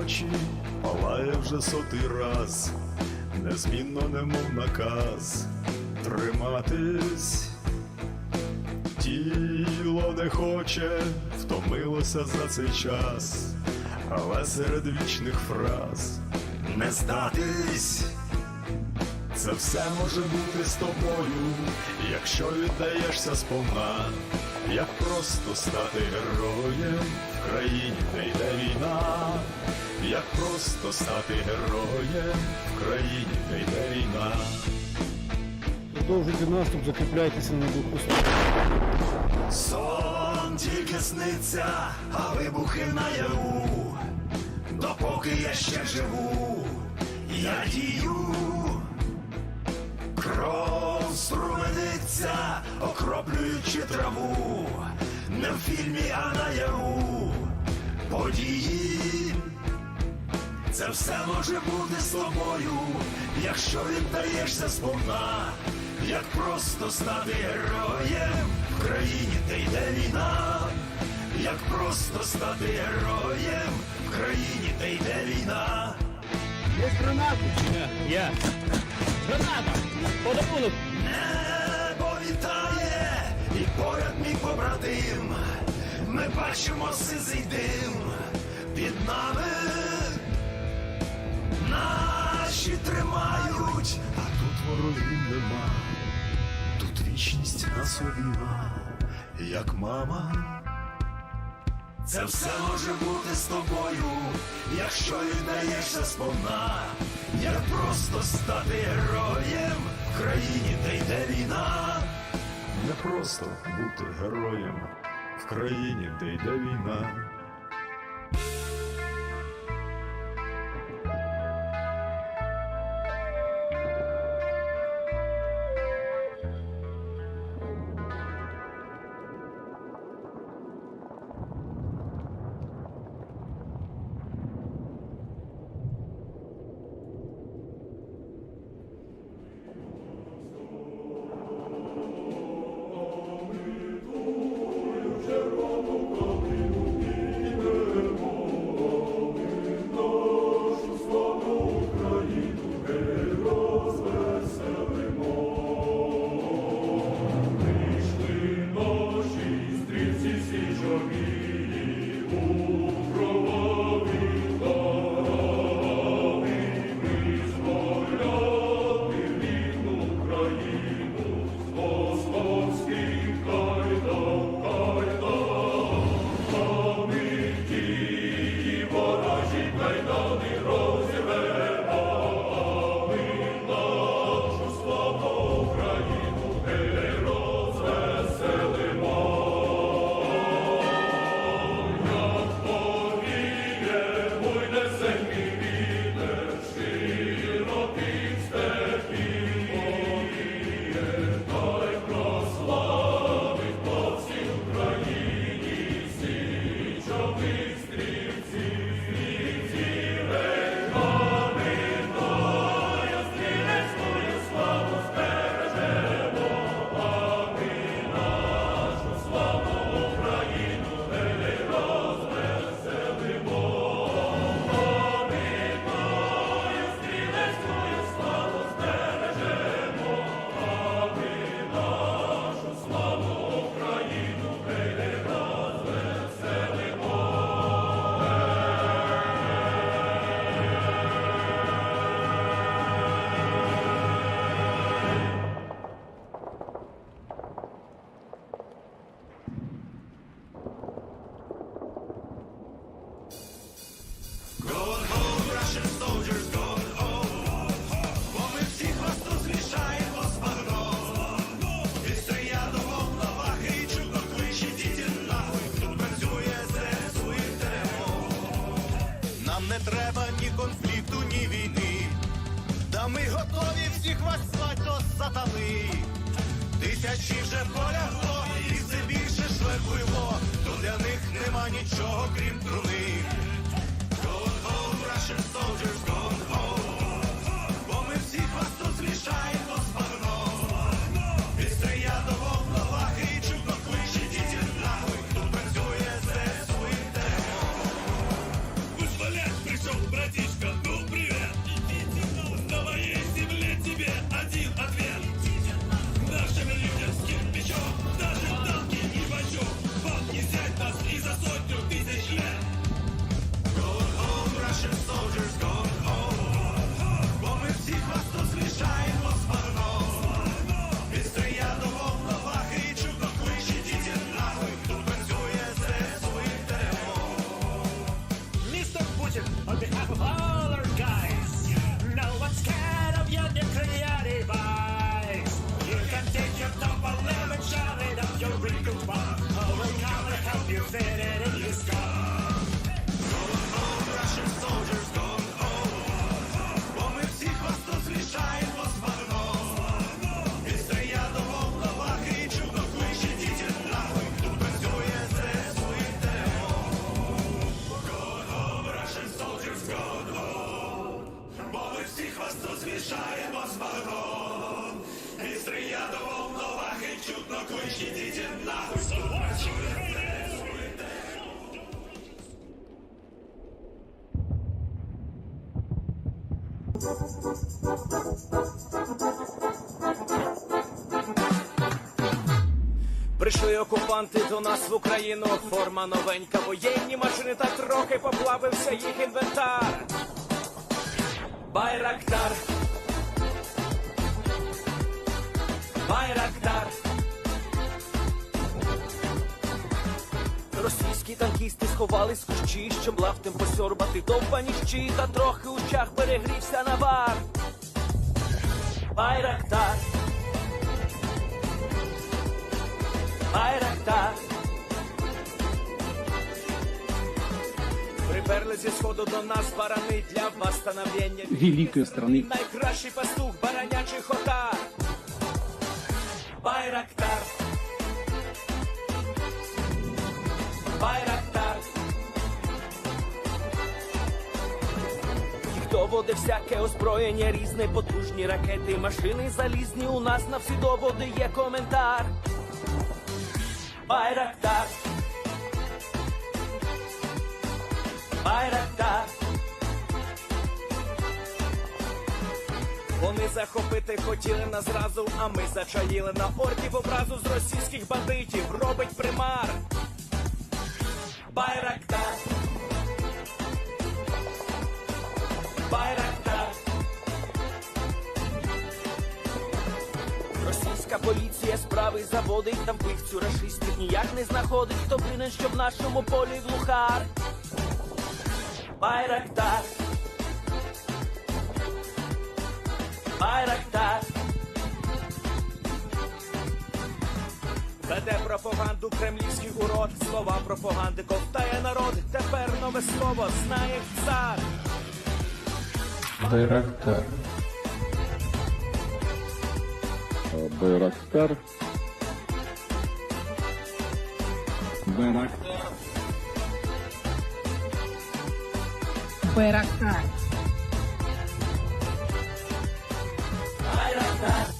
ночі палає вже сотий раз, незмінно немов наказ триматись. Тіло не хоче, втомилося за цей час, але серед вічних фраз не здатись. Це все може бути з тобою, якщо віддаєшся сповна, як просто стати героєм в країні, де йде війна, як просто стати героєм в країні, де йде війна. Продовжуйте наступ, закріпляйтеся на духу. Сон тільки сниться, а вибухи наяву. Допоки я ще живу, я дію. Кров струмениться, окроплюючи траву. Не в фільмі, а наяву події. Це все може бути з тобою, якщо віддаєшся сповна, як просто стати героєм в країні, де йде війна, як просто стати героєм в країні, де йде війна. Є гранати? Є. Граната! Подарунок! Небо вітає, і поряд мій побратим. Ми бачимо сизий дим під нами. Наші тримають, а тут ворогів нема. Тут вічність нас обійма, як мама. Це все може бути з тобою, якщо віддаєшся сповна, як просто стати героєм в країні, де йде війна. Не просто бути героєм в країні, де йде війна. Не треба ні конфлікту, ні війни. Та ми готові всіх вас звать до сатани. Тисячі вже полягло, і все більше шверхуйло. То для них нема нічого, крім труни. Going home, Russian soldiers, going home. Бо ми всіх вас тут змішаємо з багном. Від стрия до волновахи і чутно кличе діти нахуй. Тут працює ЗСУ і ТМО. Визволять прийшов поспішаємо з балкон. І стрія до Волновахи чутно кличні діти нахуй. Прийшли окупанти до нас в Україну, форма новенька, воєнні машини та трохи поплавився їх інвентар. Байрактар. Байрактар. Російські танкісти сховались в кущі, щоб лаптем посьорбати довбані щі, та трохи у чах перегрівся навар. Байрактар. Байрактар. Приперли зі сходу до нас барани для восстановлення Великої страни. Найкращий пастух баранячий хотар. Байрактар. Байрактар. Їх доводи всяке озброєння різне, потужні ракети, машини залізні, у нас на всі доводи є коментар. Байрактар. Байрактар. Вони захопити хотіли нас зразу, а ми зачаїли на орків образу з російських бандитів. Робить примар. Байрактар. Байрактар. Російська поліція справи заводить, там вбивцю рашистів ніяк не знаходить, хто винен, що в нашому полі глухар. Байрактар. Байрактар. Веде пропаганду кремлівський урод, слова пропаганди ковтає народ, тепер нове слово знає цар. Байрактар. Байрактар. Байрактар. Байрактар. Байрактар.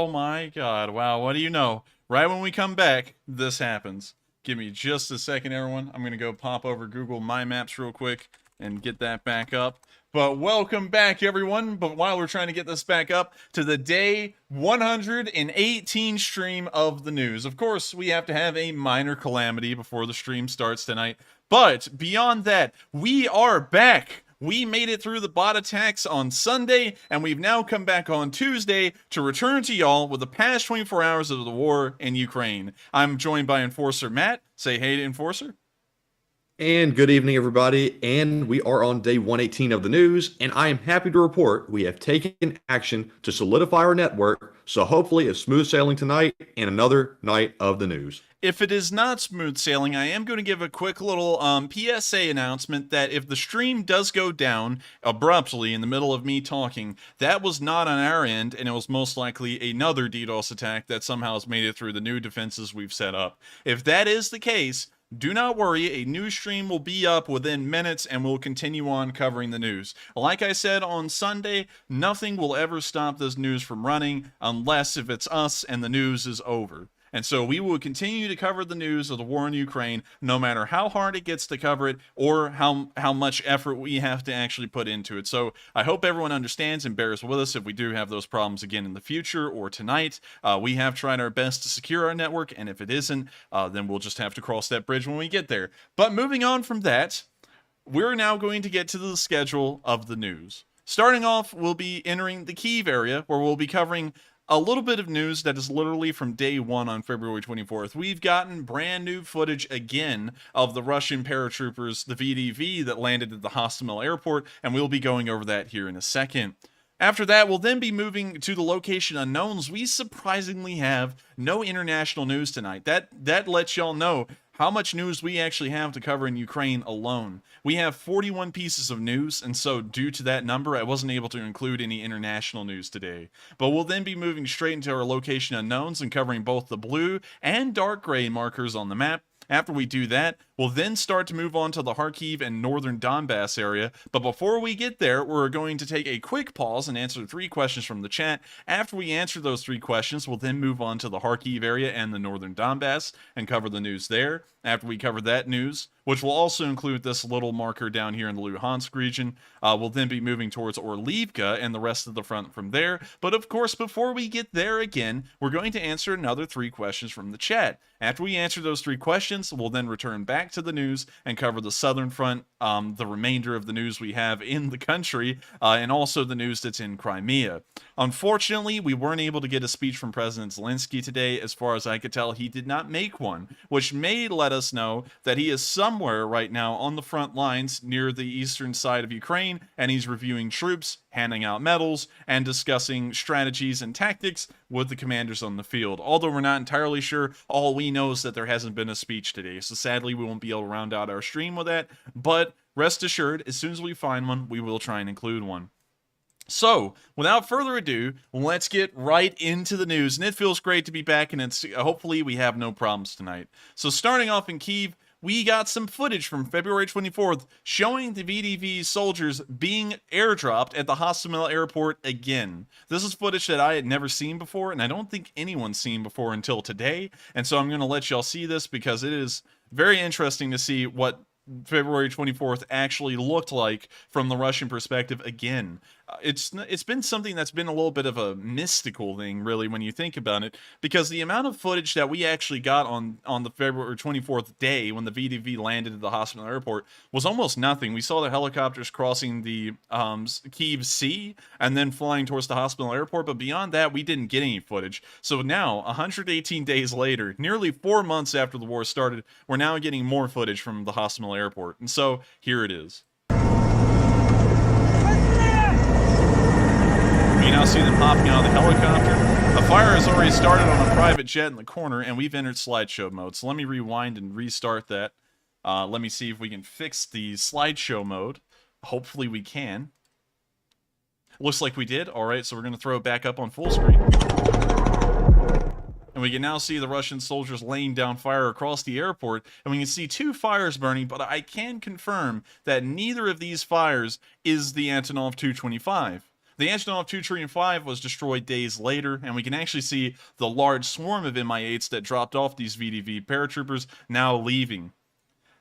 Oh my god. Wow, what do you know? Right when we come back, this happens. Give me just a second, everyone. I'm going to go pop over Google My Maps real quick and get that back up. But welcome back, everyone. But while we're trying to get this back up to the day 118 stream of the news. Of course, we have to have a minor calamity before the stream starts tonight. But beyond that, we are back. We made it through the bot attacks on Sunday, and we've now come back on Tuesday to return to y'all with the past 24 hours of the war in Ukraine. I'm joined by Enforcer Matt. Say hey to Enforcer. And good evening, everybody. And we are on day 118 of the news, and I am happy to report we have taken action to solidify our network, so hopefully it's smooth sailing tonight and another night of the news. If it is not smooth sailing, I am going to give a quick little PSA announcement that if the stream does go down abruptly in the middle of me talking, that was not on our end, and it was most likely another DDoS attack that somehow has made it through the new defenses we've set up. If that is the case, do not worry, a new stream will be up within minutes and we'll continue on covering the news. Like I said on Sunday, nothing will ever stop this news from running unless if it's us and the news is over. And so we will continue to cover the news of the war in Ukraine, no matter how hard it gets to cover it or how much effort we have to actually put into it. So I hope everyone understands and bears with us if we do have those problems again in the future or tonight. We have tried our best to secure our network, and if it isn't, then we'll just have to cross that bridge when we get there. But moving on from that, we're now going to get to the schedule of the news. Starting off, we'll be entering the Kyiv area, where we'll be covering a little bit of news that is literally from day one on February 24th. We've gotten brand new footage again of the Russian paratroopers, the VDV, that landed at the Hostomel airport, and we'll be going over that here in a second. After that, we'll then be moving to the location unknowns. We surprisingly have no international news tonight. That lets y'all know how much news we actually have to cover in Ukraine alone. We have 41 pieces of news, and so due to that number, I wasn't able to include any international news today. But we'll then be moving straight into our location unknowns and covering both the blue and dark gray markers on the map. After we do that, we'll then start to move on to the Kharkiv and northern Donbass area. But before we get there, we're going to take a quick pause and answer 3 questions from the chat. After we answer those 3 questions, we'll then move on to the Kharkiv area and the northern Donbass and cover the news there. After we cover that news, which will also include this little marker down here in the Luhansk region, we'll then be moving towards Orlivka and the rest of the front from there. But of course, before we get there again, we're going to answer another 3 questions from the chat. After we answer those 3 questions, we'll then return back to the news and cover the southern front, the remainder of the news we have in the country, and also the news that's in Crimea. Unfortunately, we weren't able to get a speech from President Zelensky today. As far as I could tell, he did not make one, which may let us know that he is somewhere right now on the front lines near the eastern side of Ukraine, and he's reviewing troops, handing out medals, and discussing strategies and tactics with the commanders on the field. Although we're not entirely sure, all we know is that there hasn't been a speech today, so sadly we won't be able to round out our stream with that, but rest assured, as soon as we find one, we will try and include one. So, without further ado, let's get right into the news, and it feels great to be back, and hopefully we have no problems tonight. So starting off in Kyiv, we got some footage from February 24th showing the VDV soldiers being airdropped at the Hostomel airport again. This is footage that I had never seen before, and I don't think anyone's seen before until today, and so I'm going to let y'all see this because it is very interesting to see what February 24th actually looked like from the Russian perspective again. It's been something that's been a little bit of a mystical thing, really, when you think about it, because the amount of footage that we actually got on the February 24th day when the VDV landed at the Hostomel airport was almost nothing. We saw the helicopters crossing the Kyiv Sea and then flying towards the Hostomel airport, but beyond that, we didn't get any footage. So now, 118 days later, nearly 4 months after the war started, we're now getting more footage from the Hostomel airport. And so, here it is. You now see them hopping out of the helicopter. A fire has already started on a private jet in the corner, and we've entered slideshow mode. So let me rewind and restart that. Let me see if we can fix the slideshow mode. Hopefully we can. Looks like we did. All right, so we're going to throw it back up on full screen. And we can now see the Russian soldiers laying down fire across the airport, and we can see 2 fires burning, but I can confirm that neither of these fires is the Antonov 225. The Antonov 2-5 was destroyed days later, and we can actually see the large swarm of Mi-8s that dropped off these VDV paratroopers now leaving.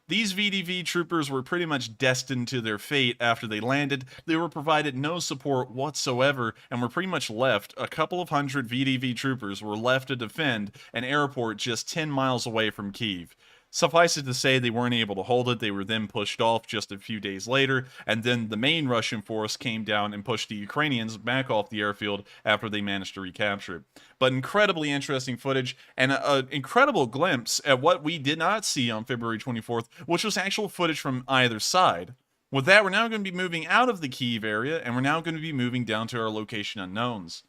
These VDV troopers were pretty much destined to their fate after they landed. They were provided no support whatsoever and were pretty much left. A couple of hundred VDV troopers were left to defend an airport just 10 miles away from Kyiv. Suffice it to say, they weren't able to hold it. They were then pushed off just a few days later, and then the main Russian force came down and pushed the Ukrainians back off the airfield after they managed to recapture it. But incredibly interesting footage, and an incredible glimpse at what we did not see on February 24th, which was actual footage from either side. With that, we're now going to be moving out of the Kyiv area, and we're now going to be moving down to our location unknowns.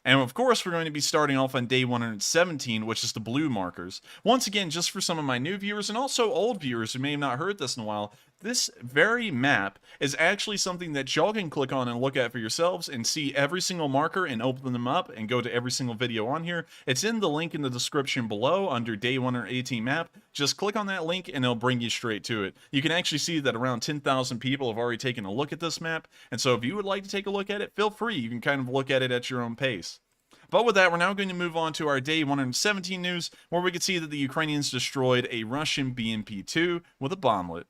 And of course, we're going to be starting off on day 117, which is the blue markers. Once again, just for some of my new viewers and also old viewers who may have not heard this in a while, this very map is actually something that y'all can click on and look at for yourselves and see every single marker and open them up and go to every single video on here. It's in the link in the description below under day 118 map. Just click on that link and it'll bring you straight to it. You can actually see that around 10,000 people have already taken a look at this map, and so if you would like to take a look at it, feel free. You can kind of look at it at your own pace. But with that, we're now going to move on to our day 117 news, where we can see that the Ukrainians destroyed a Russian BMP-2 with a bomblet.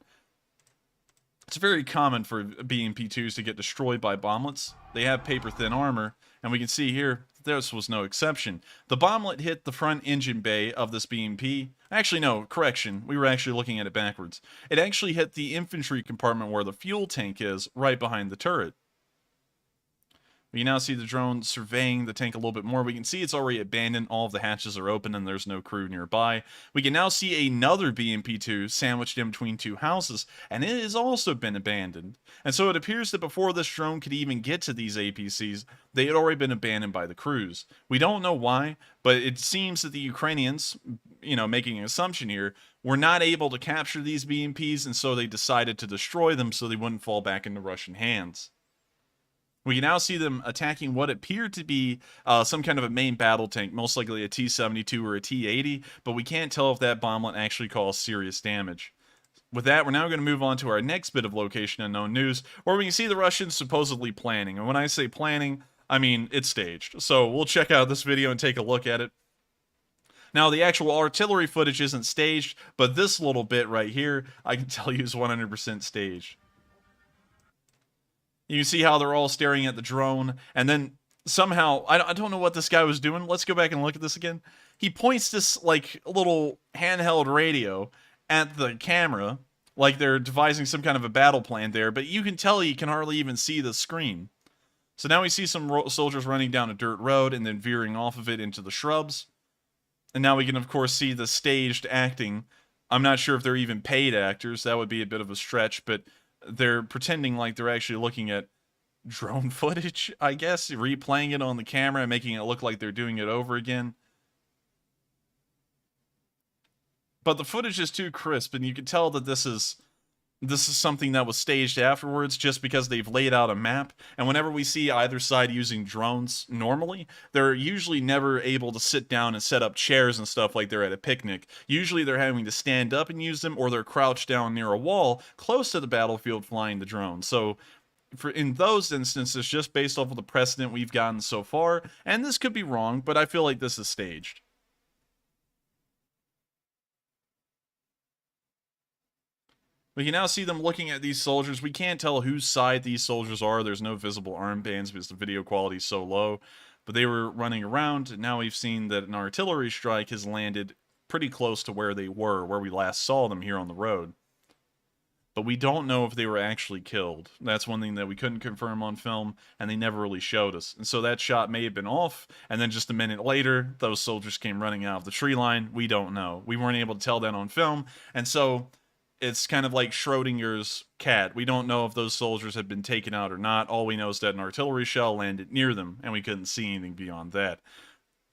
It's very common for BMP-2s to get destroyed by bomblets. They have paper-thin armor, and we can see here this was no exception. The bomblet hit the front engine bay of this BMP. Actually, no, correction. We were actually looking at it backwards. It actually hit the infantry compartment where the fuel tank is, right behind the turret. We can now see the drone surveying the tank a little bit more. We can see it's already abandoned. All of the hatches are open and there's no crew nearby. We can now see another BMP-2 sandwiched in between two houses, and it has also been abandoned. And so it appears that before this drone could even get to these APCs, they had already been abandoned by the crews. We don't know why, but it seems that the Ukrainians, making an assumption here, were not able to capture these BMPs, and so they decided to destroy them so they wouldn't fall back into Russian hands. We can now see them attacking what appeared to be some kind of a main battle tank, most likely a T-72 or a T-80, but we can't tell if that bomblet actually caused serious damage. With that, we're now going to move on to our next bit of location unknown news, where we can see the Russians supposedly planning. And when I say planning, I mean it's staged. So we'll check out this video and take a look at it. Now, the actual artillery footage isn't staged, but this little bit right here, I can tell you is 100% staged. You can see how they're all staring at the drone, and then somehow, I don't know what this guy was doing. Let's go back and look at this again. He points this, little handheld radio at the camera, like they're devising some kind of a battle plan there, but you can tell he can hardly even see the screen. So now we see some soldiers running down a dirt road and then veering off of it into the shrubs. And now we can, of course, see the staged acting. I'm not sure if they're even paid actors. That would be a bit of a stretch, but they're pretending like they're actually looking at drone footage, I guess, replaying it on the camera and making it look like they're doing it over again. But the footage is too crisp, and you can tell that this is something that was staged afterwards just because they've laid out a map. And whenever we see either side using drones normally, they're usually never able to sit down and set up chairs and stuff like they're at a picnic. Usually they're having to stand up and use them, or they're crouched down near a wall close to the battlefield flying the drone. So in those instances, just based off of the precedent we've gotten so far, and this could be wrong, but I feel like this is staged. We can now see them looking at these soldiers. We can't tell whose side these soldiers are. There's no visible armbands because the video quality is so low. But they were running around, and now we've seen that an artillery strike has landed pretty close to where they were, where we last saw them here on the road. But we don't know if they were actually killed. That's one thing that we couldn't confirm on film, and they never really showed us. And so that shot may have been off, and then just a minute later, those soldiers came running out of the tree line. We don't know. We weren't able to tell that on film, and so it's kind of like Schrodinger's cat. We don't know if those soldiers had been taken out or not. All we know is that an artillery shell landed near them, and we couldn't see anything beyond that.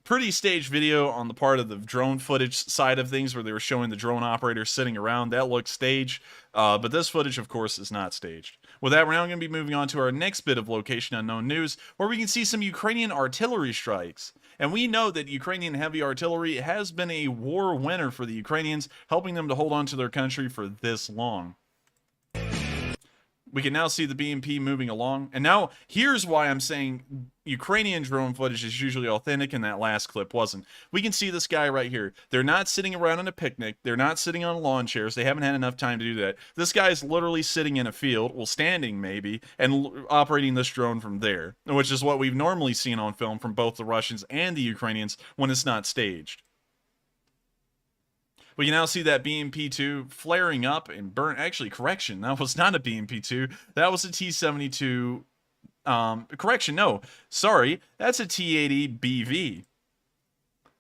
Pretty staged video on the part of the drone footage side of things, where they were showing the drone operator sitting around. That looked staged, but this footage, of course, is not staged. With that, we're now going to be moving on to our next bit of location unknown news, where we can see some Ukrainian artillery strikes. And we know that Ukrainian heavy artillery has been a war winner for the Ukrainians, helping them to hold on to their country for this long. We can now see the BMP moving along. And now, here's why I'm saying Ukrainian drone footage is usually authentic and that last clip wasn't. We can see this guy right here. They're not sitting around on a picnic. They're not sitting on lawn chairs. They haven't had enough time to do that. This guy's literally sitting in a field, well, standing maybe, and operating this drone from there, which is what we've normally seen on film from both the Russians and the Ukrainians when it's not staged. We can now see that BMP-2 flaring up and burn. Actually, correction, that was not a BMP-2. That was a T-72. Correction, no. Sorry, that's a T-80BV.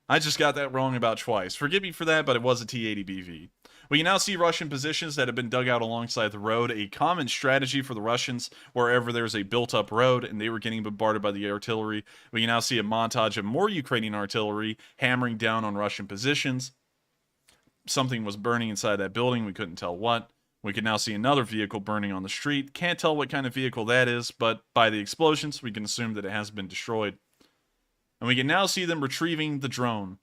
I just got that wrong about twice. Forgive me for that, but it was a T-80BV. We can now see Russian positions that have been dug out alongside the road, a common strategy for the Russians wherever there's a built-up road, and they were getting bombarded by the artillery. We can now see a montage of more Ukrainian artillery hammering down on Russian positions. Something was burning inside that building. We couldn't tell what. We can now see another vehicle burning on the street. Can't tell what kind of vehicle that is, but by the explosions, we can assume that it has been destroyed. And we can now see them retrieving the drone.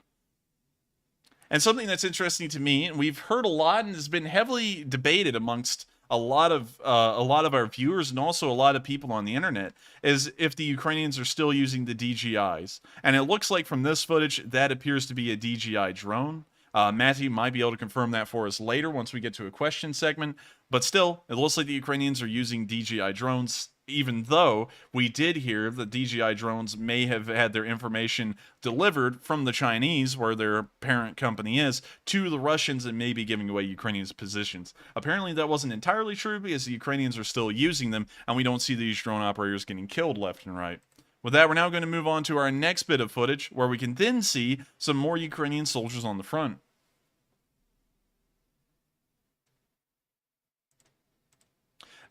And something that's interesting to me, and we've heard a lot and has been heavily debated amongst a lot of our viewers and also a lot of people on the internet, is if the Ukrainians are still using the DJIs. And it looks like from this footage, that appears to be a DJI drone. Matthew might be able to confirm that for us later once we get to a question segment. But still, it looks like the Ukrainians are using DJI drones, even though we did hear that DJI drones may have had their information delivered from the Chinese, where their parent company is, to the Russians and maybe giving away Ukrainians' positions. Apparently that wasn't entirely true because the Ukrainians are still using them, and we don't see these drone operators getting killed left and right. With that, we're now going to move on to our next bit of footage, where we can then see some more Ukrainian soldiers on the front.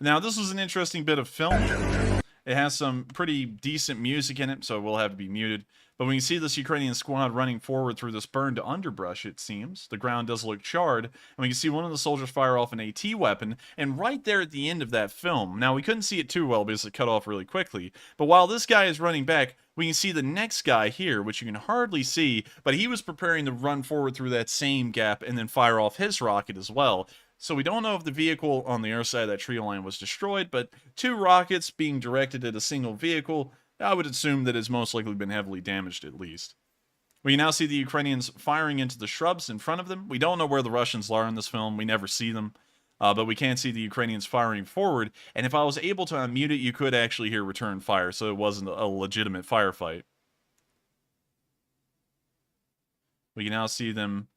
Now, this was an interesting bit of film. It has some pretty decent music in it, so it will have to be muted. But we can see this Ukrainian squad running forward through this burned underbrush, it seems. The ground does look charred, and we can see one of the soldiers fire off an AT weapon, and right there at the end of that film, now we couldn't see it too well because it cut off really quickly, but while this guy is running back, we can see the next guy here, which you can hardly see, but he was preparing to run forward through that same gap and then fire off his rocket as well. So we don't know if the vehicle on the other side of that tree line was destroyed, but 2 rockets being directed at a single vehicle, I would assume that it's most likely been heavily damaged at least. We can now see the Ukrainians firing into the shrubs in front of them. We don't know where the Russians are in this film. We never see them. But we can see the Ukrainians firing forward. And if I was able to unmute it, you could actually hear return fire, so it wasn't a legitimate firefight. We can now see them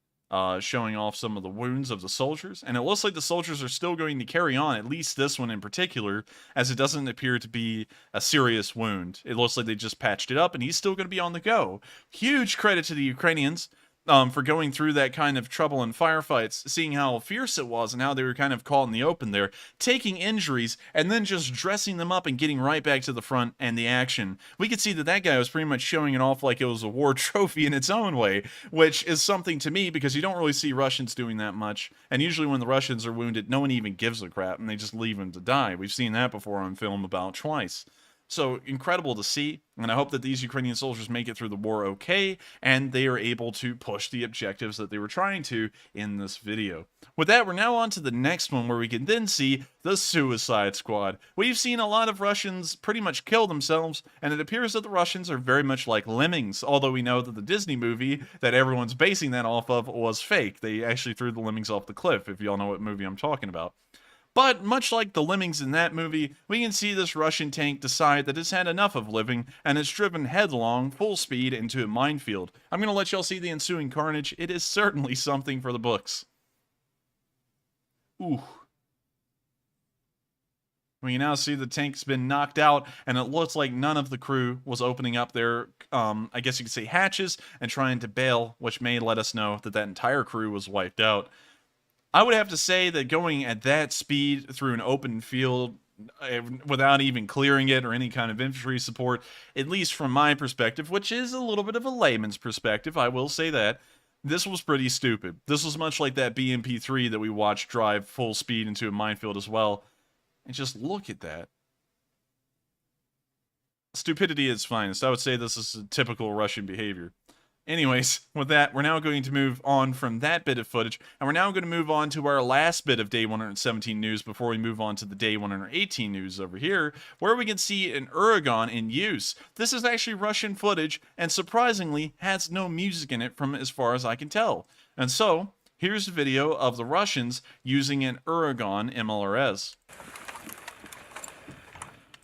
showing off some of the wounds of the soldiers, and it looks like the soldiers are still going to carry on, at least this one in particular, as it doesn't appear to be a serious wound. It looks like they just patched it up, and he's still going to be on the go. Huge credit to the Ukrainians for going through that kind of trouble in firefights, seeing how fierce it was and how they were kind of caught in the open there, taking injuries and then just dressing them up and getting right back to the front and the action. We could see that that guy was pretty much showing it off like it was a war trophy in its own way, which is something to me because you don't really see Russians doing that much, and usually when the Russians are wounded, no one even gives a crap and they just leave them to die. We've seen that before on film about twice. So incredible to see, and I hope that these Ukrainian soldiers make it through the war okay, and they are able to push the objectives that they were trying to in this video. With that, we're now on to the next one, where we can then see the Suicide Squad. We've seen a lot of Russians pretty much kill themselves, and it appears that the Russians are very much like lemmings, although we know that the Disney movie that everyone's basing that off of was fake. They actually threw the lemmings off the cliff, if y'all know what movie I'm talking about. But much like the lemmings in that movie, we can see this Russian tank decide that it's had enough of living, and it's driven headlong, full speed, into a minefield. I'm going to let y'all see the ensuing carnage. It is certainly something for the books. Ooh. We can now see the tank's been knocked out, and it looks like none of the crew was opening up their, I guess you could say, hatches, and trying to bail, which may let us know that that entire crew was wiped out. I would have to say that going at that speed through an open field without even clearing it or any kind of infantry support, at least from my perspective, which is a little bit of a layman's perspective, I will say that, this was pretty stupid. This was much like that BMP-3 that we watched drive full speed into a minefield as well. And just look at that. Stupidity at its finest. I would say this is typical Russian behavior. Anyways, with that, we're now going to move on from that bit of footage, and we're now going to move on to our last bit of Day 117 news before we move on to the Day 118 news over here, where we can see an Uragan in use. This is actually Russian footage, and surprisingly, has no music in it from as far as I can tell. And so, here's a video of the Russians using an Uragan MLRS.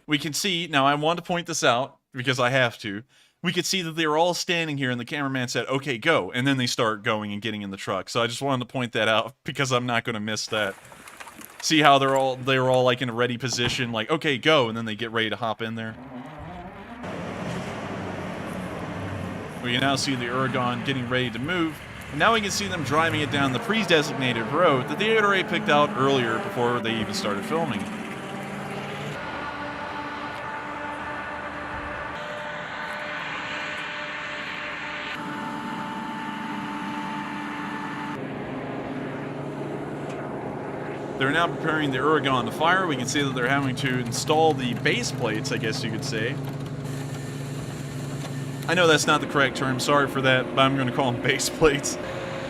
We can see, now I want to point this out, because I have to, we could see that they were all standing here and the cameraman said, okay, go. And then they start going and getting in the truck. So I just wanted to point that out because I'm not going to miss that. See how they were all like in a ready position, like, okay, go. And then they get ready to hop in there. We can now see the Uragan getting ready to move. And now we can see them driving it down the pre-designated road that they had already picked out earlier before they even started filming. They're now preparing the Uragan to fire. We can see that they're having to install the base plates, I guess you could say. I know that's not the correct term, sorry for that, but I'm going to call them base plates.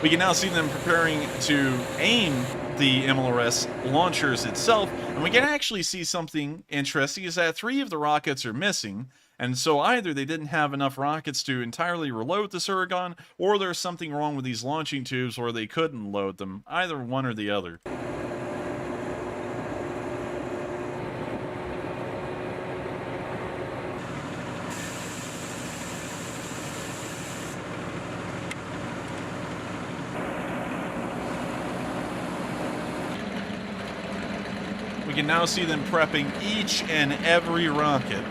We can now see them preparing to aim the MLRS launchers itself, and we can actually see something interesting, is that 3 of the rockets are missing, and so either they didn't have enough rockets to entirely reload this Uragan, or there's something wrong with these launching tubes where they couldn't load them, either one or the other. We can now see them prepping each and every rocket.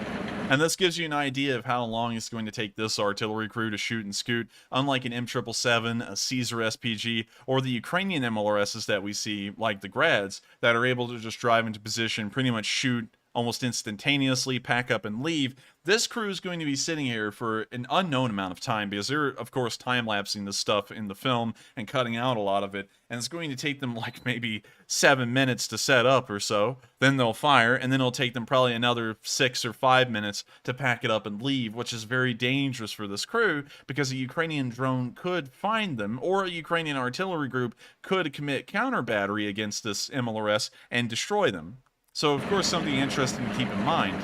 And this gives you an idea of how long it's going to take this artillery crew to shoot and scoot, unlike an M777, a Caesar SPG, or the Ukrainian MLRSs that we see, like the Grads, that are able to just drive into position, pretty much shoot almost instantaneously, pack up and leave. This crew is going to be sitting here for an unknown amount of time because they're, of course, time-lapsing this stuff in the film and cutting out a lot of it, and it's going to take them like maybe 7 minutes to set up or so. Then they'll fire, and then it'll take them probably another 6 or 5 minutes to pack it up and leave, which is very dangerous for this crew because a Ukrainian drone could find them, or a Ukrainian artillery group could commit counter battery against this MLRS and destroy them. So, of course, something interesting to keep in mind,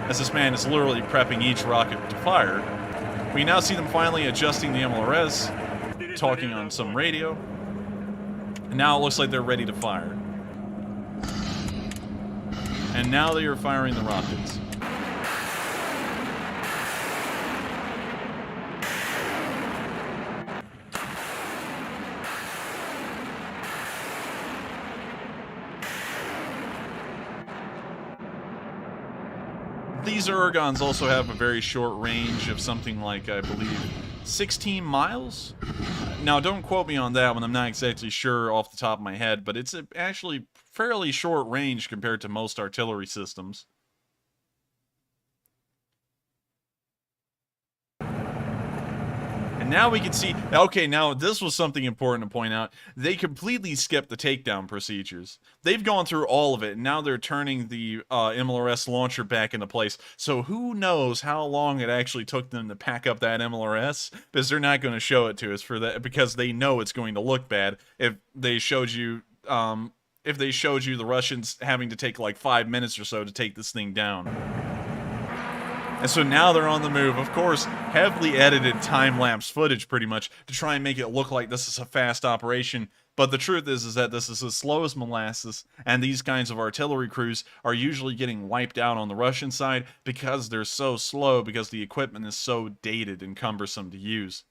as this man is literally prepping each rocket to fire. We now see them finally adjusting the MLRS, talking on some radio, and now it looks like they're ready to fire. And now they are firing the rockets. These Uragans also have a very short range of something like, I believe, 16 miles? Now, don't quote me on that one, I'm not exactly sure off the top of my head, but it's actually fairly short range compared to most artillery systems. And now we can see, okay, now this was something important to point out. They completely skipped the takedown procedures. They've gone through all of it, and now they're turning the MLRS launcher back into place. So who knows how long it actually took them to pack up that MLRS, because they're not going to show it to us for that, because they know it's going to look bad if they showed you, the Russians having to take like 5 minutes or so to take this thing down. And so now they're on the move. Of course, heavily edited time-lapse footage, pretty much, to try and make it look like this is a fast operation. But the truth is that this is as slow as molasses, and these kinds of artillery crews are usually getting wiped out on the Russian side because they're so slow, because the equipment is so dated and cumbersome to use.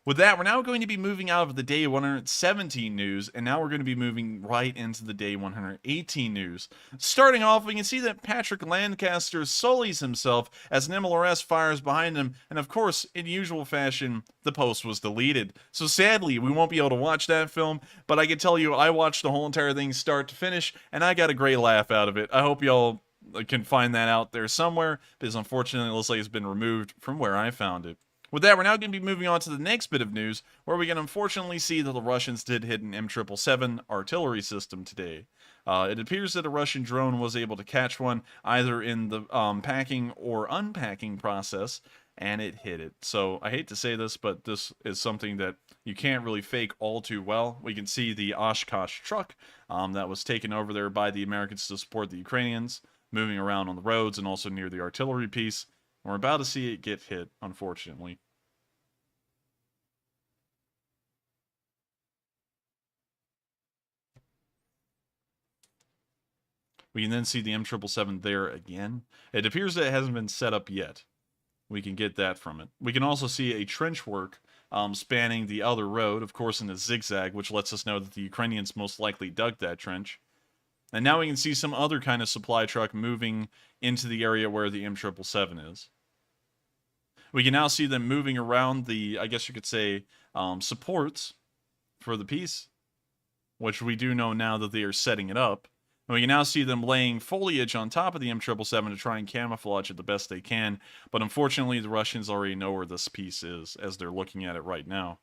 With that, we're now going to be moving out of the Day 117 news, and now we're going to be moving right into the Day 118 news. Starting off, we can see that Patrick Lancaster sullies himself as an MLRS fires behind him, and of course, in usual fashion, the post was deleted. So sadly, we won't be able to watch that film, but I can tell you, I watched the whole entire thing start to finish, and I got a great laugh out of it. I hope y'all can find that out there somewhere, because unfortunately, it looks like it's been removed from where I found it. With that, we're now going to be moving on to the next bit of news, where we can unfortunately see that the Russians did hit an M777 artillery system today. It appears that a Russian drone was able to catch one, either in the packing or unpacking process, and it hit it. So I hate to say this, but this is something that you can't really fake all too well. We can see the Oshkosh truck that was taken over there by the Americans to support the Ukrainians, moving around on the roads and also near the artillery piece. We're about to see it get hit, unfortunately. We can then see the M777 there again. It appears that it hasn't been set up yet. We can get that from it. We can also see a trench work spanning the other road, of course in a zigzag, which lets us know that the Ukrainians most likely dug that trench. And now we can see some other kind of supply truck moving into the area where the M777 is. We can now see them moving around the, I guess you could say, supports for the piece, which we do know now that they are setting it up. And we can now see them laying foliage on top of the M777 to try and camouflage it the best they can. But unfortunately, the Russians already know where this piece is as they're looking at it right now.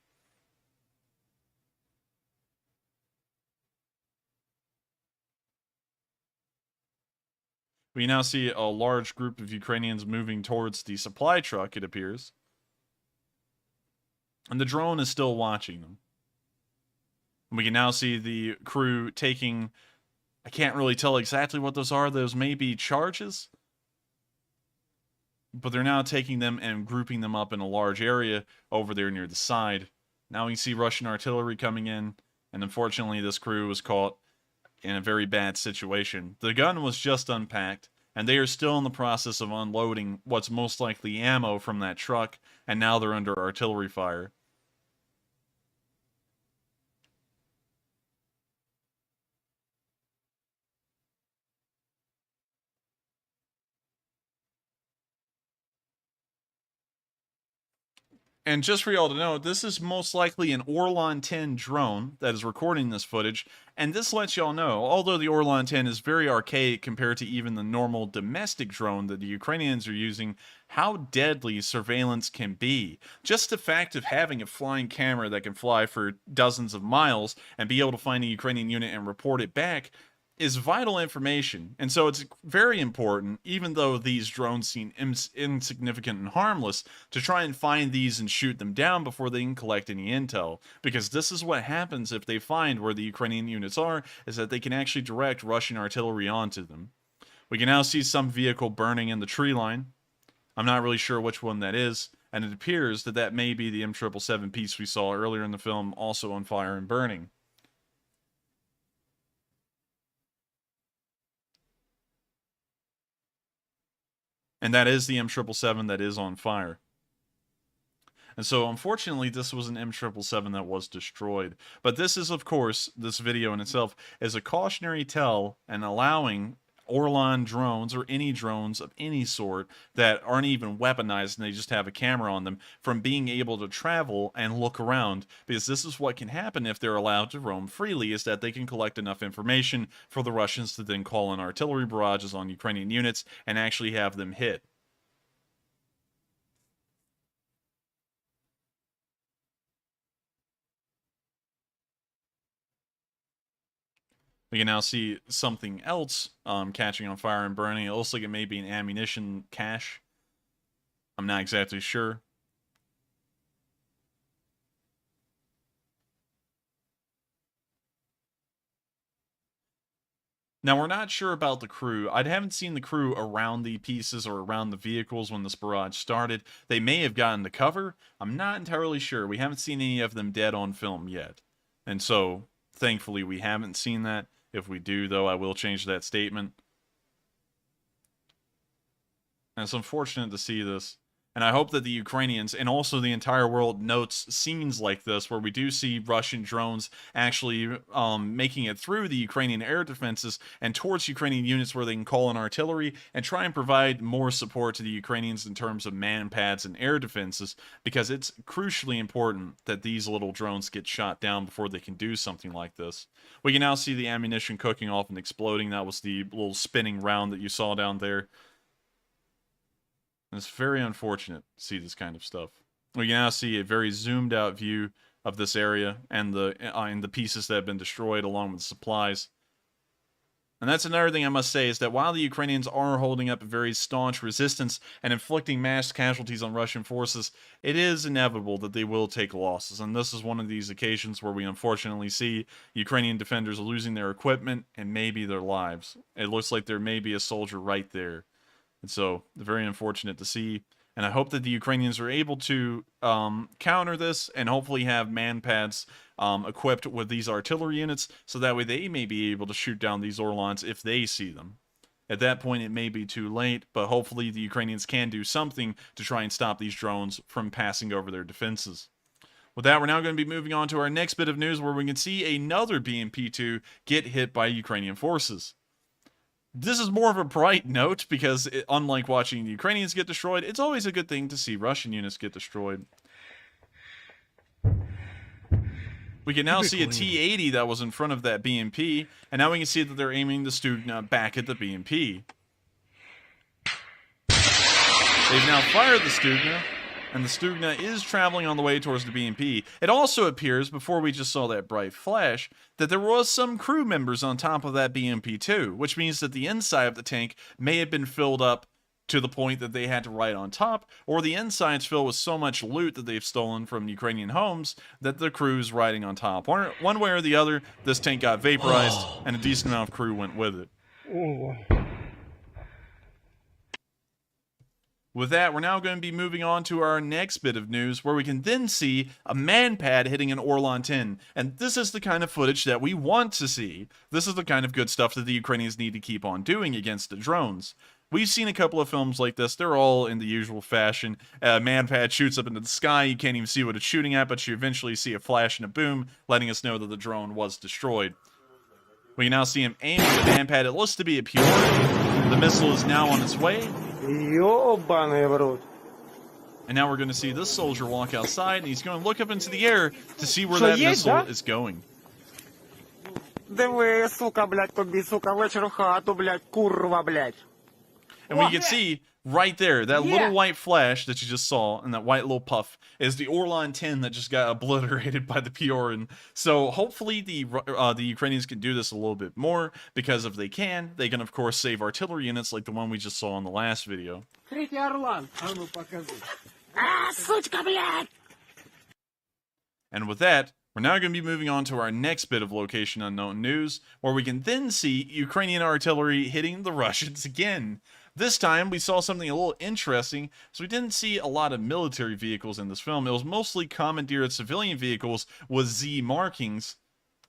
We now see a large group of Ukrainians moving towards the supply truck, it appears. And the drone is still watching them. And we can now see the crew taking... I can't really tell exactly what those are. Those may be charges. But they're now taking them and grouping them up in a large area over there near the side. Now we can see Russian artillery coming in. And unfortunately, this crew was caught in a very bad situation. The gun was just unpacked, and they are still in the process of unloading what's most likely ammo from that truck, and now they're under artillery fire. And just for y'all to know, this is most likely an Orlan 10 drone that is recording this footage. And this lets y'all know, although the Orlan 10 is very archaic compared to even the normal domestic drone that the Ukrainians are using, how deadly surveillance can be. Just the fact of having a flying camera that can fly for dozens of miles and be able to find a Ukrainian unit and report it back is vital information. And so it's very important, even though these drones seem insignificant and harmless, to try and find these and shoot them down before they can collect any intel. Because this is what happens if they find where the Ukrainian units are, is that they can actually direct Russian artillery onto them. We can now see some vehicle burning in the tree line. I'm not really sure which one that is, and it appears that that may be the M777 piece we saw earlier in the film, also on fire and burning. And that is the M777 that is on fire. And so, unfortunately, this was an M777 that was destroyed. But this is, of course, this video in itself is a cautionary tale and allowing Orlan drones or any drones of any sort that aren't even weaponized and they just have a camera on them from being able to travel and look around, because this is what can happen if they're allowed to roam freely, is that they can collect enough information for the Russians to then call in artillery barrages on Ukrainian units and actually have them hit. We can now see something else catching on fire and burning. It looks like it may be an ammunition cache. I'm not exactly sure. Now, we're not sure about the crew. I haven't seen the crew around the pieces or around the vehicles when this barrage started. They may have gotten to cover. I'm not entirely sure. We haven't seen any of them dead on film yet. And so, thankfully, we haven't seen that. If we do, though, I will change that statement. And it's unfortunate to see this. And I hope that the Ukrainians and also the entire world notes scenes like this where we do see Russian drones actually making it through the Ukrainian air defenses and towards Ukrainian units where they can call in artillery and try and provide more support to the Ukrainians in terms of man pads and air defenses, because it's crucially important that these little drones get shot down before they can do something like this. We can now see the ammunition cooking off and exploding. That was the little spinning round that you saw down there. It's very unfortunate to see this kind of stuff. We can now see a very zoomed out view of this area and the pieces that have been destroyed along with supplies. And that's another thing I must say, is that while the Ukrainians are holding up a very staunch resistance and inflicting mass casualties on Russian forces, it is inevitable that they will take losses. And this is one of these occasions where we unfortunately see Ukrainian defenders losing their equipment and maybe their lives. It looks like there may be a soldier right there. And so, very unfortunate to see. And I hope that the Ukrainians are able to counter this and hopefully have man-pads equipped with these artillery units, so that way they may be able to shoot down these Orlons if they see them. At that point, it may be too late, but hopefully the Ukrainians can do something to try and stop these drones from passing over their defenses. With that, we're now going to be moving on to our next bit of news, where we can see another BMP-2 get hit by Ukrainian forces. This is more of a bright note because, unlike watching the Ukrainians get destroyed, it's always a good thing to see Russian units get destroyed. We can now see a T-80 that was in front of that BMP, and now we can see that they're aiming the Stugna back at the BMP. They've now fired the Stugna, and the Stugna is traveling on the way towards the BMP. It also appears, before we just saw that bright flash, that there was some crew members on top of that BMP too, which means that the inside of the tank may have been filled up to the point that they had to ride on top, or the inside's filled with so much loot that they've stolen from Ukrainian homes that the crew's riding on top. One way or the other, this tank got vaporized, and a decent amount of crew went with it. With that, we're now going to be moving on to our next bit of news, where we can then see a man-pad hitting an Orlan 10. And this is the kind of footage that we want to see. This is the kind of good stuff that the Ukrainians need to keep on doing against the drones. We've seen a couple of films like this. They're all in the usual fashion. A man-pad shoots up into the sky. You can't even see what it's shooting at, but you eventually see a flash and a boom, letting us know that the drone was destroyed. We can now see him aiming the man-pad. It looks to be a pure. The missile is now on its way. Ёбаный в рот. And now we're going to see this soldier walk outside, and he's going to look up into the air to see where that missile is going. Диви, сука, блядь, тобі, сука, вечір в хату, блядь, курва, блядь. And we can see right there, that little white flash that you just saw, and that white little puff, is the Orlan 10 that just got obliterated by the Piorin. So hopefully the Ukrainians can do this a little bit more, because if they can of course save artillery units like the one we just saw in the last video. Третий Орлан. А ну покажи. Сучка, блядь! And with that, we're now going to be moving on to our next bit of location unknown news, where we can then see Ukrainian artillery hitting the Russians again. This time, we saw something a little interesting, so we didn't see a lot of military vehicles in this film. It was mostly commandeered civilian vehicles with Z markings.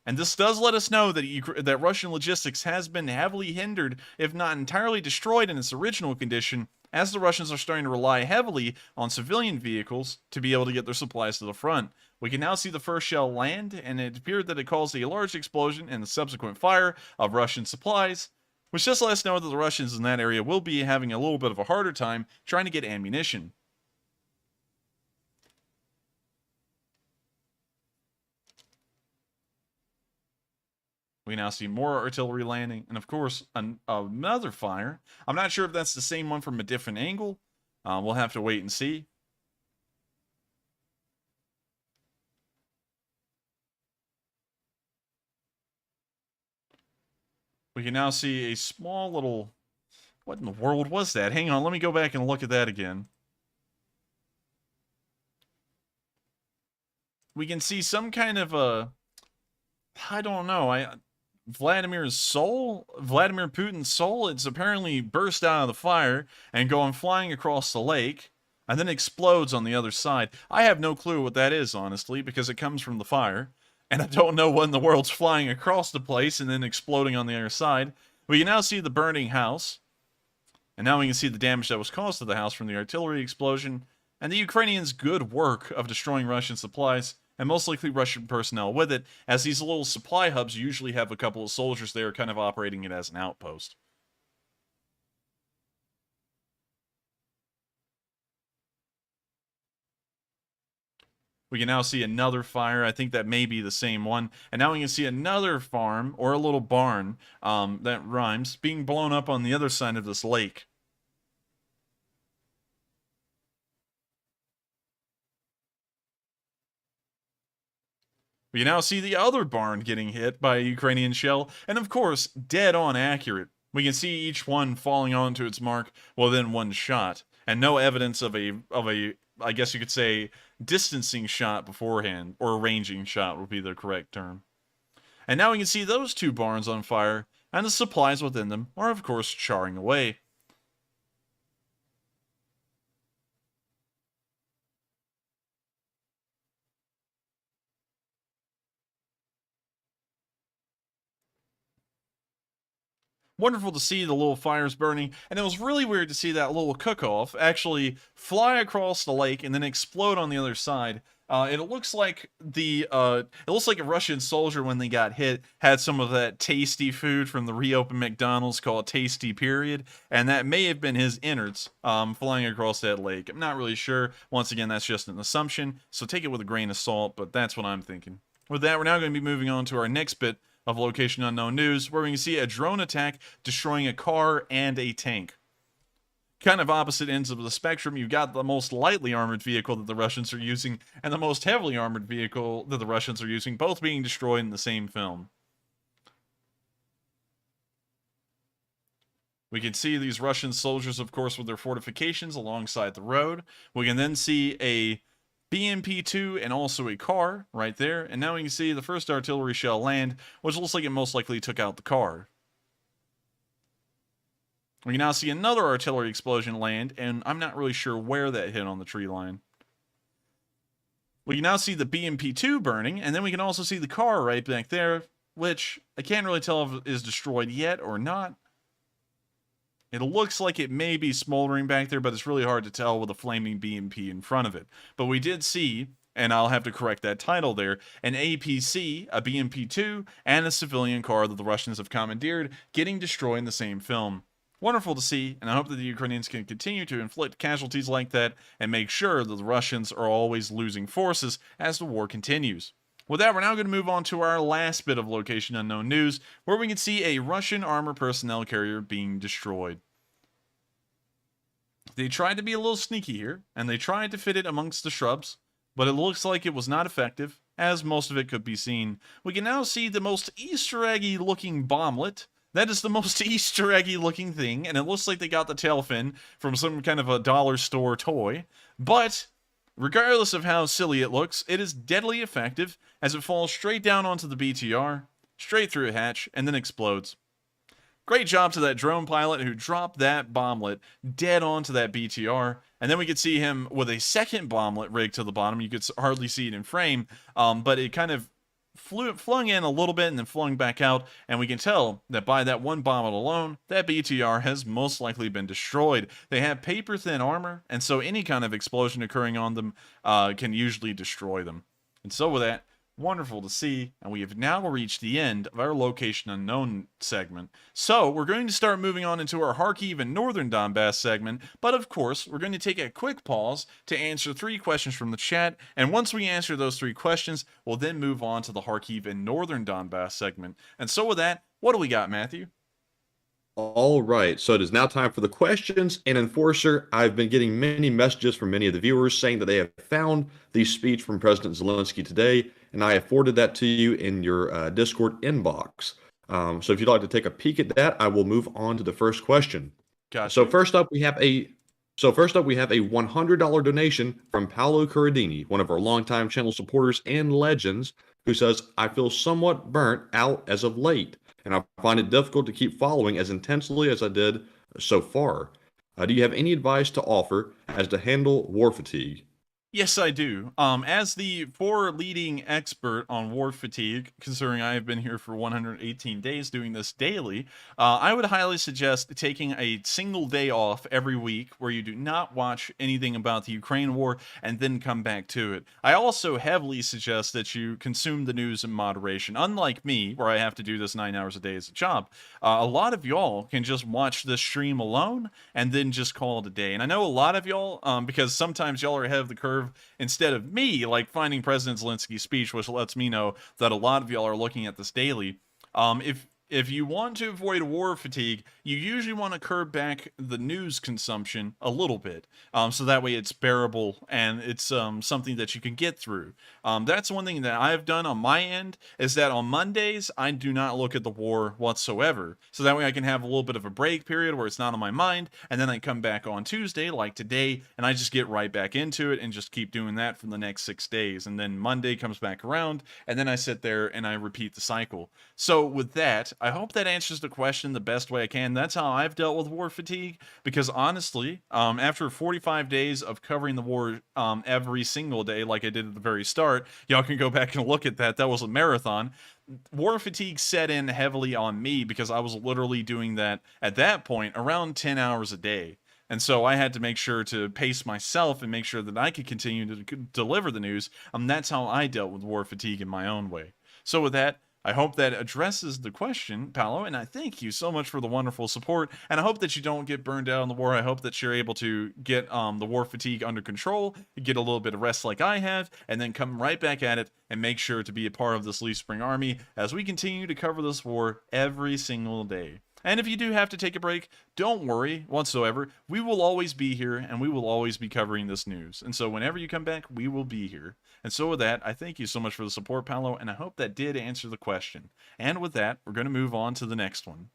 And this does let us know that Russian logistics has been heavily hindered, if not entirely destroyed in its original condition, as the Russians are starting to rely heavily on civilian vehicles to be able to get their supplies to the front. We can now see the first shell land, and it appeared that it caused a large explosion and the subsequent fire of Russian supplies, which just lets us know that the Russians in that area will be having a little bit of a harder time trying to get ammunition. We now see more artillery landing, and of course, another fire. I'm not sure if that's the same one from a different angle. We'll have to wait and see. We can now see a small little... What in the world was that? Hang on, let me go back and look at that again. We can see some kind of a... I don't know. Vladimir Putin's soul, it's apparently burst out of the fire and going flying across the lake, and then explodes on the other side. I have no clue what that is, honestly, because it comes from the fire. And I don't know what in the world's flying across the place and then exploding on the other side. We can now see the burning house. And now we can see the damage that was caused to the house from the artillery explosion. And the Ukrainians' good work of destroying Russian supplies, and most likely Russian personnel with it, as these little supply hubs usually have a couple of soldiers there kind of operating it as an outpost. We can now see another fire. I think that may be the same one. And now we can see another farm, or a little barn, that rhymes, being blown up on the other side of this lake. We We now see the other barn getting hit by a Ukrainian shell, and of course, dead on accurate. We can see each one falling onto its mark within one shot, and no evidence of a I guess you could say distancing shot beforehand, or a ranging shot would be the correct term. And now we can see those two barns on fire, and the supplies within them are of course charring away. Wonderful to see the little fires burning, and it was really weird to see that little cook-off actually fly across the lake and then explode on the other side. It looks like a Russian soldier, when they got hit, had some of that tasty food from the reopened McDonald's called Tasty Period, and that may have been his innards flying across that lake. I'm not really sure. Once again, that's just an assumption, so take it with a grain of salt, but that's what I'm thinking. With that, we're now going to be moving on to our next bit of Location Unknown news, where we can see a drone attack destroying a car and a tank. Kind of opposite ends of the spectrum, you've got the most lightly armored vehicle that the Russians are using and the most heavily armored vehicle that the Russians are using, both being destroyed in the same film. We can see these Russian soldiers, of course, with their fortifications alongside the road. We can then see a BMP-2 and also a car right there, and now we can see the first artillery shell land, which looks like it most likely took out the car. We can now see another artillery explosion land, and I'm not really sure where that hit on the tree line. We can now see the BMP-2 burning, and then we can also see the car right back there, which I can't really tell if it is destroyed yet or not. It looks like it may be smoldering back there, but it's really hard to tell with a flaming BMP in front of it. But we did see, and I'll have to correct that title there, an APC, a BMP-2, and a civilian car that the Russians have commandeered getting destroyed in the same film. Wonderful to see, and I hope that the Ukrainians can continue to inflict casualties like that and make sure that the Russians are always losing forces as the war continues. With that, we're now going to move on to our last bit of Location Unknown news, where we can see a Russian armor personnel carrier being destroyed. They tried to be a little sneaky here, and they tried to fit it amongst the shrubs, but it looks like it was not effective, as most of it could be seen. We can now see the most Easter eggy looking bomblet. That is the most Easter eggy looking thing, and it looks like they got the tail fin from some kind of a dollar store toy. But regardless of how silly it looks, it is deadly effective as it falls straight down onto the BTR, straight through a hatch, and then explodes. Great job to that drone pilot who dropped that bomblet dead onto that BTR. And then we could see him with a second bomblet rigged to the bottom. You could hardly see it in frame, but it kind of flung in a little bit and then flung back out. And we can tell that by that one bomblet alone, that BTR has most likely been destroyed. They have paper-thin armor, and so any kind of explosion occurring on them can usually destroy them. And so with that, wonderful to see, and we have now reached the end of our Location Unknown segment. So, we're going to start moving on into our Kharkiv and Northern Donbass segment, but of course, we're going to take a quick pause to answer 3 questions from the chat, and once we answer those 3 questions, we'll then move on to the Kharkiv and Northern Donbass segment. And so with that, what do we got, Matthew? All right, so it is now time for the questions. And Enforcer, I've been getting many messages from many of the viewers saying that they have found the speech from President Zelensky today, and I have forwarded that to you in your Discord inbox. So if you'd like to take a peek at that, I will move on to the first question. Gotcha. So first up, we have a $100 donation from Paolo Corradini, one of our longtime channel supporters and legends, who says, "I feel somewhat burnt out as of late, and I find it difficult to keep following as intensely as I did so far. Do you have any advice to offer as to handle war fatigue?" Yes, I do. As the leading expert on war fatigue, considering I have been here for 118 days doing this daily, I would highly suggest taking a single day off every week where you do not watch anything about the Ukraine war and then come back to it. I also heavily suggest that you consume the news in moderation. Unlike me, where I have to do this 9 hours a day as a job, a lot of y'all can just watch this stream alone and then just call it a day. And I know a lot of y'all, because sometimes y'all are ahead of the curve instead of me, like finding President Zelensky's speech, which lets me know that a lot of y'all are looking at this daily. If if you want to avoid war fatigue, you usually want to curb back the news consumption a little bit, so that way it's bearable and it's something that you can get through. That's one thing that I've done on my end, is that on Mondays I do not look at the war whatsoever, so that way I can have a little bit of a break period where it's not on my mind, and then I come back on Tuesday like today, and I just get right back into it and just keep doing that for the next 6 days, and then Monday comes back around, and then I sit there and I repeat the cycle. So with that, I hope that answers the question the best way I can. That's how I've dealt with war fatigue, because honestly, after 45 days of covering the war every single day, like I did at the very start, y'all can go back and look at that. That was a marathon. War fatigue set in heavily on me because I was literally doing that at that point around 10 hours a day. And so I had to make sure to pace myself and make sure that I could continue to deliver the news. That's how I dealt with war fatigue in my own way. So with that, I hope that addresses the question, Paolo, and I thank you so much for the wonderful support, and I hope that you don't get burned out on the war. I hope that you're able to get the war fatigue under control, get a little bit of rest like I have, and then come right back at it and make sure to be a part of this Leaf Spring Army as we continue to cover this war every single day. And if you do have to take a break, don't worry whatsoever. We will always be here, and we will always be covering this news. And so whenever you come back, we will be here. And so with that, I thank you so much for the support, Paolo, and I hope that did answer the question. And with that, we're going to move on to the next one.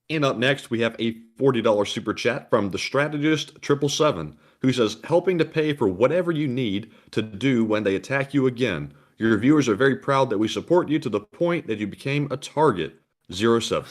And up next, we have a $40 super chat from the strategist 777, who says, helping to pay for whatever you need to do when they attack you again. Your viewers are very proud that we support you to the point that you became a target. 07.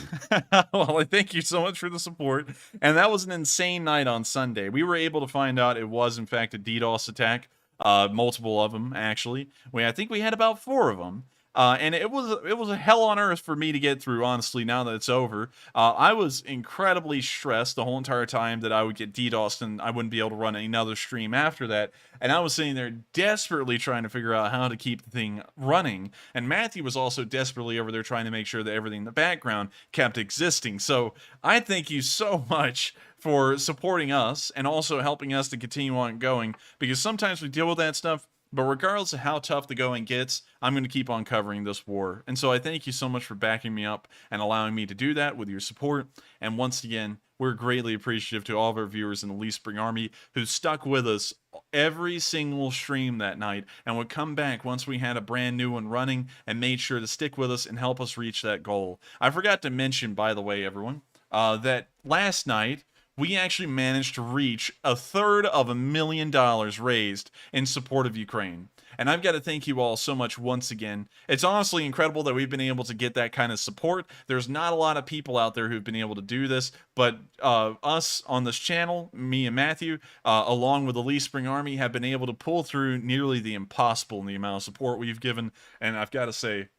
Well, I thank you so much for the support. And that was an insane night on Sunday. We were able to find out it was, in fact, a DDoS attack. Multiple of them, actually. I think we had about 4 of them. And it was a hell on earth for me to get through, honestly, now that it's over. I was incredibly stressed the whole entire time that I would get DDoSed and I wouldn't be able to run another stream after that. And I was sitting there desperately trying to figure out how to keep the thing running. And Matthew was also desperately over there trying to make sure that everything in the background kept existing. So I thank you so much for supporting us and also helping us to continue on going, because sometimes we deal with that stuff. But regardless of how tough the going gets, I'm going to keep on covering this war. And so I thank you so much for backing me up and allowing me to do that with your support. And once again, we're greatly appreciative to all of our viewers in the Leaf Spring Army who stuck with us every single stream that night and would come back once we had a brand new one running and made sure to stick with us and help us reach that goal. I forgot to mention, by the way, everyone, that last night, we actually managed to reach $250,000 raised in support of Ukraine. And I've got to thank you all so much once again. It's honestly incredible that we've been able to get that kind of support. There's not a lot of people out there who've been able to do this, but us on this channel, me and Matthew, along with the Leaf Spring Army, have been able to pull through nearly the impossible in the amount of support we've given. And I've got to say,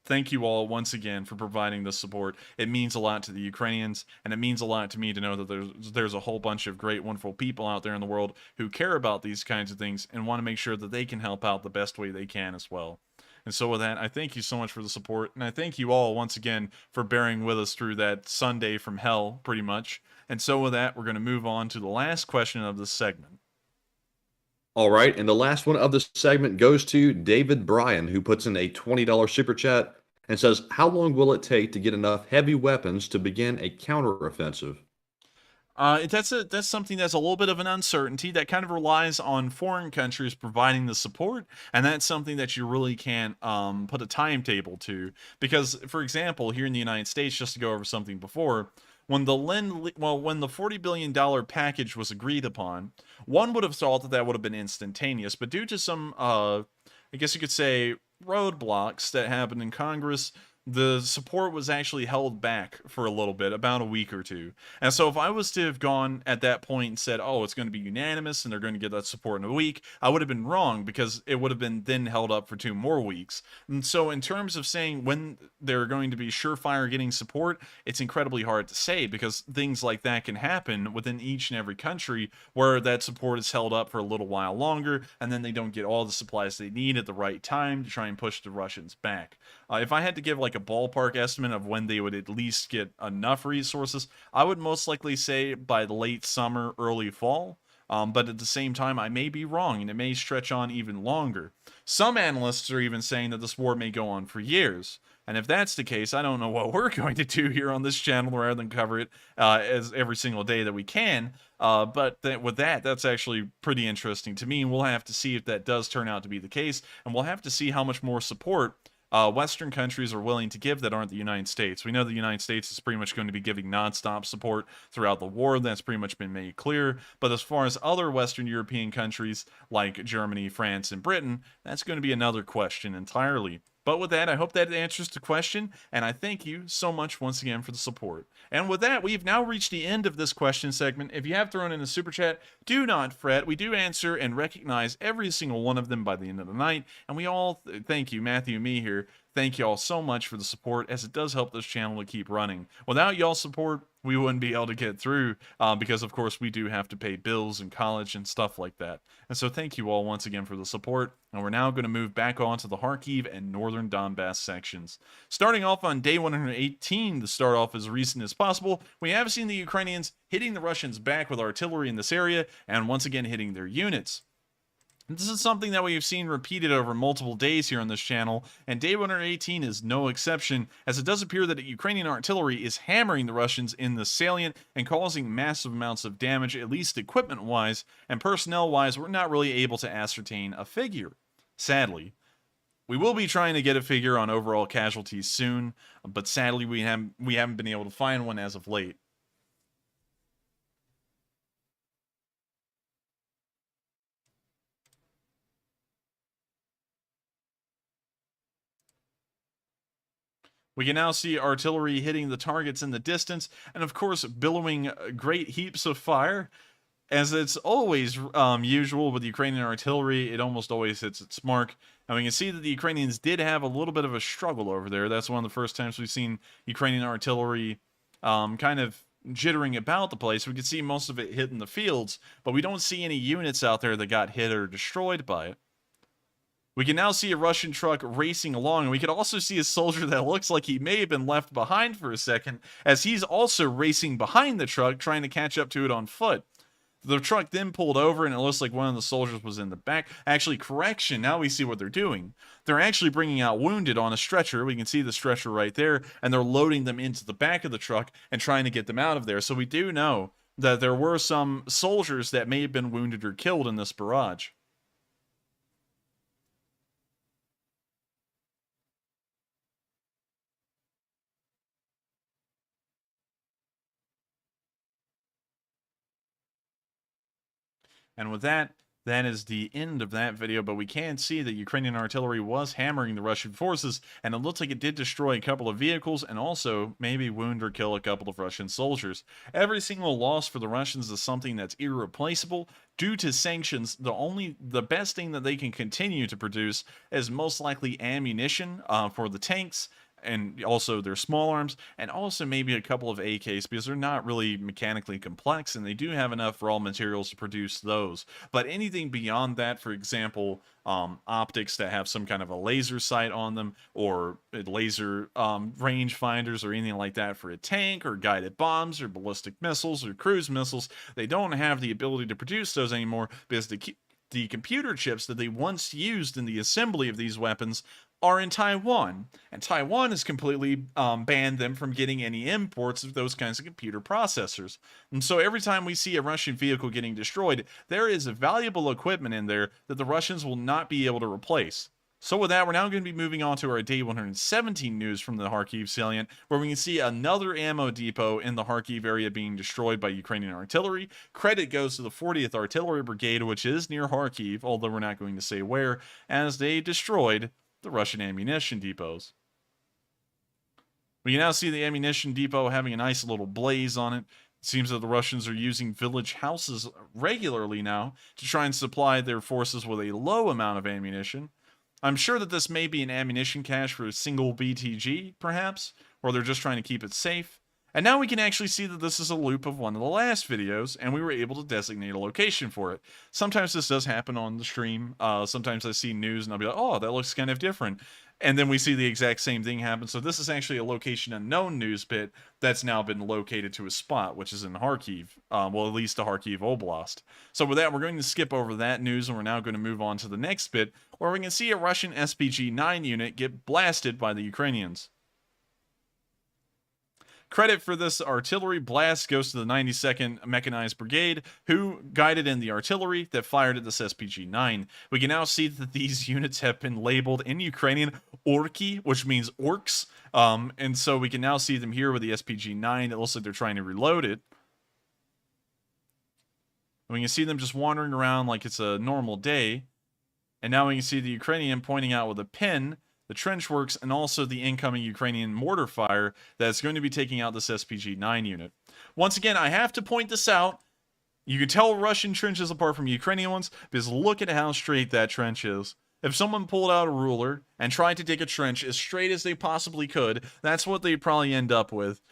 thank you all once again for providing this support. It means a lot to the Ukrainians, and it means a lot to me to know that there's a whole bunch of great, wonderful people out there in the world who care about these kinds of things and want to make sure that they can help out the best way they can as well. And so with that, I thank you so much for the support, and I thank you all once again for bearing with us through that Sunday from hell, pretty much. And so with that, we're going to move on to the last question of this segment. All right, and the last one of this segment goes to David Bryan, who puts in a $20 super chat and says, how long will it take to get enough heavy weapons to begin a counteroffensive? That's something that's a little bit of an uncertainty that kind of relies on foreign countries providing the support, and that's something that you really can't put a timetable to. Because, for example, here in the United States, just to go over something before, when the $40 billion package was agreed upon, one would have thought that that would have been instantaneous, but due to some, I guess you could say, roadblocks that happened in Congress, the support was actually held back for a little bit, about a week or two. And so if I was to have gone at that point and said, oh, it's going to be unanimous and they're going to get that support in a week, I would have been wrong, because it would have been then held up for 2 more weeks. And so in terms of saying when they're going to be surefire getting support, it's incredibly hard to say, because things like that can happen within each and every country where that support is held up for a little while longer, and then they don't get all the supplies they need at the right time to try and push the Russians back. If I had to give like a ballpark estimate of when they would at least get enough resources, I would most likely say by the late summer, early fall. But at the same time, I may be wrong, and it may stretch on even longer. Some analysts are even saying that this war may go on for years. And if that's the case, I don't know what we're going to do here on this channel rather than cover it as every single day that we can. But with that, that's actually pretty interesting to me. And we'll have to see if that does turn out to be the case. And we'll have to see how much more support Western countries are willing to give that aren't the United States. We know the United States is pretty much going to be giving nonstop support throughout the war. That's pretty much been made clear. But as far as other Western European countries like Germany, France, and Britain, that's going to be another question entirely. But with that, I hope that answers the question, and I thank you so much once again for the support. And with that, we've now reached the end of this question segment. If you have thrown in a super chat, do not fret. We do answer and recognize every single one of them by the end of the night, and we all thank you, Matthew and me here. Thank you all so much for the support, as it does help this channel to keep running. Without y'all's support, we wouldn't be able to get through because, of course, we do have to pay bills and college and stuff like that. And so thank you all once again for the support. And we're now going to move back on to the Kharkiv and northern Donbass sections. Starting off on day 118, to start off as recent as possible, we have seen the Ukrainians hitting the Russians back with artillery in this area and once again hitting their units. This is something that we have seen repeated over multiple days here on this channel, and day 118 is no exception, as it does appear that Ukrainian artillery is hammering the Russians in the salient and causing massive amounts of damage, at least equipment-wise, and personnel-wise, we're not really able to ascertain a figure, sadly. We will be trying to get a figure on overall casualties soon, but sadly we haven't been able to find one as of late. We can now see artillery hitting the targets in the distance, and of course billowing great heaps of fire. As it's always usual with Ukrainian artillery, it almost always hits its mark. And we can see that the Ukrainians did have a little bit of a struggle over there. That's one of the first times we've seen Ukrainian artillery kind of jittering about the place. We can see most of it hit in the fields, but we don't see any units out there that got hit or destroyed by it. We can now see a Russian truck racing along, and we can also see a soldier that looks like he may have been left behind for a second, as he's also racing behind the truck, trying to catch up to it on foot. The truck then pulled over, and it looks like one of the soldiers was in the back. Actually, correction, now we see what they're doing. They're actually bringing out wounded on a stretcher. We can see the stretcher right there, and they're loading them into the back of the truck and trying to get them out of there. So we do know that there were some soldiers that may have been wounded or killed in this barrage. And with that, that is the end of that video, but we can see that Ukrainian artillery was hammering the Russian forces, and it looks like it did destroy a couple of vehicles and also maybe wound or kill a couple of Russian soldiers. Every single loss for the Russians is something that's irreplaceable. Due to sanctions, the best thing that they can continue to produce is most likely ammunition for the tanks, and also their small arms, and also maybe a couple of AKs, because they're not really mechanically complex, and they do have enough raw materials to produce those. But anything beyond that, for example, optics that have some kind of a laser sight on them, or laser range finders, or anything like that for a tank, or guided bombs, or ballistic missiles, or cruise missiles, they don't have the ability to produce those anymore, because the computer chips that they once used in the assembly of these weapons are in Taiwan, and Taiwan has completely banned them from getting any imports of those kinds of computer processors. And so every time we see a Russian vehicle getting destroyed, there is valuable equipment in there that the Russians will not be able to replace. So with that, we're now going to be moving on to our day 117 news from the Kharkiv salient, where we can see another ammo depot in the Kharkiv area being destroyed by Ukrainian artillery. Credit goes to the 40th Artillery Brigade, which is near Kharkiv, although we're not going to say where, as they destroyed the Russian ammunition depots. We can now see the ammunition depot having a nice little blaze on it. It seems that the Russians are using village houses regularly now to try and supply their forces with a low amount of ammunition. I'm sure that this may be an ammunition cache for a single BTG, perhaps, or they're just trying to keep it safe. And now we can actually see that this is a loop of one of the last videos, and we were able to designate a location for it. Sometimes this does happen on the stream. Sometimes I see news and I'll be like, oh, that looks kind of different. And then we see the exact same thing happen. So this is actually a location unknown news bit that's now been located to a spot, which is in Kharkiv. Well, at least the Kharkiv Oblast. So with that, we're going to skip over that news, and we're now going to move on to the next bit, where we can see a Russian SPG-9 unit get blasted by the Ukrainians. Credit for this artillery blast goes to the 92nd Mechanized Brigade, who guided in the artillery that fired at this SPG-9. We can now see that these units have been labeled in Ukrainian Orki, which means orcs, and so we can now see them here with the SPG-9. It looks like they're trying to reload it. We can see them just wandering around like it's a normal day, and now we can see the Ukrainian pointing out with a pin the trench works, and also the incoming Ukrainian mortar fire that's going to be taking out this SPG-9 unit. Once again, I have to point this out. You can tell Russian trenches apart from Ukrainian ones, because look at how straight that trench is. If someone pulled out a ruler and tried to dig a trench as straight as they possibly could, that's what they'd probably end up with.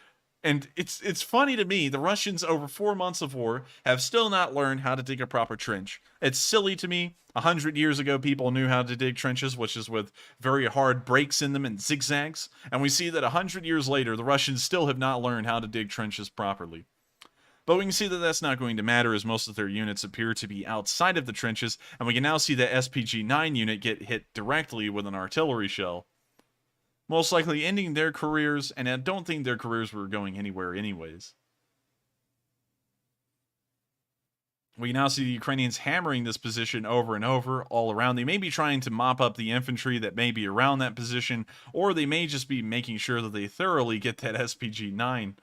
And it's funny to me, the Russians, over 4 months of war, have still not learned how to dig a proper trench. It's silly to me. 100 years ago, people knew how to dig trenches, which is with very hard breaks in them and zigzags. And we see that 100 years later, the Russians still have not learned how to dig trenches properly. But we can see that that's not going to matter, as most of their units appear to be outside of the trenches, and we can now see the SPG-9 unit get hit directly with an artillery shell. Most likely ending their careers, and I don't think their careers were going anywhere anyways. We now see the Ukrainians hammering this position over and over all around. They may be trying to mop up the infantry that may be around that position, or they may just be making sure that they thoroughly get that SPG-9.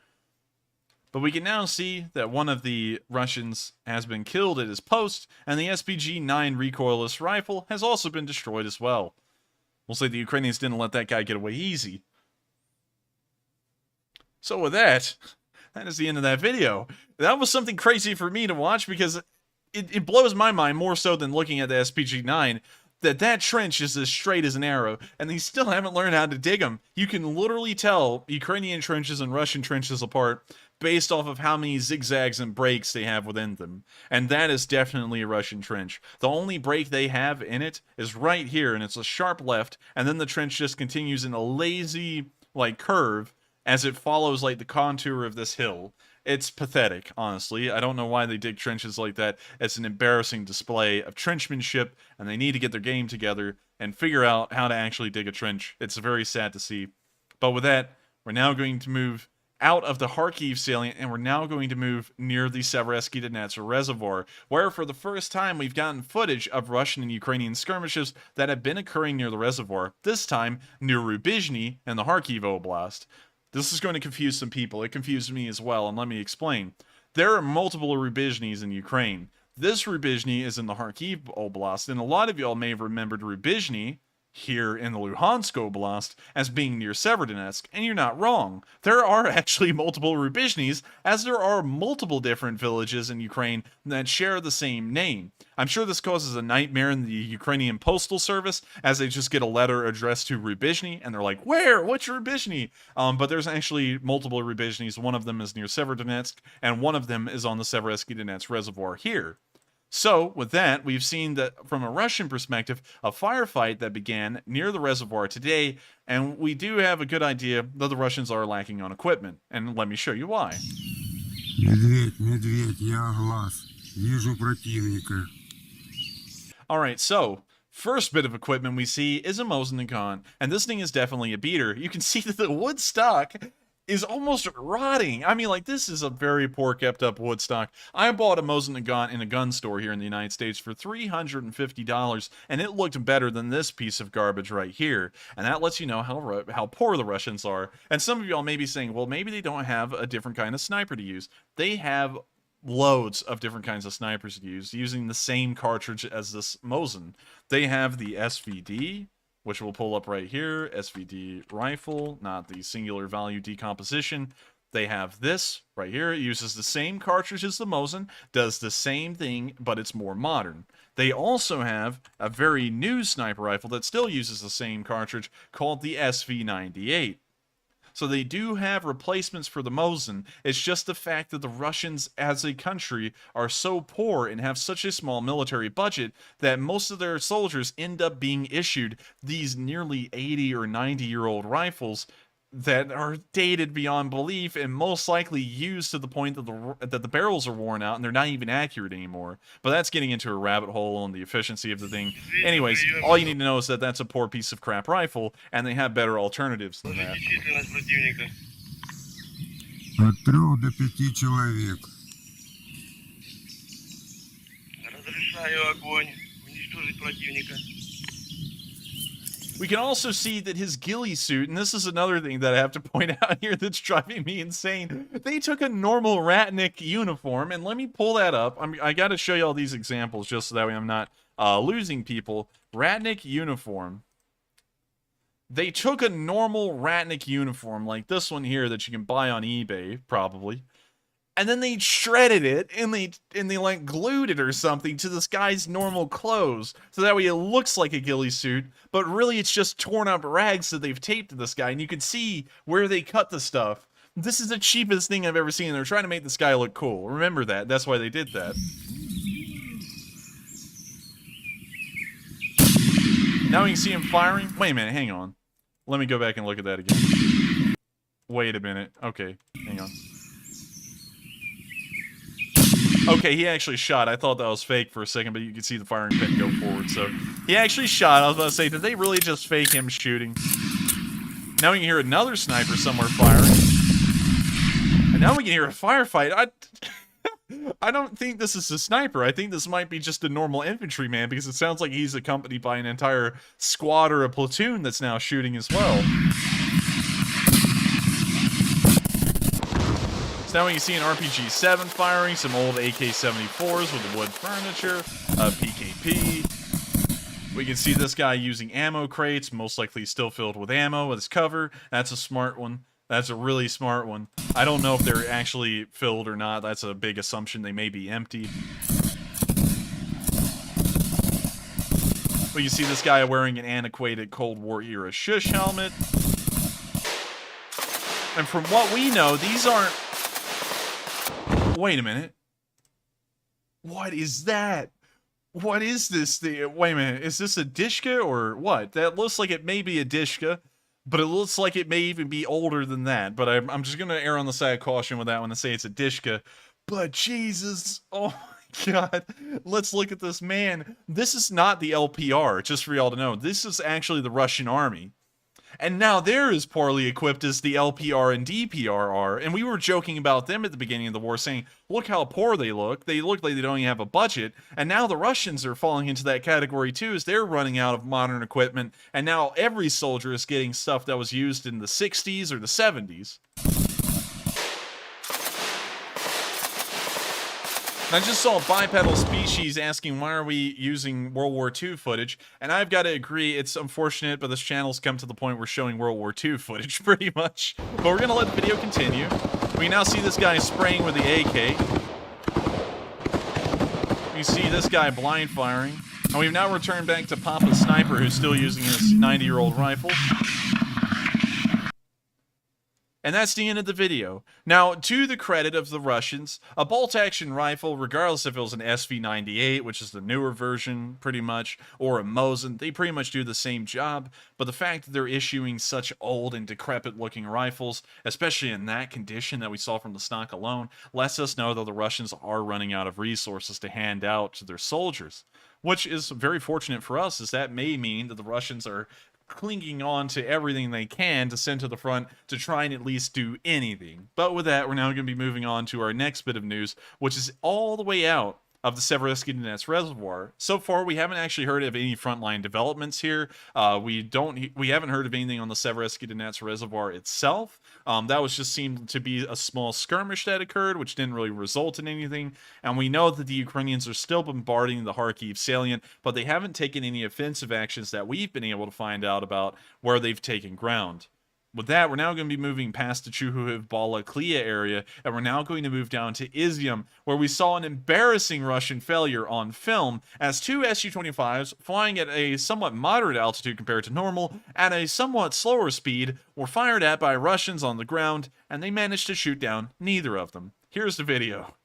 But we can now see that one of the Russians has been killed at his post, and the SPG-9 recoilless rifle has also been destroyed as well. We'll say the Ukrainians didn't let that guy get away easy. So with that, that is the end of that video. That was something crazy for me to watch, because it blows my mind more so than looking at the SPG-9 that trench is as straight as an arrow, and they still haven't learned how to dig them. You can literally tell Ukrainian trenches and Russian trenches apart based off of how many zigzags and breaks they have within them. And that is definitely a Russian trench. The only break they have in it is right here, and it's a sharp left, and then the trench just continues in a lazy, like, curve as it follows, like, the contour of this hill. It's pathetic, honestly. I don't know why they dig trenches like that. It's an embarrassing display of trenchmanship, and they need to get their game together and figure out how to actually dig a trench. It's very sad to see. But with that, we're now going to move out of the Kharkiv salient, and we're now going to move near the Severodonetsk reservoir, where for the first time we've gotten footage of Russian and Ukrainian skirmishes that have been occurring near the reservoir, this time near Rubizhny and the Kharkiv Oblast. This is going to confuse some people. It confused me as well, and let me explain. There are multiple Rubizhnys in Ukraine. This Rubizhny is in the Kharkiv Oblast, and a lot of y'all may have remembered Rubizhny here in the Luhansk Oblast as being near Severodonetsk, and you're not wrong. There are actually multiple Rubizhnys, as there are multiple different villages in Ukraine that share the same name. I'm sure this causes a nightmare in the Ukrainian postal service, as they just get a letter addressed to Rubizhny, and they're like, where? Which Rubizhny? But there's actually multiple Rubizhnys. One of them is near Severodonetsk, and one of them is on the Severodonetsk reservoir here. So, with that, we've seen that from a Russian perspective, a firefight that began near the reservoir today, and we do have a good idea that the Russians are lacking on equipment. And let me show you why. Медведь, я глаз. Вижу противника. Alright, so, first bit of equipment we see is a Mosin gun, and this thing is definitely a beater. You can see that the wood stock is almost rotting. I mean, like, this is a very poor kept up wood stock. I bought a Mosin gun in a gun store here in the United States for $350, and it looked better than this piece of garbage right here. And that lets you know how poor the Russians are. And some of y'all may be saying, well, maybe they don't have a different kind of sniper to use. They have loads of different kinds of snipers to use, using the same cartridge as this Mosin. They have the SVD, which we'll pull up right here, SVD rifle, not the singular value decomposition. They have this right here. It uses the same cartridge as the Mosin, does the same thing, but it's more modern. They also have a very new sniper rifle that still uses the same cartridge called the SV98. So they do have replacements for the Mosin. It's just the fact that the Russians as a country are so poor and have such a small military budget that most of their soldiers end up being issued these nearly 80 or 90-year-old rifles that are dated beyond belief and most likely used to the point that the barrels are worn out and they're not even accurate anymore. But that's getting into a rabbit hole on the efficiency of the thing. Anyways, all you need to know is that that's a poor piece of crap rifle, and they have better alternatives than that. От 3 до 5 человек. Разрешаю огонь. Уничтожить противника. We can also see that his ghillie suit, and this is another thing that I have to point out here that's driving me insane. They took a normal Ratnik uniform, and let me pull that up. I got to show you all these examples just so that way I'm not losing people. Ratnik uniform. They took a normal Ratnik uniform, like this one here that you can buy on eBay, probably. And then they shredded it, and they like glued it or something to this guy's normal clothes, so that way it looks like a ghillie suit, but really it's just torn up rags that they've taped to this guy, and you can see where they cut the stuff. This is the cheapest thing I've ever seen. They're trying to make this guy look cool. Remember that. That's why they did that. Now we can see him firing. Wait a minute, hang on. Let me go back and look at that again. Wait a minute. Okay, hang on. Okay, he actually shot. I thought that was fake for a second, but you can see the firing pin go forward. So he actually shot. I was about to say, did they really just fake him shooting? Now we can hear another sniper somewhere firing. And now we can hear a firefight. I don't think this is a sniper. I think this might be just a normal infantryman because it sounds like he's accompanied by an entire squad or a platoon that's now shooting as well. So now we can see an RPG-7 firing, some old AK-74s with the wood furniture, a PKP. We can see this guy using ammo crates, most likely still filled with ammo with his cover. That's a smart one. That's a really smart one. I don't know if they're actually filled or not. That's a big assumption. They may be empty. We can see this guy wearing an antiquated Cold War era shush helmet. And from what we know, these aren't... Wait a minute. What is that? What is this thing? Wait a minute. Is this a Dishka or what? That looks like it may be a Dishka, but it looks like it may even be older than that. But I'm just going to err on the side of caution with that one and say it's a Dishka. But Jesus, oh my God. Let's look at this man. This is not the LPR, just for y'all to know. This is actually the Russian army. And now they're as poorly equipped as the LPR and DPR are. And we were joking about them at the beginning of the war, saying, look how poor they look. They look like they don't even have a budget. And now the Russians are falling into that category too, as they're running out of modern equipment. And now every soldier is getting stuff that was used in the 60s or the 70s. I just saw Bipedal Species asking why are we using World War II footage, and I've got to agree, it's unfortunate, but this channel's come to the point where we're showing World War II footage, pretty much. But we're going to let the video continue. We now see this guy spraying with the AK. We see this guy blind firing. And we've now returned back to Papa Sniper, who's still using his 90-year-old rifle. And that's the end of the video. Now, to the credit of the Russians, a bolt-action rifle, regardless if it was an SV-98, which is the newer version, pretty much, or a Mosin, they pretty much do the same job. But the fact that they're issuing such old and decrepit-looking rifles, especially in that condition that we saw from the stock alone, lets us know that the Russians are running out of resources to hand out to their soldiers. Which is very fortunate for us, as that may mean that the Russians are clinging on to everything they can to send to the front to try and at least do anything. But with that, we're now going to be moving on to our next bit of news, which is all the way out of the Severodonetsk reservoir. So far, we haven't actually heard of any frontline developments here. We haven't heard of anything on the Severodonetsk reservoir itself. That was just seemed to be a small skirmish that occurred, which didn't really result in anything. And we know that the Ukrainians are still bombarding the Kharkiv salient, but they haven't taken any offensive actions that we've been able to find out about where they've taken ground. With that, we're now going to be moving past the Chuhuiv-Balaklia area, and we're now going to move down to Izium, where we saw an embarrassing Russian failure on film as two Su-25s, flying at a somewhat moderate altitude compared to normal, at a somewhat slower speed, were fired at by Russians on the ground, and they managed to shoot down neither of them. Here's the video.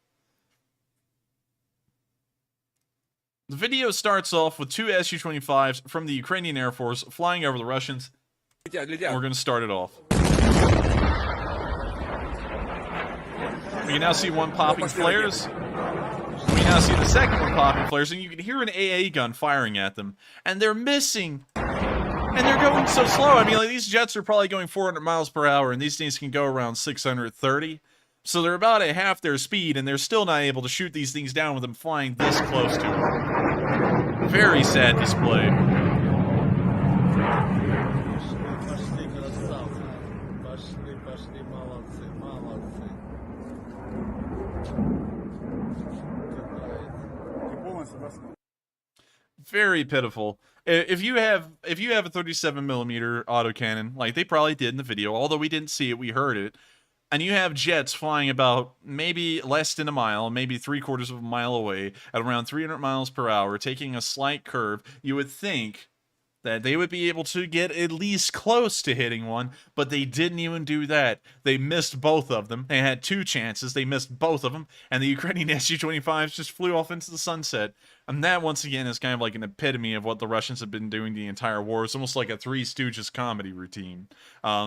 The video starts off with two Su-25s from the Ukrainian Air Force flying over the Russians. We're going to start it off. We can now see one popping flares. We now see the second one popping flares, and you can hear an AA gun firing at them. And they're missing. And they're going so slow. I mean, like, these jets are probably going 400 miles per hour, and these things can go around 630. So they're about at half their speed, and they're still not able to shoot these things down with them flying this close to them. Very sad display. Very pitiful. If you have a 37mm autocannon, like they probably did in the video, although we didn't see it, we heard it, and you have jets flying about maybe less than a mile, maybe 3/4 of a mile away at around 300 miles per hour, taking a slight curve, you would think that they would be able to get at least close to hitting one, but they didn't even do that. They missed both of them. They had two chances. They missed both of them, and the Ukrainian Su-25s just flew off into the sunset. And that, once again, is kind of like an epitome of what the Russians have been doing the entire war. It's almost like a Three Stooges comedy routine.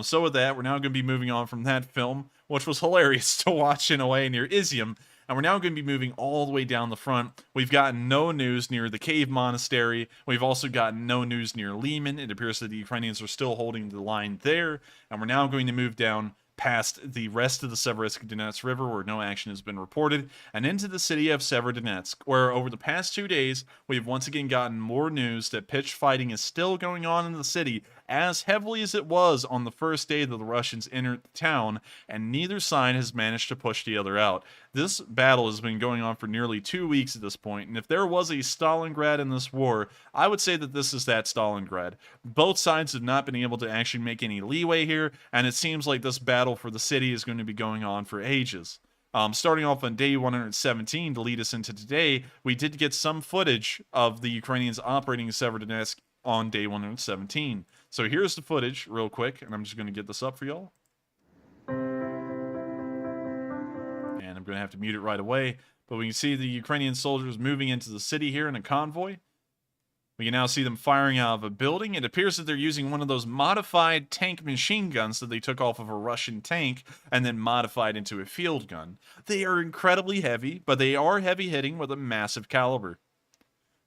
So with that, we're now going to be moving on from that film, which was hilarious to watch in a way near Izium. And we're now going to be moving all the way down the front. We've gotten no news near the Cave Monastery. We've also gotten no news near Liman. It appears that the Ukrainians are still holding the line there. And we're now going to move down past the rest of the Severodonetsk River, where no action has been reported, and into the city of Severodonetsk, where over the past 2 days, we've once again gotten more news that pitched fighting is still going on in the city, as heavily as it was on the first day that the Russians entered the town, and neither side has managed to push the other out. This battle has been going on for nearly 2 weeks at this point, and if there was a Stalingrad in this war, I would say that this is that Stalingrad. Both sides have not been able to actually make any leeway here, and it seems like this battle for the city is going to be going on for ages. Starting off on day 117 to lead us into today, we did get some footage of the Ukrainians operating in Severodonetsk on day 117. So here's the footage real quick, and I'm just going to get this up for y'all. And I'm going to have to mute it right away. But we can see the Ukrainian soldiers moving into the city here in a convoy. We can now see them firing out of a building. It appears that they're using one of those modified tank machine guns that they took off of a Russian tank and then modified into a field gun. They are incredibly heavy, but they are heavy hitting with a massive caliber.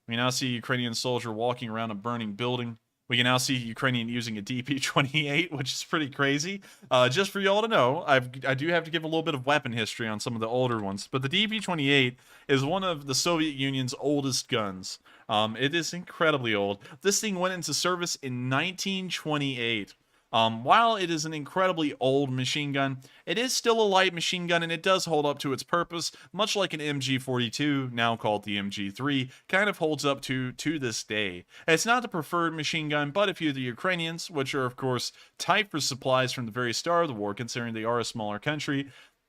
We now see a Ukrainian soldier walking around a burning building. We can now see Ukrainian using a DP-28, which is pretty crazy. Just for y'all to know, I do have to give a little bit of weapon history on some of the older ones, but the DP-28 is one of the Soviet Union's oldest guns. It is incredibly old. This thing went into service in 1928. While it is an incredibly old machine gun, it is still a light machine gun, and it does hold up to its purpose, much like an MG42, now called the MG3, kind of holds up to this day. It's not the preferred machine gun, but if you're the Ukrainians, which are of course tight for supplies from the very start of the war, considering they are a smaller country,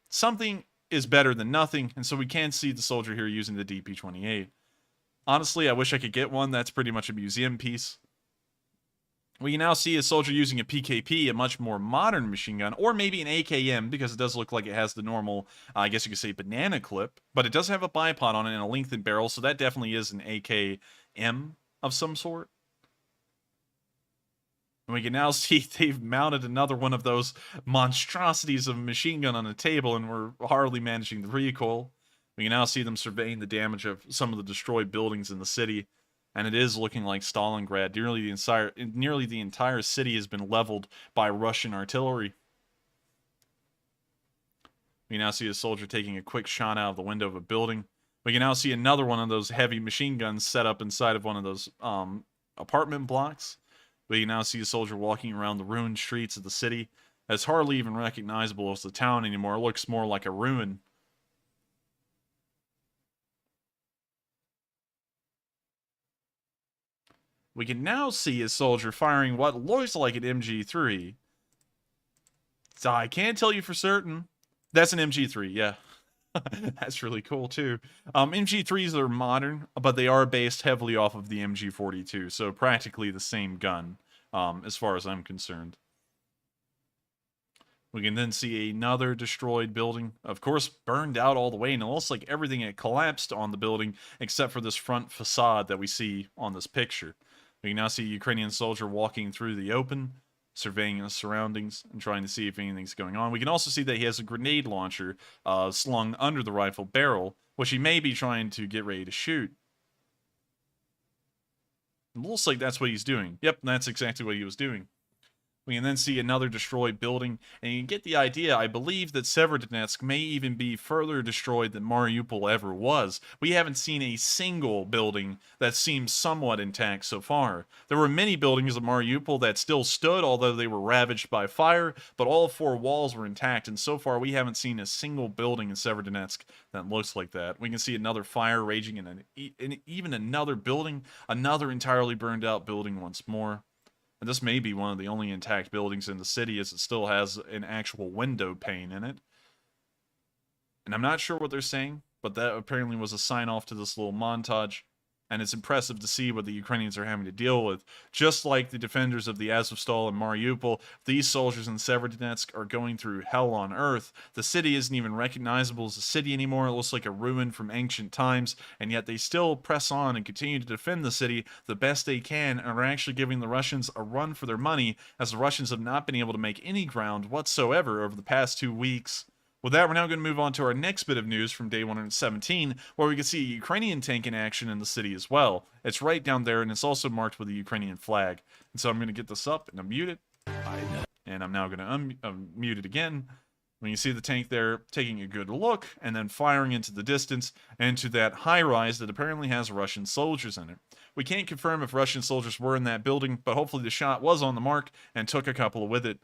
something is better than nothing, and so we can see the soldier here using the DP-28. Honestly, I wish I could get one. That's pretty much a museum piece. We can now see a soldier using a PKP, a much more modern machine gun, or maybe an AKM, because it does look like it has the normal, I guess you could say, banana clip, but it does have a bipod on it and a lengthened barrel, so that definitely is an AKM of some sort. And we can now see they've mounted another one of those monstrosities of a machine gun on a table, and we're hardly managing the recoil. We can now see them surveying the damage of some of the destroyed buildings in the city. And it is looking like Stalingrad. Nearly the entire city has been leveled by Russian artillery. We now see a soldier taking a quick shot out of the window of a building. We can now see another one of those heavy machine guns set up inside of one of those apartment blocks. We can now see a soldier walking around the ruined streets of the city. It's hardly even recognizable as the town anymore. It looks more like a ruin. We can now see a soldier firing what looks like an MG3. So I can't tell you for certain. That's an MG3, yeah. That's really cool too. MG3s are modern, but they are based heavily off of the MG42, so practically the same gun, as far as I'm concerned. We can then see another destroyed building, of course burned out all the way, and it looks like everything had collapsed on the building except for this front facade that we see on this picture. We can now see a Ukrainian soldier walking through the open, surveying his surroundings and trying to see if anything's going on. We can also see that he has a grenade launcher slung under the rifle barrel, which he may be trying to get ready to shoot. It looks like that's what he's doing. Yep, that's exactly what he was doing. We can then see another destroyed building, and you can get the idea. I believe that Severodonetsk may even be further destroyed than Mariupol ever was. We haven't seen a single building that seems somewhat intact so far. There were many buildings of Mariupol that still stood, although they were ravaged by fire, but all 4 walls were intact, and so far we haven't seen a single building in Severodonetsk that looks like that. We can see another fire raging in even another building, another entirely burned out building once more. And this may be one of the only intact buildings in the city, as it still has an actual window pane in it. And I'm not sure what they're saying, but that apparently was a sign-off to this little montage. And it's impressive to see what the Ukrainians are having to deal with. Just like the defenders of the Azovstal and Mariupol, these soldiers in Severodonetsk are going through hell on earth. The city isn't even recognizable as a city anymore. It looks like a ruin from ancient times, and yet they still press on and continue to defend the city the best they can, and are actually giving the Russians a run for their money, as the Russians have not been able to make any ground whatsoever over the past 2 weeks. With that, we're now going to move on to our next bit of news from day 117, where we can see a Ukrainian tank in action in the city as well. It's right down there, and it's also marked with a Ukrainian flag. And so I'm going to get this up and unmute it. And I'm now going to unmute it again. When you see the tank there taking a good look, and then firing into the distance, into that high-rise that apparently has Russian soldiers in it. We can't confirm if Russian soldiers were in that building, but hopefully the shot was on the mark and took a couple with it.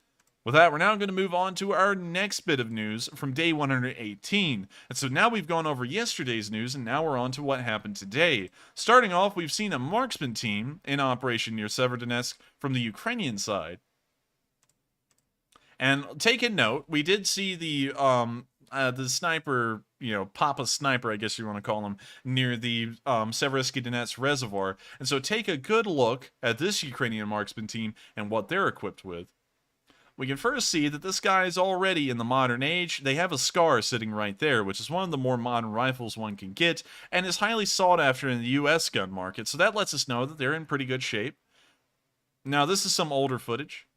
With that, we're now going to move on to our next bit of news from day 118. And so now we've gone over yesterday's news, and now we're on to what happened today. Starting off, we've seen a marksman team in operation near Severodonetsk from the Ukrainian side. And take a note, we did see the sniper, Papa Sniper, I guess you want to call him, near the Severodonetsk reservoir. And so take a good look at this Ukrainian marksman team and what they're equipped with. We can first see that this guy is already in the modern age. They have a SCAR sitting right there, which is one of the more modern rifles one can get, and is highly sought after in the US gun market, so that lets us know that they're in pretty good shape. Now, this is some older footage.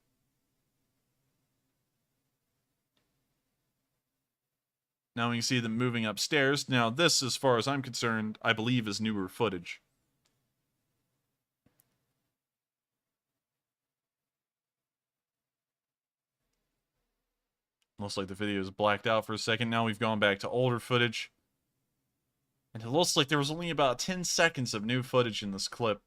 Now we can see them moving upstairs. Now, this, as far as I'm concerned, I believe is newer footage. Looks like the video is blacked out for a second. Now we've gone back to older footage. And it looks like there was only about 10 seconds of new footage in this clip.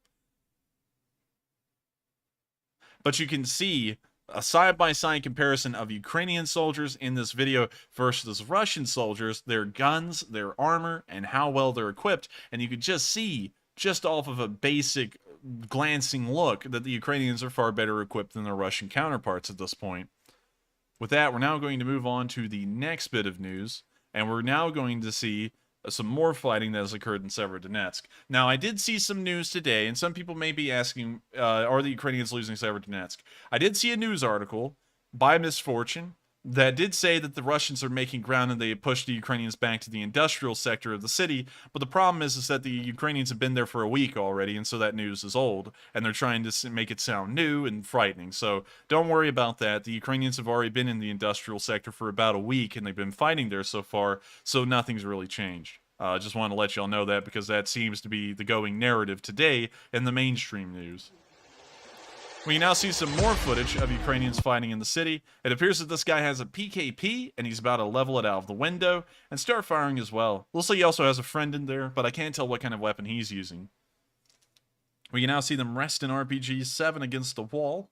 But you can see a side-by-side comparison of Ukrainian soldiers in this video versus Russian soldiers, their guns, their armor, and how well they're equipped. And you can just see, just off of a basic glancing look, that the Ukrainians are far better equipped than their Russian counterparts at this point. With that, we're now going to move on to the next bit of news, and we're now going to see some more fighting that has occurred in Severodonetsk. Now, I did see some news today, and some people may be asking, are the Ukrainians losing Severodonetsk? I did see a news article, by misfortune, that did say that the Russians are making ground and they pushed the Ukrainians back to the industrial sector of the city, but the problem is that the Ukrainians have been there for a week already, and so that news is old, and they're trying to make it sound new and frightening, so don't worry about that. The Ukrainians have already been in the industrial sector for about a week, and they've been fighting there so far, so nothing's really changed. Just want to let y'all know that, because that seems to be the going narrative today in the mainstream news. We now see some more footage of Ukrainians fighting in the city. It appears that this guy has a PKP, and he's about to level it out of the window and start firing as well. Looks like he also has a friend in there, but I can't tell what kind of weapon he's using. We can now see them rest in RPG 7 against the wall.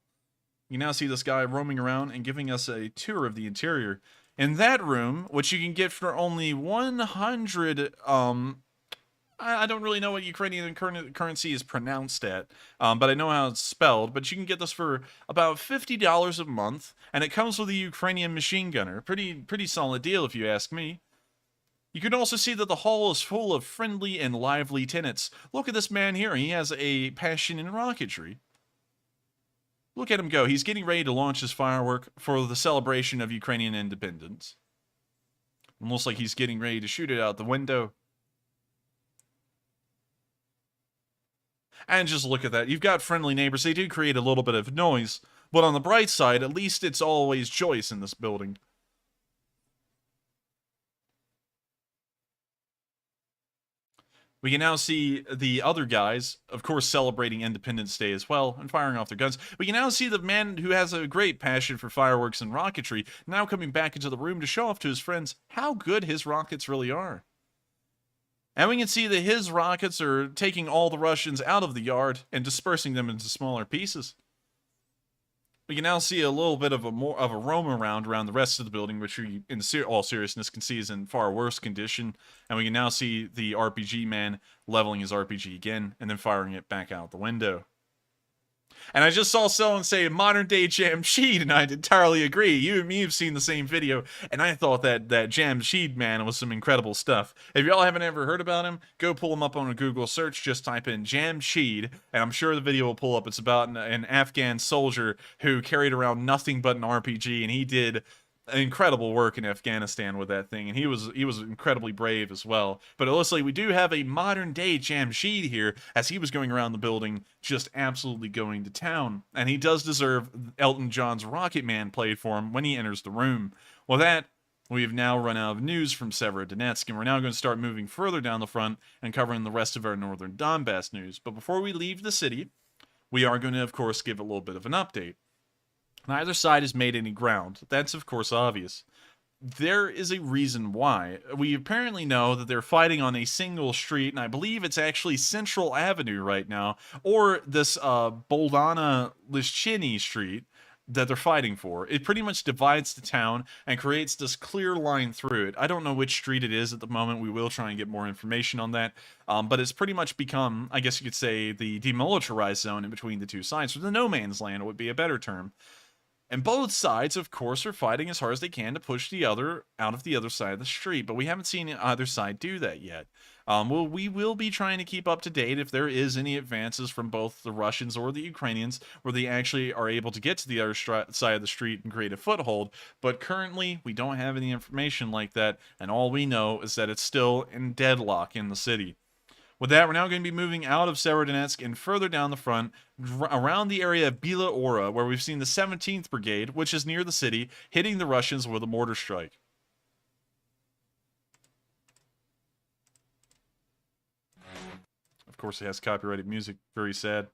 You now see this guy roaming around and giving us a tour of the interior. In that room, which you can get for only 100 I don't really know what Ukrainian currency is pronounced at, but I know how it's spelled. But you can get this for about $50 a month, and it comes with a Ukrainian machine gunner. Pretty solid deal, if you ask me. You can also see that the hall is full of friendly and lively tenants. Look at this man here. He has a passion in rocketry. Look at him go. He's getting ready to launch his firework for the celebration of Ukrainian independence. Almost like he's getting ready to shoot it out the window. And just look at that. You've got friendly neighbors. They do create a little bit of noise. But on the bright side, at least it's always joyous in this building. We can now see the other guys, of course, celebrating Independence Day as well and firing off their guns. We can now see the man who has a great passion for fireworks and rocketry now coming back into the room to show off to his friends how good his rockets really are. And we can see that his rockets are taking all the Russians out of the yard and dispersing them into smaller pieces. We can now see a little bit of a roam around the rest of the building, which we, in all seriousness, can see is in far worse condition. And we can now see the RPG man leveling his RPG again and then firing it back out the window. And I just saw someone say modern day Jamshid, and I entirely agree. You and me have seen the same video, and I thought that Jamshid man was some incredible stuff. If y'all haven't ever heard about him, go pull him up on a Google search. Just type in Jamshid, and I'm sure the video will pull up. It's about an Afghan soldier who carried around nothing but an RPG, and he did incredible work in Afghanistan with that thing, and he was incredibly brave as well. But it looks like we do have a modern day Jamshid here, as he was going around the building just absolutely going to town, and he does deserve Elton John's Rocket Man played for him when he enters the room. Well, that we have now run out of news from Severodonetsk, and we're now going to start moving further down the front and covering the rest of our northern Donbass news. But before we leave the city, we are going to, of course, give a little bit of an update. Neither side has made any ground. That's, of course, obvious. There is a reason why. We apparently know that they're fighting on a single street, and I believe it's actually Central Avenue right now, or this Boldana Lishchini Street that they're fighting for. It pretty much divides the town and creates this clear line through it. I don't know which street it is at the moment. We will try and get more information on that. But it's pretty much become, I guess you could say, the demilitarized zone in between the two sides, or the no man's land would be a better term. And both sides, of course, are fighting as hard as they can to push the other out of the other side of the street. But we haven't seen either side do that yet. We will be trying to keep up to date if there is any advances from both the Russians or the Ukrainians where they actually are able to get to the other side of the street and create a foothold. But currently, we don't have any information like that. And all we know is that it's still in deadlock in the city. With that, we're now going to be moving out of Severodonetsk and further down the front, around the area of Bila Ora, where we've seen the 17th Brigade, which is near the city, hitting the Russians with a mortar strike. Of course, it has copyrighted music, very sad.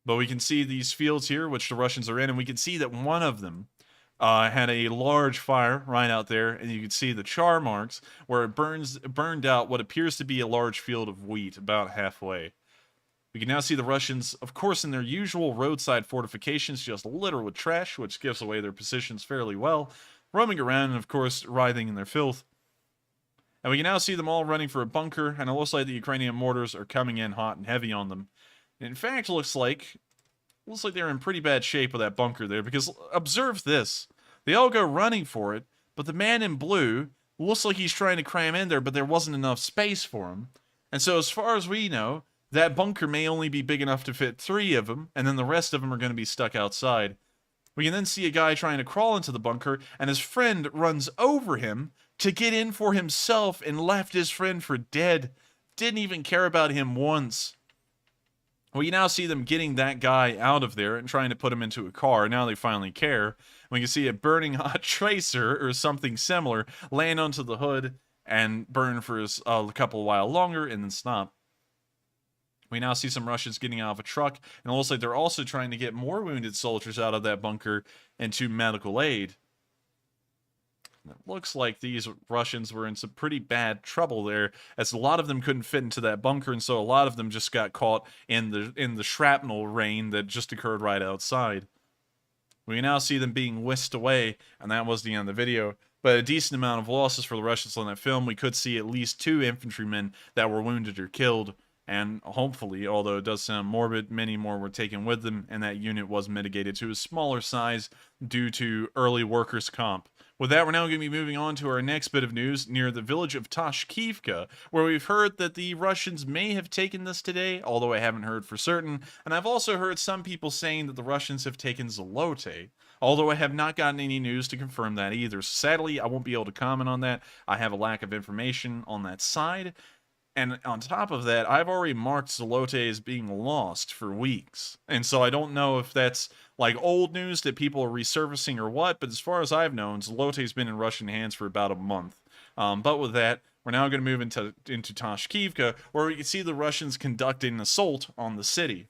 But we can see these fields here, which the Russians are in, and we can see that one of them had a large fire right out there, and you can see the char marks where it burned out what appears to be a large field of wheat about halfway. We can now see the Russians, of course, in their usual roadside fortifications, just littered with trash, which gives away their positions fairly well, roaming around and, of course, writhing in their filth. And we can now see them all running for a bunker, and it looks like the Ukrainian mortars are coming in hot and heavy on them. And in fact, it looks like they're in pretty bad shape with that bunker there, because observe this. They all go running for it, but the man in blue looks like he's trying to cram in there, but there wasn't enough space for him. And so as far as we know, that bunker may only be big enough to fit 3 of them, and then the rest of them are going to be stuck outside. We can then see a guy trying to crawl into the bunker, and his friend runs over him to get in for himself and left his friend for dead. Didn't even care about him once. We now see them getting that guy out of there and trying to put him into a car. Now they finally care. We can see a burning hot tracer or something similar land onto the hood and burn for a couple while longer and then stop. We now see some Russians getting out of a truck, and it looks like they're also trying to get more wounded soldiers out of that bunker into medical aid. It looks like these Russians were in some pretty bad trouble there, as a lot of them couldn't fit into that bunker, and so a lot of them just got caught in the shrapnel rain that just occurred right outside. We now see them being whisked away, and that was the end of the video. but a decent amount of losses for the Russians on that film. We could see at least 2 infantrymen that were wounded or killed, and hopefully, although it does sound morbid, many more were taken with them, and that unit was mitigated to a smaller size due to early workers' comp. With that, we're now going to be moving on to our next bit of news near the village of Tashkivka, where we've heard that the Russians may have taken this today, although I haven't heard for certain, and I've also heard some people saying that the Russians have taken Zelote, although I have not gotten any news to confirm that either. Sadly, I won't be able to comment on that. I have a lack of information on that side. And on top of that, I've already marked Zelote as being lost for weeks. And so I don't know if that's like old news that people are resurfacing or what, but as far as I've known, Zelote's been in Russian hands for about a month. But with that, we're now going to move into Tashkivka, where we can see the Russians conducting an assault on the city.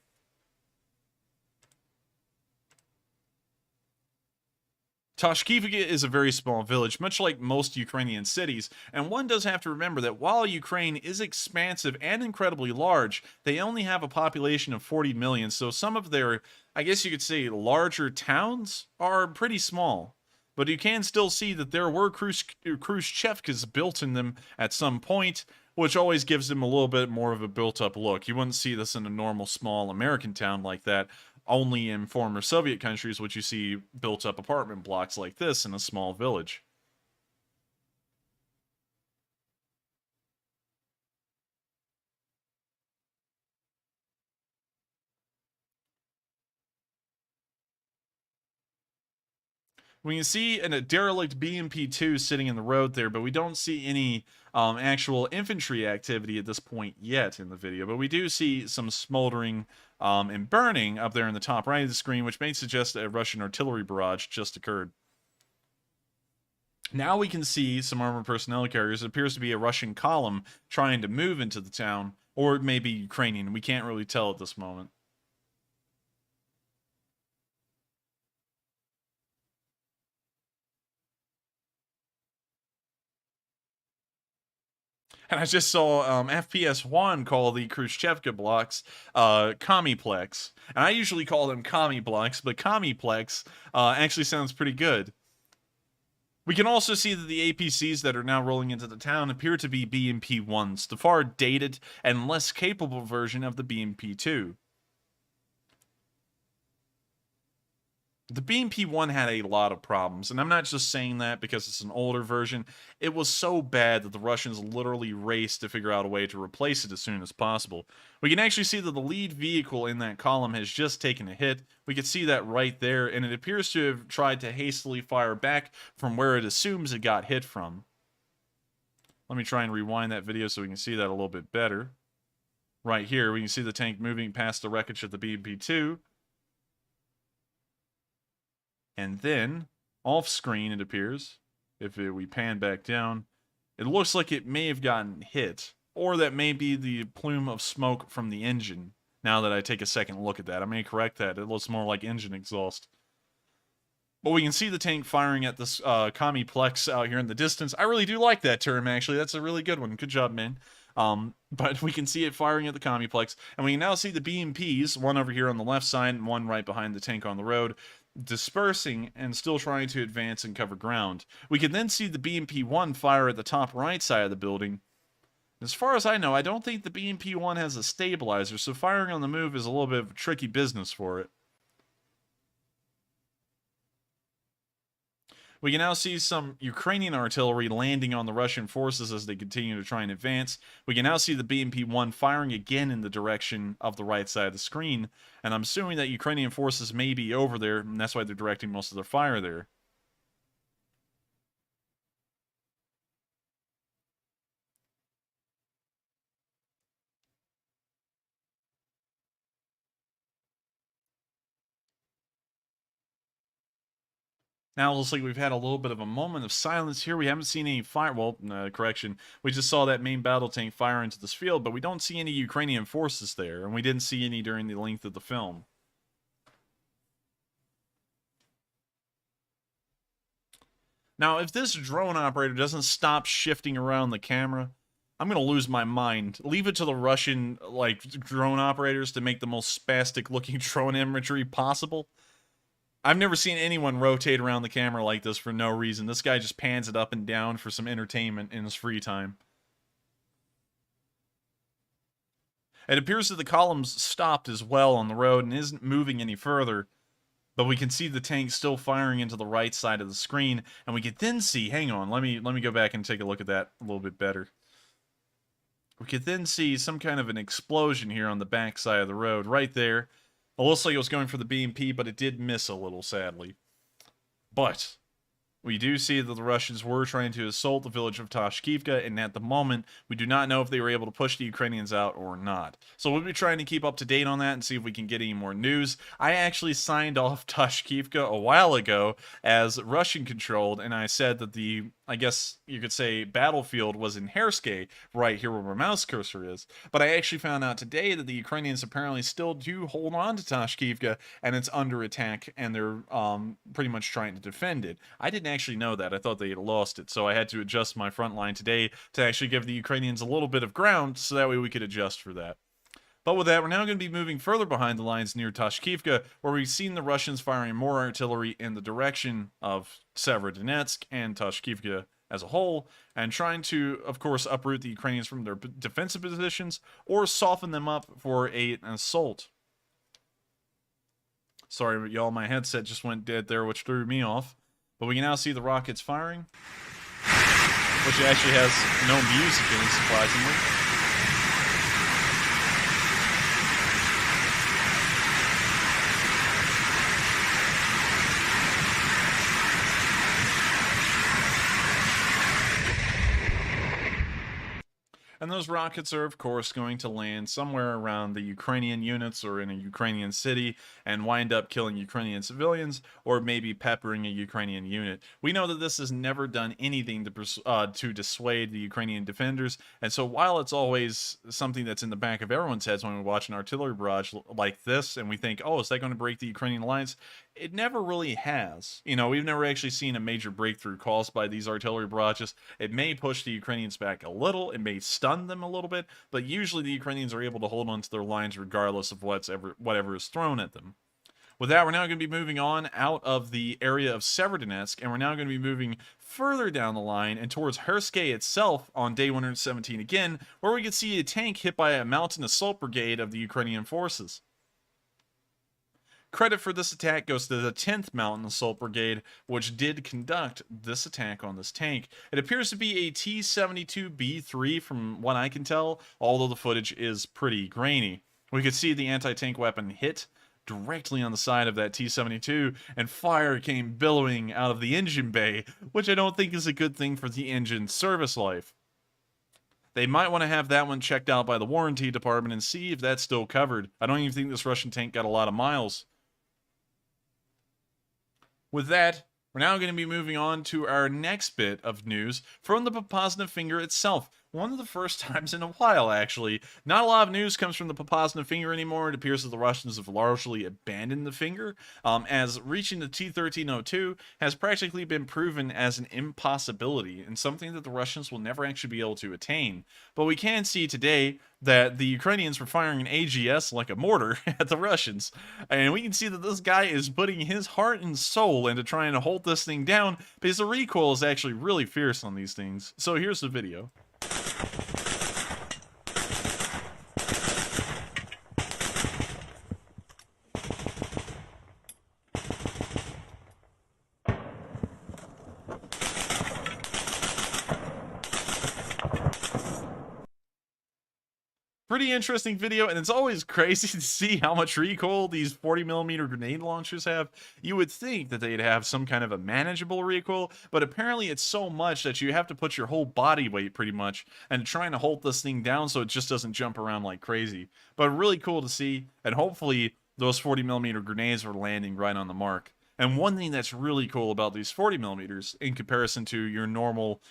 Tashkivka is a very small village, much like most Ukrainian cities, and one does have to remember that while Ukraine is expansive and incredibly large, they only have a population of 40 million, so some of their, I guess you could say, larger towns are pretty small. But you can still see that there were Khrushchevkas built in them at some point, which always gives them a little bit more of a built-up look. You wouldn't see this in a normal small American town like that. Only in former Soviet countries would you see built-up apartment blocks like this in a small village. We can see a derelict BMP-2 sitting in the road there, but we don't see any actual infantry activity at this point yet in the video. But we do see some smoldering and burning up there in the top right of the screen, which may suggest a Russian artillery barrage just occurred. Now we can see some armored personnel carriers. It appears to be a Russian column trying to move into the town, or it may be Ukrainian. We can't really tell at this moment. And I just saw FPS1 call the Khrushchevka blocks Commiplex. And I usually call them Commie blocks, but Commiplex actually sounds pretty good. We can also see that the APCs that are now rolling into the town appear to be BMP-1s, the far dated and less capable version of the BMP-2. The BMP-1 had a lot of problems, and I'm not just saying that because it's an older version. It was so bad that the Russians literally raced to figure out a way to replace it as soon as possible. We can actually see that the lead vehicle in that column has just taken a hit. We can see that right there, and it appears to have tried to hastily fire back from where it assumes it got hit from. Let me try and rewind that video so we can see that a little bit better. Right here, we can see the tank moving past the wreckage of the BMP-2. And then, off screen, it appears, if we pan back down, it looks like it may have gotten hit, or that may be the plume of smoke from the engine. Now that I take a second look at that, I may correct that. It looks more like engine exhaust. But we can see the tank firing at this Commiplex out here in the distance. I really do like that term, actually. That's a really good one. Good job, man. But we can see it firing at the Commiplex, and we can now see the BMPs, one over here on the left side and one right behind the tank on the road, dispersing and still trying to advance and cover ground. We can then see the BMP-1 fire at the top right side of the building. As far as I know, I don't think the BMP-1 has a stabilizer, so firing on the move is a little bit of a tricky business for it. We can now see some Ukrainian artillery landing on the Russian forces as they continue to try and advance. We can now see the BMP-1 firing again in the direction of the right side of the screen, and I'm assuming that Ukrainian forces may be over there, and that's why they're directing most of their fire there. Now it looks like we've had a little bit of a moment of silence here. We haven't seen any fire. Well, correction. We just saw that main battle tank fire into this field, but we don't see any Ukrainian forces there, and we didn't see any during the length of the film. Now, if this drone operator doesn't stop shifting around the camera, I'm going to lose my mind. Leave it to the Russian, drone operators to make the most spastic-looking drone imagery possible. I've never seen anyone rotate around the camera like this for no reason. This guy just pans it up and down for some entertainment in his free time. It appears that the columns stopped as well on the road and isn't moving any further. But we can see the tank still firing into the right side of the screen, and we can then see, hang on, let me go back and take a look at that a little bit better. We could then see some kind of an explosion here on the back side of the road, right there. It looks like it was going for the BMP, but it did miss a little, sadly. But we do see that the Russians were trying to assault the village of Tashkivka, and at the moment, we do not know if they were able to push the Ukrainians out or not. So we'll be trying to keep up to date on that and see if we can get any more news. I actually signed off Tashkivka a while ago as Russian-controlled, and I said that the, I guess you could say, battlefield was in Kharkiv, right here where my mouse cursor is. But I actually found out today that the Ukrainians apparently still do hold on to Tashkivka, and it's under attack, and they're pretty much trying to defend it. I didn't actually know that. I thought they had lost it, so I had to adjust my front line today to actually give the Ukrainians a little bit of ground, so that way we could adjust for that. But with that, we're now going to be moving further behind the lines near Tashkivka, where we've seen the Russians firing more artillery in the direction of Severodonetsk and Tashkivka as a whole, and trying to, of course, uproot the Ukrainians from their defensive positions, or soften them up for an assault. Sorry, y'all, my headset just went dead there, which threw me off. But we can now see the rockets firing, which actually has no music in it, surprisingly. And those rockets are, of course, going to land somewhere around the Ukrainian units or in a Ukrainian city and wind up killing Ukrainian civilians or maybe peppering a Ukrainian unit. We know that this has never done anything to dissuade the Ukrainian defenders, and so while it's always something that's in the back of everyone's heads when we watch an artillery barrage like this and we think, oh, is that going to break the Ukrainian lines? It never really has. You know, we've never actually seen a major breakthrough caused by these artillery barrages. It may push the Ukrainians back a little, it may stun them a little bit, but usually the Ukrainians are able to hold on to their lines regardless of whatever is thrown at them. With that, we're now going to be moving on out of the area of Severodonetsk, and we're now going to be moving further down the line and towards Kharkiv itself on day 117 again, where we can see a tank hit by a mountain assault brigade of the Ukrainian forces. Credit for this attack goes to the 10th Mountain Assault Brigade, which did conduct this attack on this tank. It appears to be a T-72B3 from what I can tell, although the footage is pretty grainy. We could see the anti-tank weapon hit directly on the side of that T-72, and fire came billowing out of the engine bay, which I don't think is a good thing for the engine's service life. They might want to have that one checked out by the warranty department and see if that's still covered. I don't even think this Russian tank got a lot of miles. With that, we're now going to be moving on to our next bit of news from the Popasna Finger itself. One of the first times in a while, actually. Not a lot of news comes from the Popasna Finger anymore. It appears that the Russians have largely abandoned the finger, as reaching the T-1302 has practically been proven as an impossibility and something that the Russians will never actually be able to attain. But we can see today that the Ukrainians were firing an AGS like a mortar at the Russians. And we can see that this guy is putting his heart and soul into trying to hold this thing down because the recoil is actually really fierce on these things. So here's the video. Pretty interesting video, and it's always crazy to see how much recoil these 40mm grenade launchers have. You would think that they'd have some kind of a manageable recoil, but apparently it's so much that you have to put your whole body weight pretty much and trying to hold this thing down so it just doesn't jump around like crazy. But really cool to see, and hopefully those 40mm grenades are landing right on the mark. And one thing that's really cool about these 40mm in comparison to your normal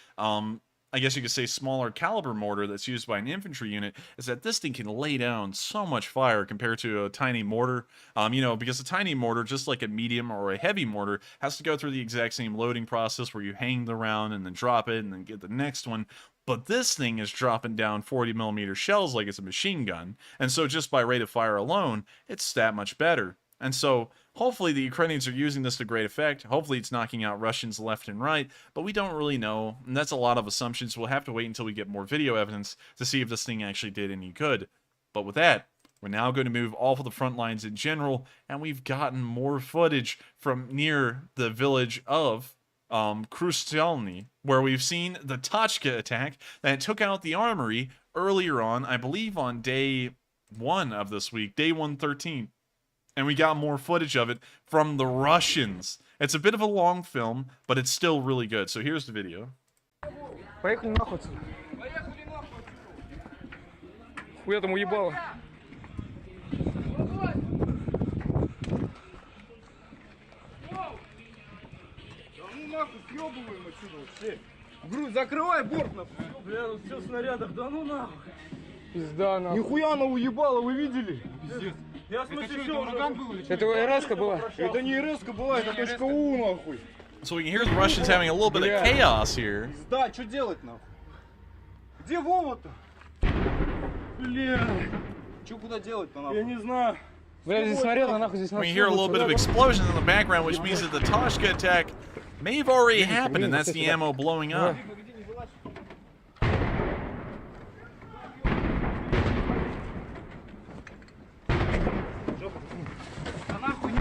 I guess you could say smaller caliber mortar that's used by an infantry unit, is that this thing can lay down so much fire compared to a tiny mortar. You know, because a tiny mortar, just like a medium or a heavy mortar, has to go through the exact same loading process where you hang the round and then drop it and then get the next one. But this thing is dropping down 40mm shells like it's a machine gun. And so just by rate of fire alone, it's that much better. And so Hopefully the Ukrainians are using this to great effect. Hopefully it's knocking out Russians left and right, but we don't really know, and that's a lot of assumptions. We'll have to wait until we get more video evidence to see if this thing actually did any good. But with that, we're now going to move off of the front lines in general, and we've gotten more footage from near the village of Krustelny, where we've seen the Tachka attack that took out the armory earlier on, I believe on day 1 of this week, day 113. And we got more footage of it from the Russians. It's a bit of a long film, but it's still really good. So here's the video. Поехали нахуй отсюда. Хуя там уебало. Съебываем отсюда вообще. Груз, закрывай борт нахуй. Бля, ну все в снарядах, да ну нахуй. Пизда нахуй. Нихуя она уебала, вы видели? Пиздец. Я смотрю, все ураган был или что? Это РС-ка была? Это не РС-ка была, это точка У нахуй. So we can hear the Russians having a little bit of chaos here. Да, что делать нахуй? Где Вова-то? Бля. Что куда делать-то нахуй? Я не знаю. Бля, здесь снаряда нахуй, здесь We hear a little bit of explosions in the background, which means that the Tachka attack may have already happened, and that's the ammo blowing up.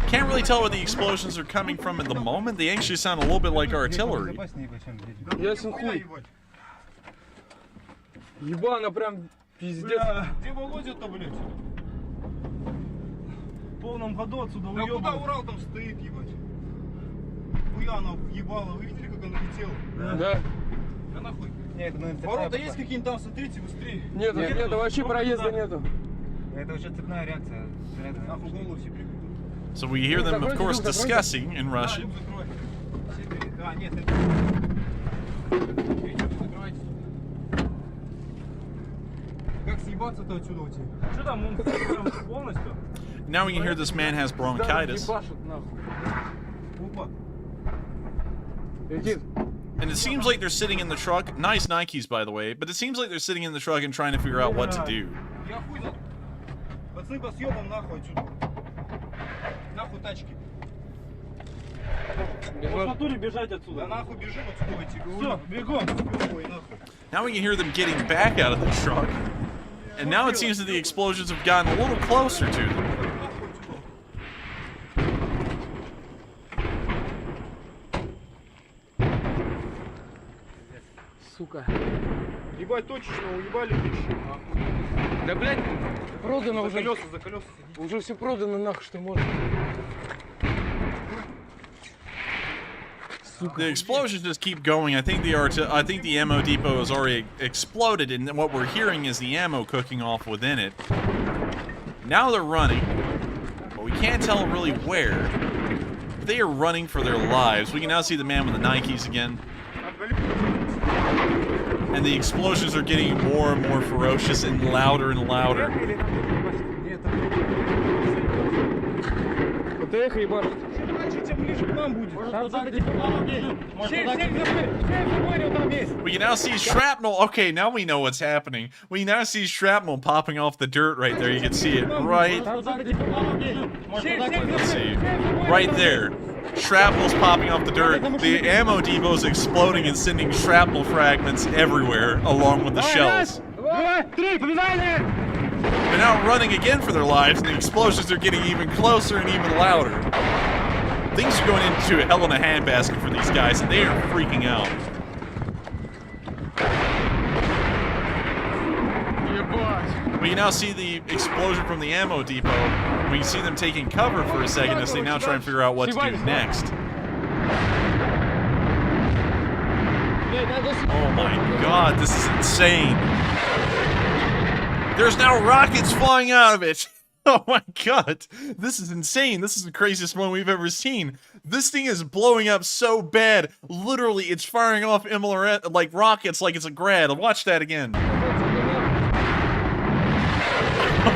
Can't really tell where the explosions are coming from at the moment. They actually sound a little bit like artillery. Ясен хуй. Ебано прям пиздец. Где Володя-то, блядь? В полном ходу отсюда уебан. Куда Урал там стоит, ебать? Хуя она ебала. Вы видели, как она летела? Да. Да нахуй. Ворота есть какие-нибудь там, смотрите, быстрее. Нет, вообще проезда нету. Это уже цепная реакция. Нахуй голову все прикрыты. So we hear them, of course, discussing in Russian. Now we can hear this man has bronchitis. And it seems like they're sitting in the truck. Nice Nikes, by the way. But it seems like they're sitting in the truck and trying to figure out what to do. Нахуй тачки. В натуре бежать отсюда. Нахуй бежим отсюда, все, бегом. Now we can hear them getting back out of the truck. And now it seems that the explosions have gotten a little closer to them. Сука. Ебать, точечно уебали еще. Да блядь, продано уже. За колеса. Уже все продано нахуй, что можно. The explosions just keep going. I think the ammo depot has already exploded, and what we're hearing is the ammo cooking off within it. Now they're running, but we can't tell really where. They are running for their lives. We can now see the man with the Nikes again. And the explosions are getting more and more ferocious and louder and louder. We can now see shrapnel. Okay, now we know what's happening. We now see shrapnel popping off the dirt right there. You can see it right. Let's see. Right there. Shrapnel's popping off the dirt. The ammo depot is exploding and sending shrapnel fragments everywhere along with the shells. They're now running again for their lives, and the explosions are getting even closer and even louder. Things are going into a hell in a handbasket for these guys, and they are freaking out. We can now see the explosion from the ammo depot. We can see them taking cover for a second as they now try and figure out what to do next. Oh my god, this is insane. There's now rockets flying out of it. Oh my god, this is insane. This is the craziest one we've ever seen. This thing is blowing up so bad. Literally, it's firing off MLRS, like rockets like it's a grad. Watch that again.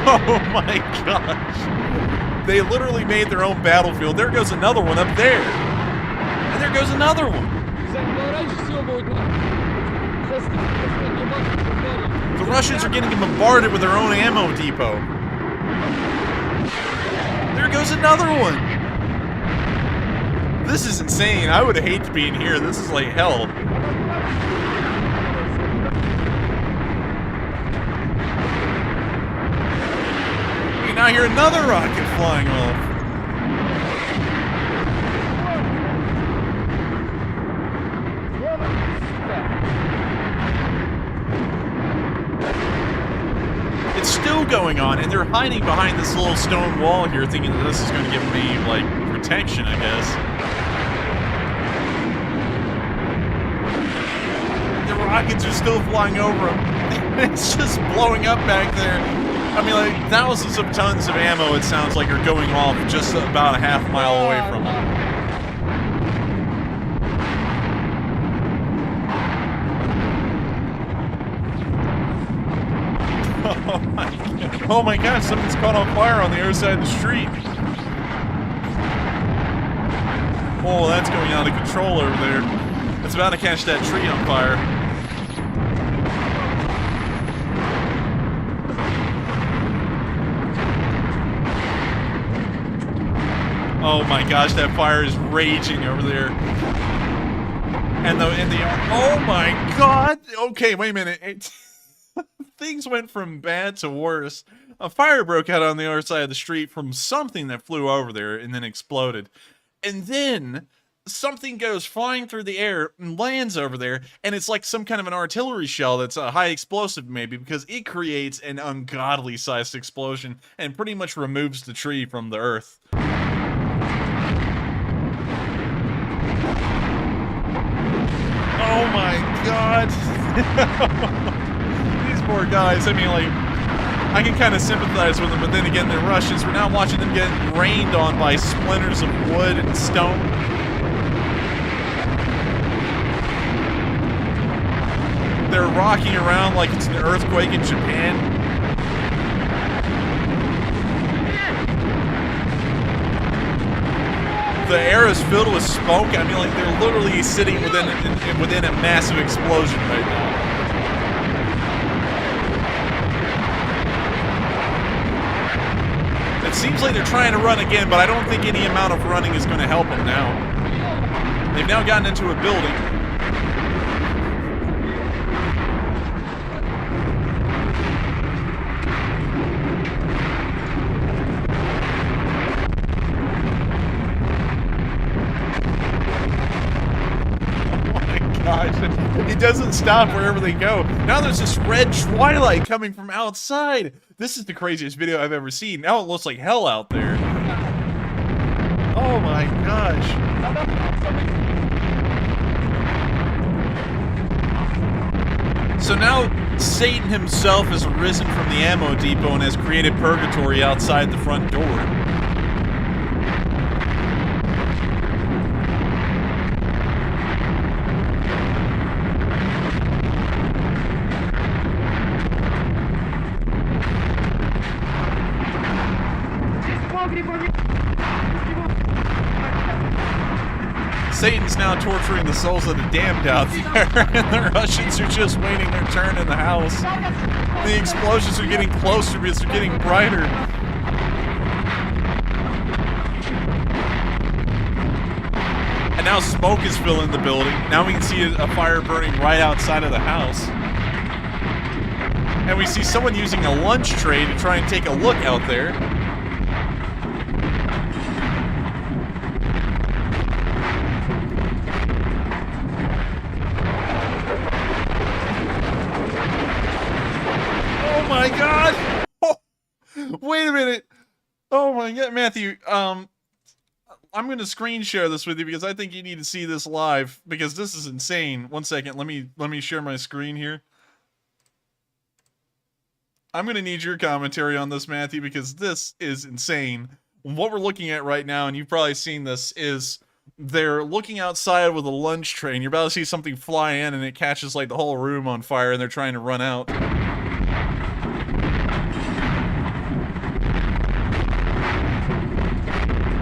Oh my gosh. They literally made their own battlefield. There goes another one up there. And there goes another one. The Russians are getting bombarded with their own ammo depot. There goes another one. This is insane. I would hate to be in here. This is like hell. You now hear another rocket flying off. It's still going on, and they're hiding behind this little stone wall here, thinking that this is going to give me, like, protection, I guess. The rockets are still flying over them. It's just blowing up back there. I mean, like, thousands of tons of ammo, it sounds like, are going off just about a half mile away from them. Oh my gosh, something's caught on fire on the other side of the street. Oh, that's going out of control over there. It's about to catch that tree on fire. Oh my gosh, that fire is raging over there. And oh my god! Okay, wait a minute. Things went from bad to worse. A fire broke out on the other side of the street from something that flew over there and then exploded. And then something goes flying through the air and lands over there, and it's like some kind of an artillery shell that's a high explosive maybe, because it creates an ungodly sized explosion and pretty much removes the tree from the earth. Oh my god. These poor guys, I mean, like, I can kind of sympathize with them, but then again, they're Russians. We're now watching them get rained on by splinters of wood and stone. They're rocking around like it's an earthquake in Japan. The air is filled with smoke. I mean, like, they're literally sitting within a massive explosion right now. It seems like they're trying to run again, but I don't think any amount of running is going to help them now. They've now gotten into a building. It doesn't stop wherever they go. Now there's this red twilight coming from outside. This is the craziest video I've ever seen. Now it looks like hell out there. Oh my gosh. So now Satan himself has arisen from the ammo depot and has created purgatory outside the front door. Satan's now torturing the souls of the damned out there, and the Russians are just waiting their turn in the house. The explosions are getting closer because they're getting brighter. And now smoke is filling the building. Now we can see a fire burning right outside of the house. And we see someone using a lunch tray to try and take a look out there. Oh my god! Oh, wait a minute! Oh my god, Matthew, I'm gonna screen share this with you because I think you need to see this live because this is insane. One second, let me share my screen here. I'm gonna need your commentary on this, Matthew, because this is insane. What we're looking at right now, and you've probably seen this, is they're looking outside with a lunch tray, and you're about to see something fly in, and it catches like the whole room on fire, and they're trying to run out.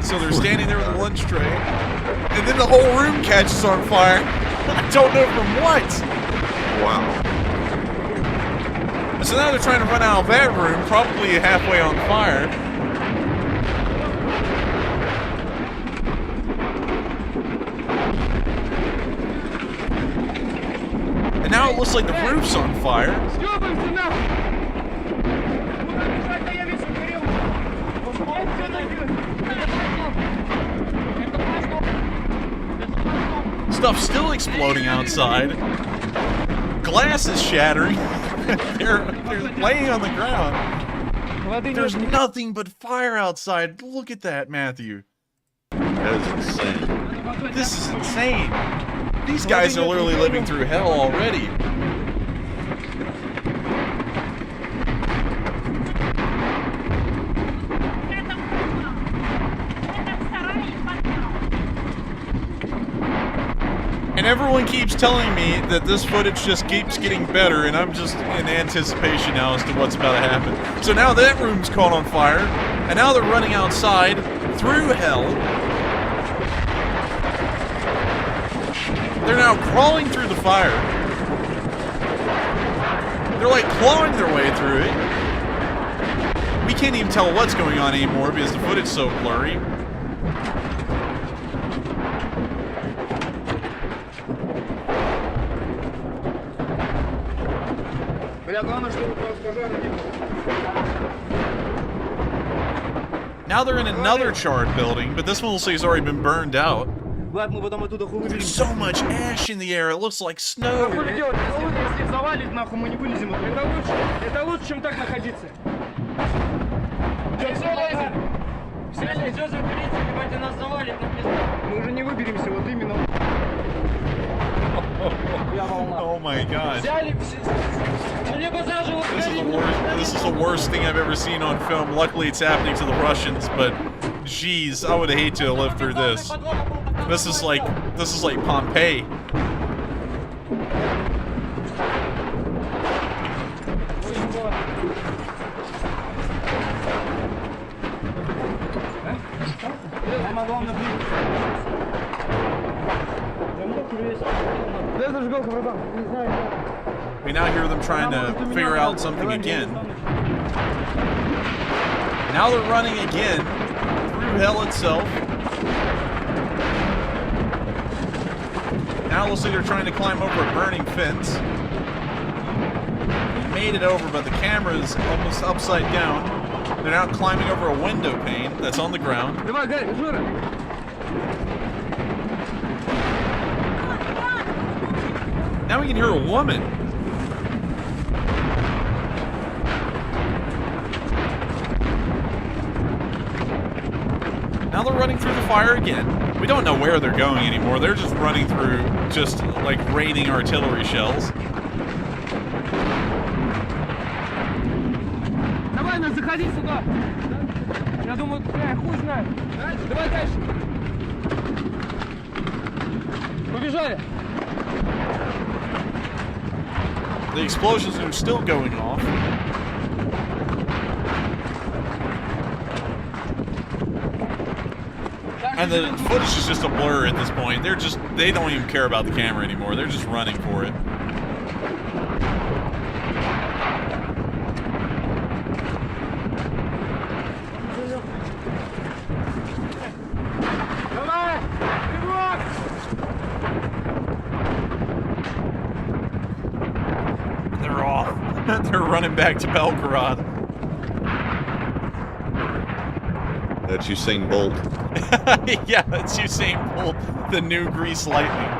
So they're standing there with a lunch tray, and then the whole room catches on fire. I don't know from what. Wow. So now they're trying to run out of that room, probably halfway on fire. Now it looks like the roof's on fire. Stuff's still exploding outside. Glass is shattering. they're laying on the ground. There's nothing but fire outside. Look at that, Matthew. That is insane. This is insane. These guys are literally living through hell already. And everyone keeps telling me that this footage just keeps getting better, and I'm just in anticipation now as to what's about to happen. So now that room's caught on fire, and now they're running outside through hell. They're now crawling through the fire. They're like clawing their way through it. We can't even tell what's going on anymore because the footage's so blurry. Now they're in another charred building, but this one looks like it's already been burned out. There's so much ash in the air, it looks like snow. Oh my god. This is the worst thing I've ever seen on film. Luckily it's happening to the Russians, but jeez, I would hate to live through this. This is like Pompeii. We now hear them trying to figure out something again. Now they're running again through hell itself. Now it looks like they're trying to climb over a burning fence. They made it over, but the camera is almost upside down. They're now climbing over a window pane that's on the ground. Now we can hear a woman. Now they're running through the fire again. We don't know where they're going anymore. They're just running through, just like raining artillery shells. The explosions are still going off. And the footage is just a blur at this point. They don't even care about the camera anymore. They're just running for it. They're off. They're running back to Belgorod. That's Usain Bolt. Yeah, that's Usain Bolt, the new Grease Lightning.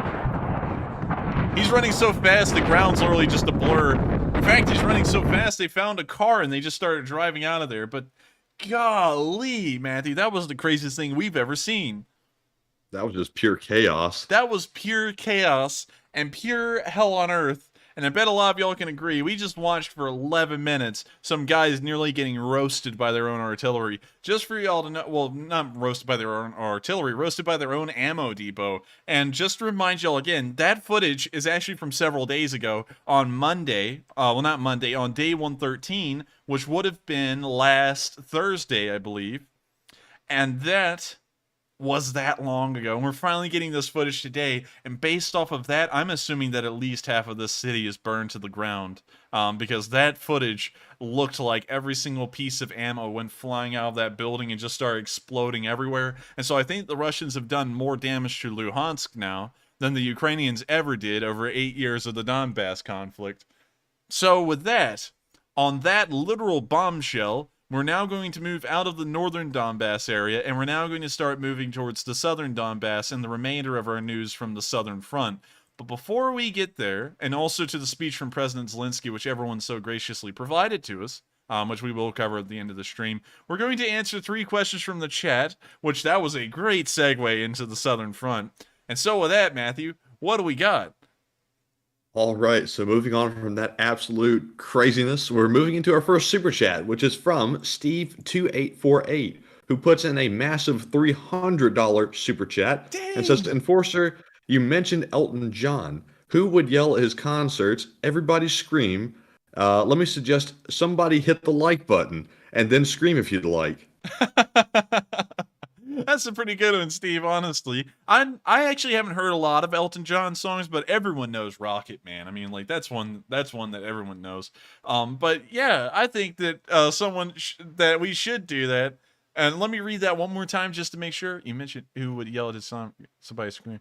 He's running so fast, the ground's literally just a blur. In fact, he's running so fast, they found a car and they just started driving out of there. But golly, Matthew, that was the craziest thing we've ever seen. That was just pure chaos. That was pure chaos and pure hell on earth. And I bet a lot of y'all can agree, we just watched for 11 minutes some guys nearly getting roasted by their own artillery. Just for y'all to know, well, not roasted by their own artillery, roasted by their own ammo depot. And just to remind y'all again, that footage is actually from several days ago on Monday, well not Monday, on day 113, which would have been last Thursday, I believe. And that was that long ago, and we're finally getting this footage today, and based off of that, I'm assuming that at least half of this city is burned to the ground, because that footage looked like every single piece of ammo went flying out of that building and just started exploding everywhere. And so I think the Russians have done more damage to Luhansk now than the Ukrainians ever did over 8 years of the Donbass conflict. So with that, on that literal bombshell, we're now going to move out of the northern Donbass area, and we're now going to start moving towards the southern Donbass and the remainder of our news from the southern front. But before we get there, and also to the speech from President Zelensky, which everyone so graciously provided to us, which we will cover at the end of the stream, we're going to answer 3 questions from the chat, which that was a great segue into the southern front. And so with that, Matthew, what do we got? All right, so moving on from that absolute craziness, we're moving into our first super chat, which is from Steve2848, who puts in a massive $300 super chat and says, Enforcer, you mentioned Elton John. Who would yell at his concerts, everybody scream? Let me suggest somebody hit the like button and then scream if you'd like. That's a pretty good one, Steve, honestly. I actually haven't heard a lot of Elton John songs, but everyone knows Rocket Man. I mean, like, that's one that everyone knows. But yeah, I think that that we should do that. And let me read that one more time just to make sure. You mentioned who would yell at his song, somebody scream.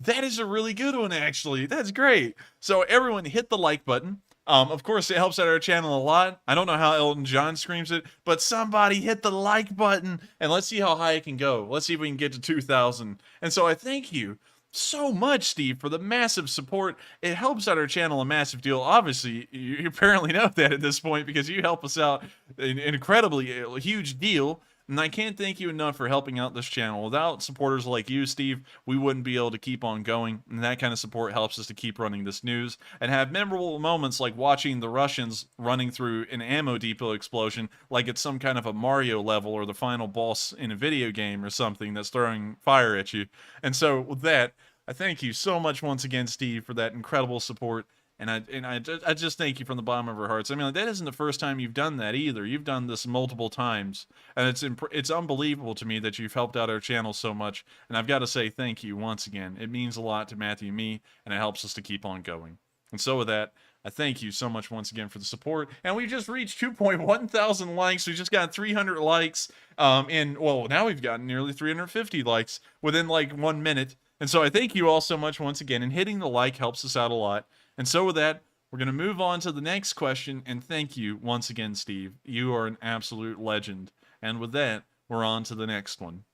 That is a really good one, actually. That's great. So everyone hit the like button. Of course, it helps out our channel a lot. I don't know how Elton John screams it, but somebody hit the like button, and let's see how high it can go. Let's see if we can get to 2,000. And so I thank you so much, Steve, for the massive support. It helps out our channel a massive deal. Obviously, you apparently know that at this point because you help us out an incredibly huge deal. And I can't thank you enough for helping out this channel. Without supporters like you, Steve, we wouldn't be able to keep on going. And that kind of support helps us to keep running this news and have memorable moments like watching the Russians running through an ammo depot explosion like it's some kind of a Mario level or the final boss in a video game or something that's throwing fire at you. And so with that, I thank you so much once again, Steve, for that incredible support. And I just thank you from the bottom of our hearts. I mean, like, that isn't the first time you've done that either. You've done this multiple times, and it's unbelievable to me that you've helped out our channel so much. And I've got to say thank you once again. It means a lot to Matthew and me, and it helps us to keep on going. And so with that, I thank you so much once again for the support. And we just reached 2.1 thousand likes. We just got 300 likes, and well, now we've gotten nearly 350 likes within like 1 minute. And so I thank you all so much once again. And hitting the like helps us out a lot. And so with that, we're going to move on to the next question, and thank you once again, Steve. You are an absolute legend. And with that, we're on to the next one.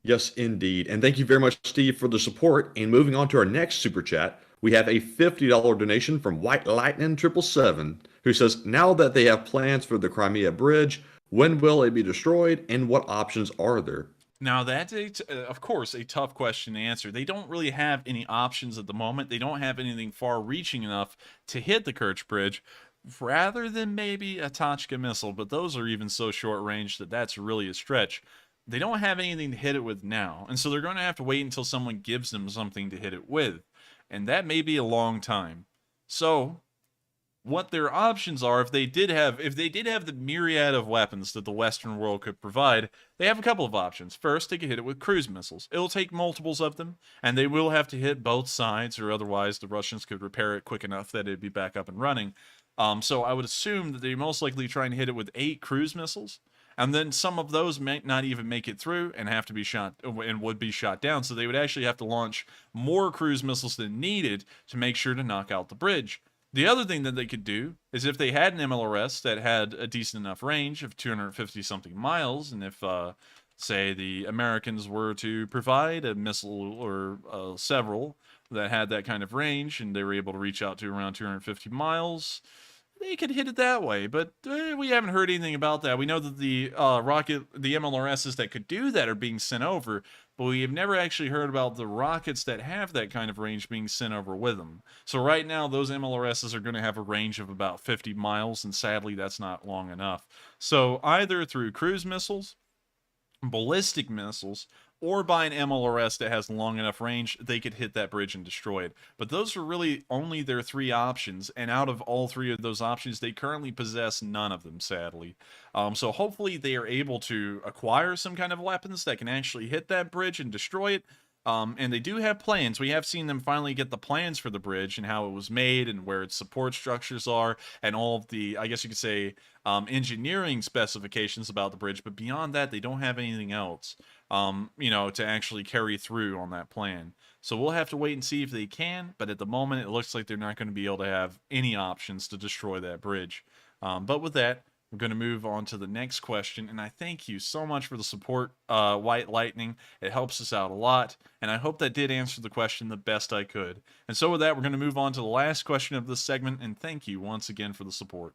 Yes, indeed. And thank you very much, Steve, for the support. And moving on to our next super chat, we have a $50 donation from White Lightning 777, who says, now that they have plans for the Crimea Bridge, when will it be destroyed, and what options are there? Now, that's, of course, a tough question to answer. They don't really have any options at the moment. They don't have anything far-reaching enough to hit the Kerch Bridge, rather than maybe a Tochka missile, but those are even so short-range that that's really a stretch. They don't have anything to hit it with now, and so they're going to have to wait until someone gives them something to hit it with, and that may be a long time. So what their options are, if they did have the myriad of weapons that the Western world could provide, they have a couple of options. First, they could hit it with cruise missiles. It'll take multiples of them, and they will have to hit both sides, or otherwise the Russians could repair it quick enough that it'd be back up and running. So I would assume that they're most likely trying to hit it with 8 cruise missiles, and then some of those might not even make it through and have to be shot, and would be shot down. So they would actually have to launch more cruise missiles than needed to make sure to knock out the bridge. The other thing that they could do is if they had an MLRS that had a decent enough range of 250-something miles, and if, say, the Americans were to provide a missile or several that had that kind of range, and they were able to reach out to around 250 miles, they could hit it that way. But we haven't heard anything about that. We know that the MLRSs that could do that are being sent over, but we have never actually heard about the rockets that have that kind of range being sent over with them. So right now, those MLRSs are going to have a range of about 50 miles, and sadly, that's not long enough. So either through cruise missiles, ballistic missiles, or by an MLRS that has long enough range, they could hit that bridge and destroy it. But those are really only their 3 options, and out of all 3 of those options, they currently possess none of them, sadly. So hopefully they are able to acquire some kind of weapons that can actually hit that bridge and destroy it. And they do have plans. We have seen them finally get the plans for the bridge and how it was made and where its support structures are and all of the, I guess you could say, engineering specifications about the bridge. But beyond that, they don't have anything else, to actually carry through on that plan. So we'll have to wait and see if they can, but at the moment it looks like they're not going to be able to have any options to destroy that bridge. But with that, we're going to move on to the next question, and I thank you so much for the support, White Lightning. It helps us out a lot, and I hope that did answer the question the best I could. And so with that, we're going to move on to the last question of this segment, and thank you once again for the support.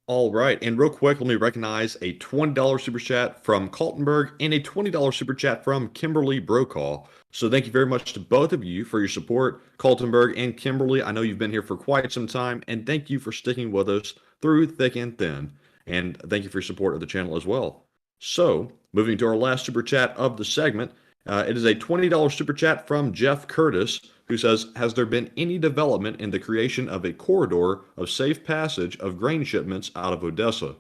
All right, and real quick, let me recognize a $20 super chat from Kaltenberg and a $20 super chat from Kimberly Brokaw. So thank you very much to both of you for your support, Kaltenberg and Kimberly. I know you've been here for quite some time, and thank you for sticking with us through thick and thin. And thank you for your support of the channel as well. So, moving to our last super chat of the segment, it is a $20 super chat from Jeff Curtis, who says, has there been any development in the creation of a corridor of safe passage of grain shipments out of Odessa?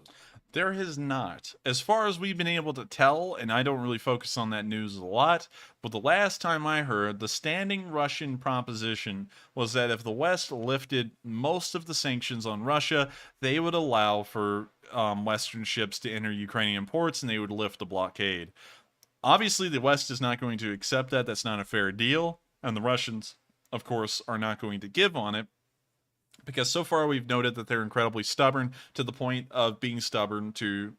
There has not. As far as we've been able to tell, and I don't really focus on that news a lot, but the last time I heard, the standing Russian proposition was that if the West lifted most of the sanctions on Russia, they would allow for Western ships to enter Ukrainian ports and they would lift the blockade. Obviously, the West is not going to accept that. That's not a fair deal. And the Russians, of course, are not going to give on it. Because so far we've noted that they're incredibly stubborn to the point of being stubborn to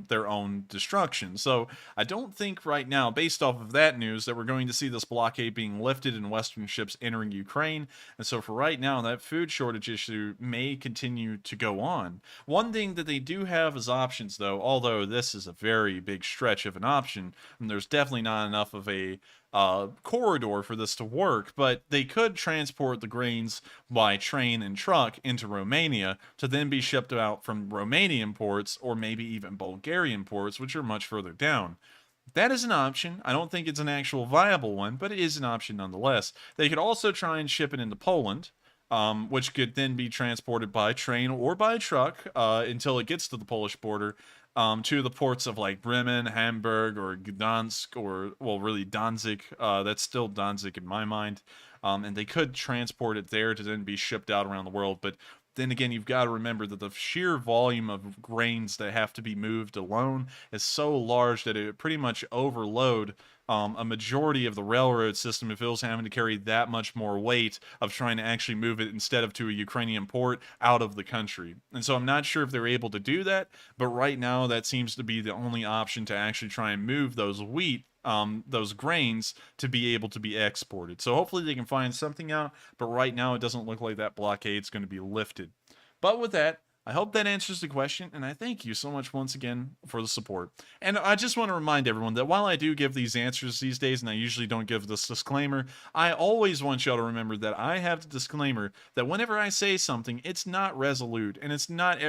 their own destruction. So I don't think right now, based off of that news, that we're going to see this blockade being lifted and Western ships entering Ukraine. And so for right now, that food shortage issue may continue to go on. One thing that they do have as options, though, although this is a very big stretch of an option, and there's definitely not enough of a corridor for this to work, but they could transport the grains by train and truck into Romania to then be shipped out from Romanian ports or maybe even Bulgarian ports, which are much further down. That is an option. I don't think it's an actual viable one, but it is an option nonetheless. They could also try and ship it into Poland, which could then be transported by train or by truck until it gets to the Polish border. To the ports of like Bremen, Hamburg, or Gdansk, or, well, really Danzig. That's still Danzig in my mind. And they could transport it there to then be shipped out around the world. But then again, you've got to remember that the sheer volume of grains that have to be moved alone is so large that it would pretty much overload a majority of the railroad system if it was having to carry that much more weight of trying to actually move it instead of to a Ukrainian port out of the country. And so I'm not sure if they're able to do that, but right now that seems to be the only option to actually try and move those those grains to be able to be exported. So hopefully they can find something out, but right now it doesn't look like that blockade's going to be lifted. But with that, I hope that answers the question, and I thank you so much once again for the support. And I just want to remind everyone that while I do give these answers these days, and I usually don't give this disclaimer, I always want y'all to remember that I have the disclaimer that whenever I say something, it's not resolute, and it's not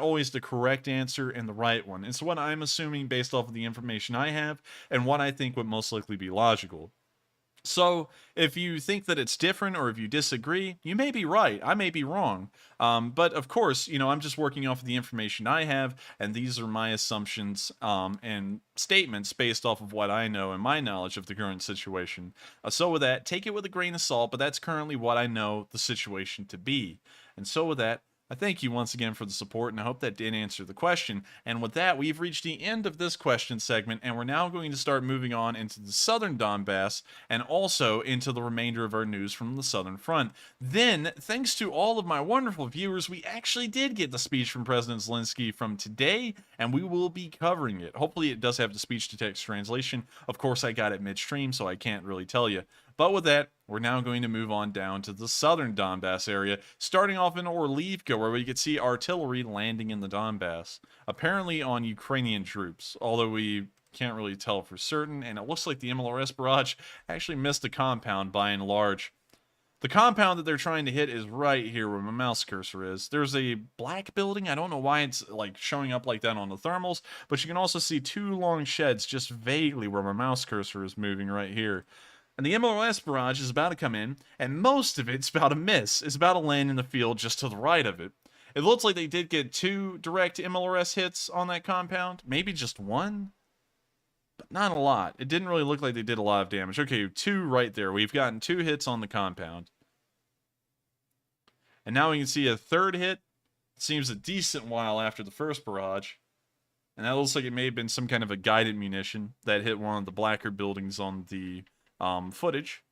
always the correct answer and the right one. It's what I'm assuming based off of the information I have, and what I think would most likely be logical. So if you think that it's different or if you disagree, you may be right. I may be wrong. But of course, I'm just working off of the information I have, and these are my assumptions and statements based off of what I know and my knowledge of the current situation. So with that, take it with a grain of salt, but that's currently what I know the situation to be. And so with that, I thank you once again for the support, and I hope that did answer the question. And with that, we've reached the end of this question segment, and we're now going to start moving on into the southern Donbass and also into the remainder of our news from the southern front. Then, thanks to all of my wonderful viewers, we actually did get the speech from President Zelensky from today, and we will be covering it. Hopefully it does have the speech-to-text translation. Of course, I got it midstream, so I can't really tell you. But with that, we're now going to move on down to the southern Donbass area, starting off in Orlivka, where we could see artillery landing in the Donbass, apparently on Ukrainian troops, although we can't really tell for certain, and it looks like the MLRS barrage actually missed the compound by and large. The compound that they're trying to hit is right here where my mouse cursor is. There's a black building. I don't know why it's like showing up like that on the thermals, but you can also see two long sheds just vaguely where my mouse cursor is moving right here. And the MLRS barrage is about to come in, and most of it's about to miss. It's about to land in the field just to the right of it. It looks like they did get 2 direct MLRS hits on that compound. Maybe just 1? But not a lot. It didn't really look like they did a lot of damage. Okay, 2 right there. We've gotten 2 hits on the compound. And now we can see a 3rd hit. It seems a decent while after the first barrage. And that looks like it may have been some kind of a guided munition that hit one of the blacker buildings on the footage.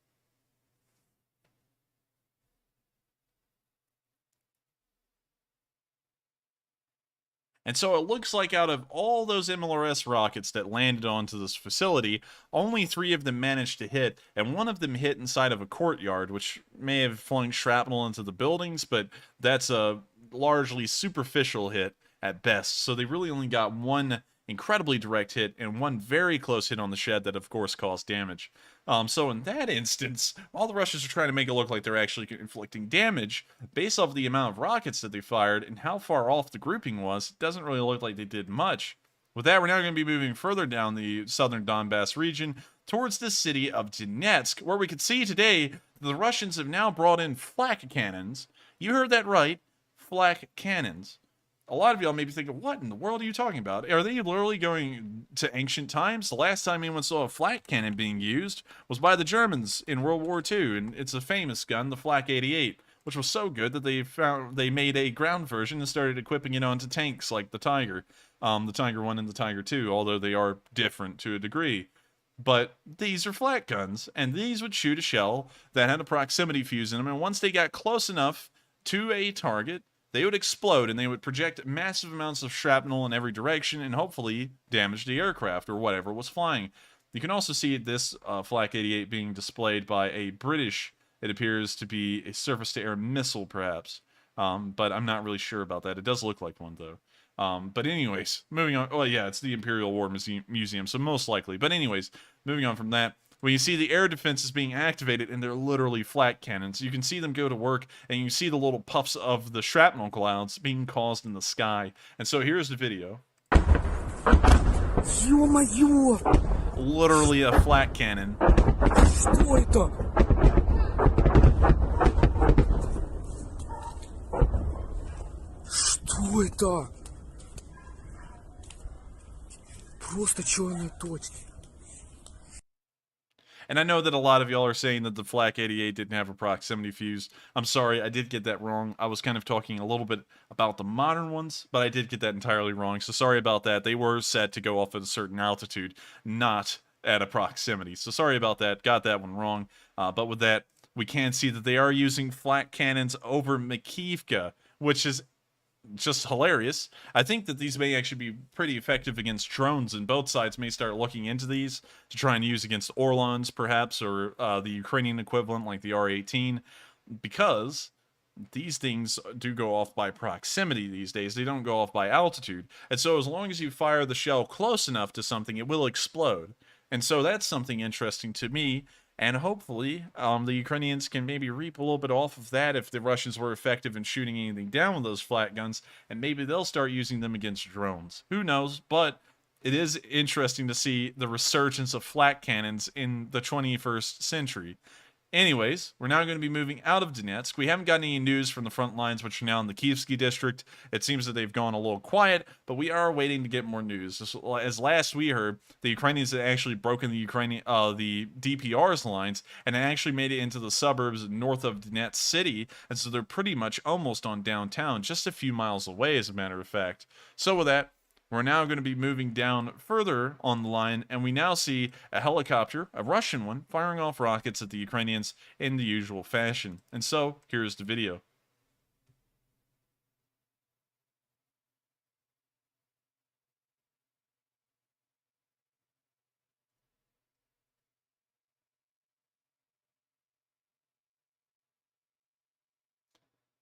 And so it looks like out of all those MLRS rockets that landed onto this facility, only 3 of them managed to hit, and 1 of them hit inside of a courtyard, which may have flung shrapnel into the buildings, but that's a largely superficial hit at best. So they really only got 1 incredibly direct hit and 1 very close hit on the shed that, of course, caused damage. So in that instance, while the Russians are trying to make it look like they're actually inflicting damage, based off the amount of rockets that they fired and how far off the grouping was, it doesn't really look like they did much. With that, we're now going to be moving further down the southern Donbass region towards the city of Donetsk, where we can see today the Russians have now brought in flak cannons. You heard that right, flak cannons. A lot of y'all may be thinking, what in the world are you talking about? Are they literally going to ancient times? The last time anyone saw a flak cannon being used was by the Germans in World War II, and it's a famous gun, the Flak 88, which was so good that they made a ground version and started equipping it onto tanks like the Tiger 1 and the Tiger 2, although they are different to a degree. But these are flak guns, and these would shoot a shell that had a proximity fuse in them, and once they got close enough to a target, they would explode, and they would project massive amounts of shrapnel in every direction and hopefully damage the aircraft or whatever was flying. You can also see this Flak 88 being displayed by a British, it appears to be a surface-to-air missile, perhaps. But I'm not really sure about that. It does look like one, though. But anyways, moving on. Oh, yeah, it's the Imperial War Museum, so most likely. But anyways, moving on from that. When you see the air defense is being activated, and they're literally flak cannons, you can see them go to work, and you see the little puffs of the shrapnel clouds being caused in the sky. And so here's the video. Ё-моё! Literally a flak cannon. Что это? Что это? Просто черные точки. And I know that a lot of y'all are saying that the Flak 88 didn't have a proximity fuse. I'm sorry, I did get that wrong. I was kind of talking a little bit about the modern ones, but I did get that entirely wrong. So sorry about that. They were set to go off at a certain altitude, not at a proximity. So sorry about that. Got that one wrong. But with that, we can see that they are using flak cannons over Makivka, which is just hilarious. I think that these may actually be pretty effective against drones, and both sides may start looking into these to try and use against Orlons, perhaps, or the Ukrainian equivalent like the R-18, because these things do go off by proximity these days. They don't go off by altitude. And so as long as you fire the shell close enough to something, it will explode. And so that's something interesting to me. And hopefully, the Ukrainians can maybe reap a little bit off of that if the Russians were effective in shooting anything down with those flak guns, and maybe they'll start using them against drones. Who knows? But it is interesting to see the resurgence of flak cannons in the 21st century. Anyways, we're now going to be moving out of Donetsk. We haven't gotten any news from the front lines, which are now in the Kievsky district. It seems that they've gone a little quiet, but we are waiting to get more news. As last we heard, the Ukrainians had actually broken the DPR's lines and had actually made it into the suburbs north of Donetsk city, and so they're pretty much almost on downtown, just a few miles away, as a matter of fact. So with that, we're now going to be moving down further on the line, and we now see a helicopter, a Russian one, firing off rockets at the Ukrainians in the usual fashion. And so, here's the video.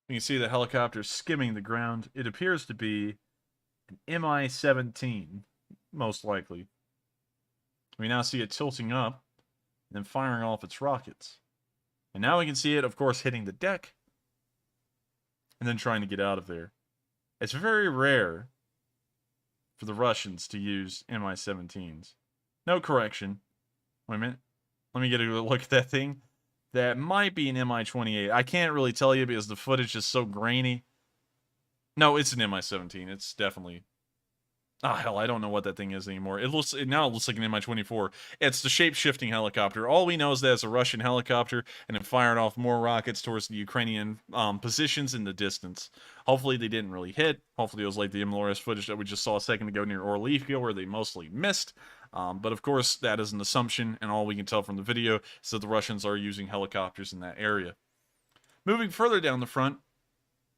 You can see the helicopter skimming the ground. It appears to be an Mi-17, most likely. We now see it tilting up and then firing off its rockets. And now we can see it, of course, hitting the deck and then trying to get out of there. It's very rare for the Russians to use Mi-17s. No correction. Wait a minute. Let me get a look at that thing. That might be an Mi-28. I can't really tell you because the footage is so grainy. No, it's an Mi-17. It's definitely Ah, hell, I don't know what that thing is anymore. It now it looks like an Mi-24. It's the shape-shifting helicopter. All we know is that it's a Russian helicopter, and it fired off more rockets towards the Ukrainian positions in the distance. Hopefully they didn't really hit. Hopefully it was like the MLRS footage that we just saw a second ago near Orlivka, where they mostly missed. But of course, that is an assumption, and all we can tell from the video is that the Russians are using helicopters in that area. Moving further down the front,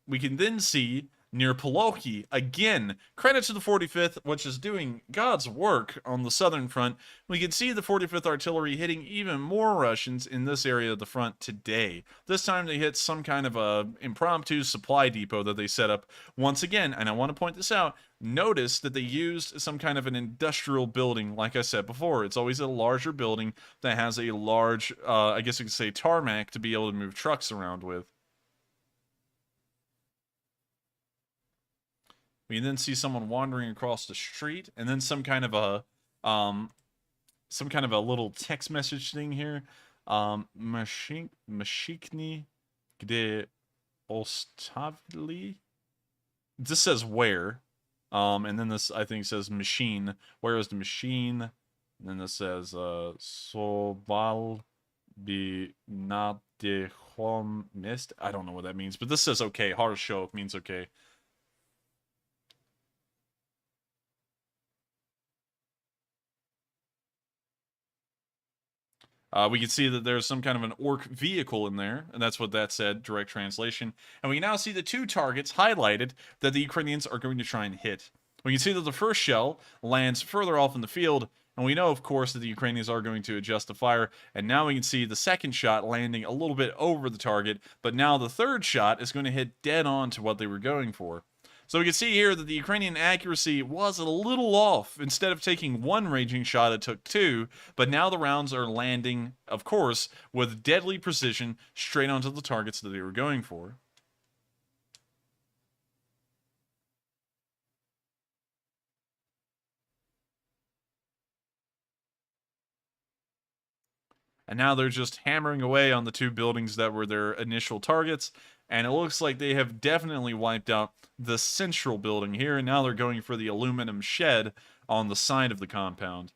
we can then see near Poloki, again, credit to the 45th, which is doing God's work on the southern front. We can see the 45th Artillery hitting even more Russians in this area of the front today. This time they hit some kind of a impromptu supply depot that they set up once again, and I want to point this out. Notice that they used some kind of an industrial building, like I said before. It's always a larger building that has a large, I guess you could say, tarmac to be able to move trucks around with. We then see someone wandering across the street, and then some kind of a little text message thing here. Mashikni gde ostavili. This says where. And then this I think says machine. Where is the machine? And then this says Sobal bi nadehom mist. I don't know what that means, but this says okay. Harshok means okay. We can see that there's some kind of an orc vehicle in there, and that's what that said, direct translation. And we now see the two targets highlighted that the Ukrainians are going to try and hit. We can see that the first shell lands further off in the field, and we know, of course, that the Ukrainians are going to adjust the fire. And now we can see the second shot landing a little bit over the target, but now the third shot is going to hit dead on to what they were going for. So we can see here that the Ukrainian accuracy was a little off. Instead of taking one raging shot, it took two, but now the rounds are landing, of course, with deadly precision straight onto the targets that they were going for. And now they're just hammering away on the two buildings that were their initial targets. And it looks like they have definitely wiped out the central building here. And now they're going for the aluminum shed on the side of the compound.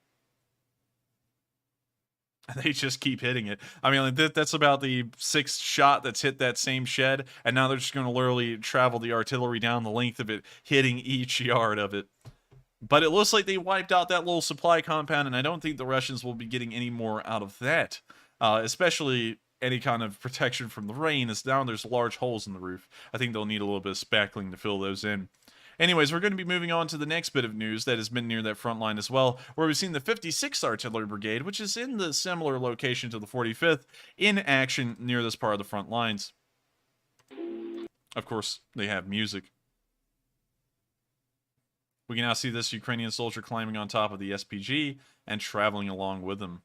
And they just keep hitting it. I mean, that's about the sixth shot that's hit that same shed. And now they're just going to literally travel the artillery down the length of it, hitting each yard of it. But it looks like they wiped out that little supply compound, and I don't think the Russians will be getting any more out of that. Especially any kind of protection from the rain, as now there's large holes in the roof. I think they'll need a little bit of spackling to fill those in. Anyways, we're going to be moving on to the next bit of news that has been near that front line as well, where we've seen the 56th Artillery Brigade, which is in the similar location to the 45th, in action near this part of the front lines. Of course, they have music. We can now see this Ukrainian soldier climbing on top of the SPG and traveling along with them.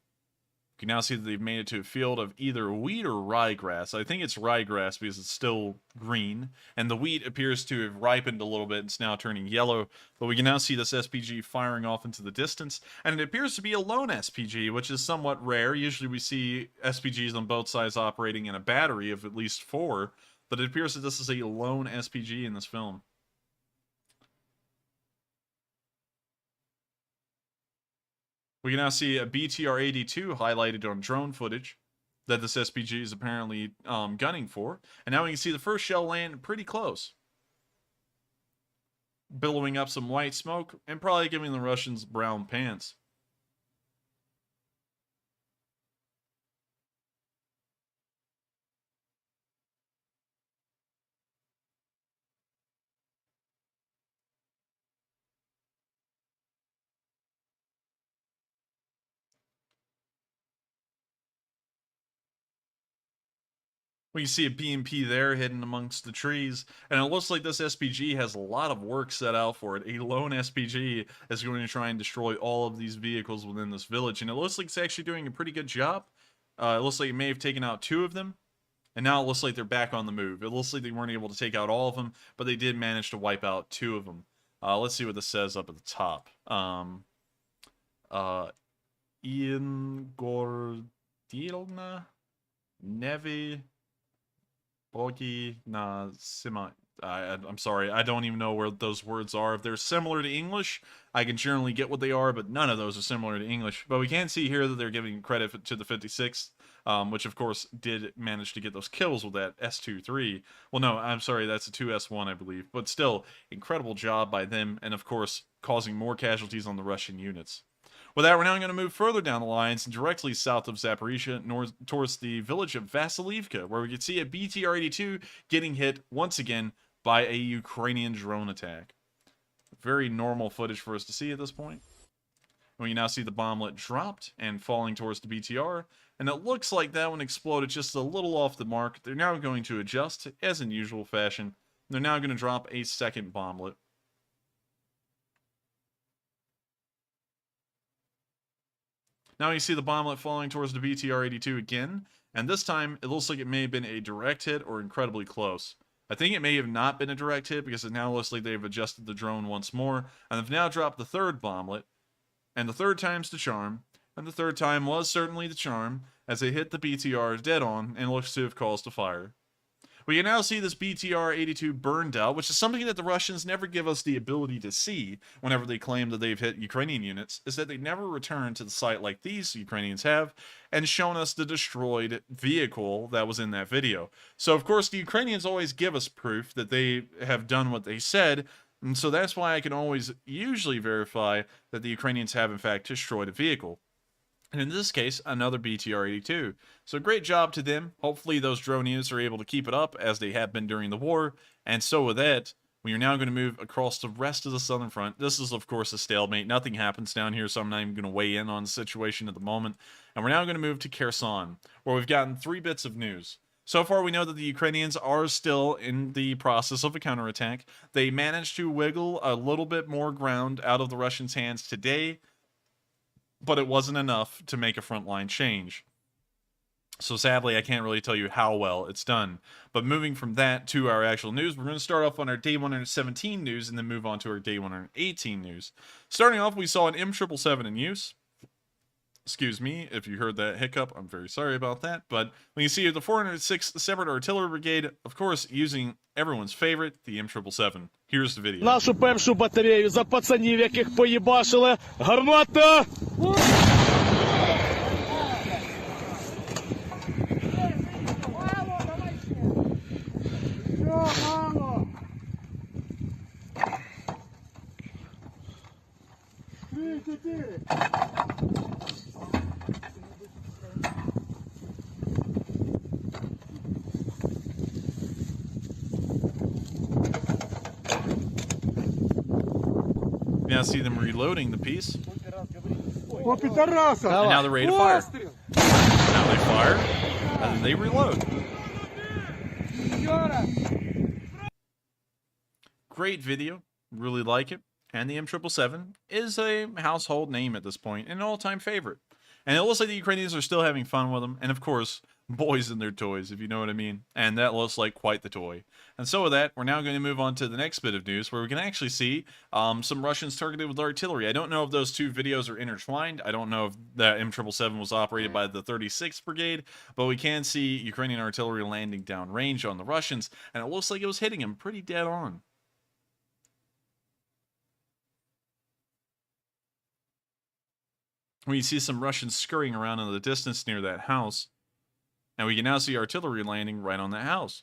You can now see that they've made it to a field of either wheat or ryegrass. I think it's ryegrass because it's still green, and the wheat appears to have ripened a little bit. It's now turning yellow, but we can now see this SPG firing off into the distance, and it appears to be a lone SPG, which is somewhat rare. Usually we see SPGs on both sides operating in a battery of at least 4, but it appears that this is a lone SPG in this film. We can now see a BTR-82 highlighted on drone footage that this SPG is apparently gunning for. And now we can see the first shell land pretty close, billowing up some white smoke and probably giving the Russians brown pants. We can see a BMP there hidden amongst the trees, and it looks like this SPG has a lot of work set out for it. A lone SPG is going to try and destroy all of these vehicles within this village, and it looks like it's actually doing a pretty good job. It looks like it may have taken out 2 of them, and now it looks like they're back on the move. It looks like they weren't able to take out all of them, but they did manage to wipe out 2 of them. Let's see what this says up at the top. Ian Gordilna Nevi Bogi na Sima. I'm sorry, I don't even know where those words are. If they're similar to English, I can generally get what they are, but none of those are similar to English. But we can see here that they're giving credit to the 56th, which of course did manage to get those kills with that S-23. Well, no, I'm sorry, that's a 2S1, I believe. But still, incredible job by them, and of course, causing more casualties on the Russian units. With that, we're now going to move further down the lines, directly south of Zaporizhia, north towards the village of Vasilivka, where we can see a BTR-82 getting hit once again by a Ukrainian drone attack. Very normal footage for us to see at this point. We now see the bomblet dropped and falling towards the BTR, and it looks like that one exploded just a little off the mark. They're now going to adjust, as in usual fashion. They're now going to drop a second bomblet. Now you see the bomblet falling towards the BTR-82 again, and this time it looks like it may have been a direct hit or incredibly close. I think it may have not been a direct hit because it now looks like they've adjusted the drone once more, and they've now dropped the third bomblet, and the third time's the charm, and the third time was certainly the charm, as they hit the BTR dead on and looks to have caused a fire. We can now see this BTR-82 burned out, which is something that the Russians never give us the ability to see whenever they claim that they've hit Ukrainian units, is that they never return to the site like these Ukrainians have, and shown us the destroyed vehicle that was in that video. So, of course, the Ukrainians always give us proof that they have done what they said, and so that's why I can always usually verify that the Ukrainians have, in fact, destroyed a vehicle. And in this case, another BTR-82. So great job to them. Hopefully those drone units are able to keep it up as they have been during the war. And so with that, we are now going to move across the rest of the southern front. This is, of course, a stalemate. Nothing happens down here, so I'm not even going to weigh in on the situation at the moment. And we're now going to move to Kherson, where we've gotten 3 bits of news. So far, we know that the Ukrainians are still in the process of a counterattack. They managed to wiggle a little bit more ground out of the Russians' hands today, but it wasn't enough to make a frontline change. So sadly, I can't really tell you how well it's done. But moving from that to our actual news, we're going to start off on our day 117 news and then move on to our day 118 news. Starting off, we saw an M777 in use. Excuse me if you heard that hiccup. I'm very sorry about that. But when you see the 406th Severed Artillery Brigade, of course, using everyone's favorite, the M777. Here's the video. Нашу першу батарею за пацанів, яких поїбашили. Гармата! Now see them reloading the piece. And Давай. now they're ready to fire. Now they fire, and then they reload. Great video. Really like it. And the M777 is a household name at this point, an all-time favorite. And it looks like the Ukrainians are still having fun with them. And of course, boys and their toys, if you know what I mean. And that looks like quite the toy. And so with that, we're now going to move on to the next bit of news, where we can actually see some Russians targeted with artillery. I don't know if those two videos are intertwined. I don't know if that M777 was operated by the 36th Brigade, but we can see Ukrainian artillery landing downrange on the Russians, and it looks like it was hitting them pretty dead on. We see some Russians scurrying around in the distance near that house, and we can now see artillery landing right on that house.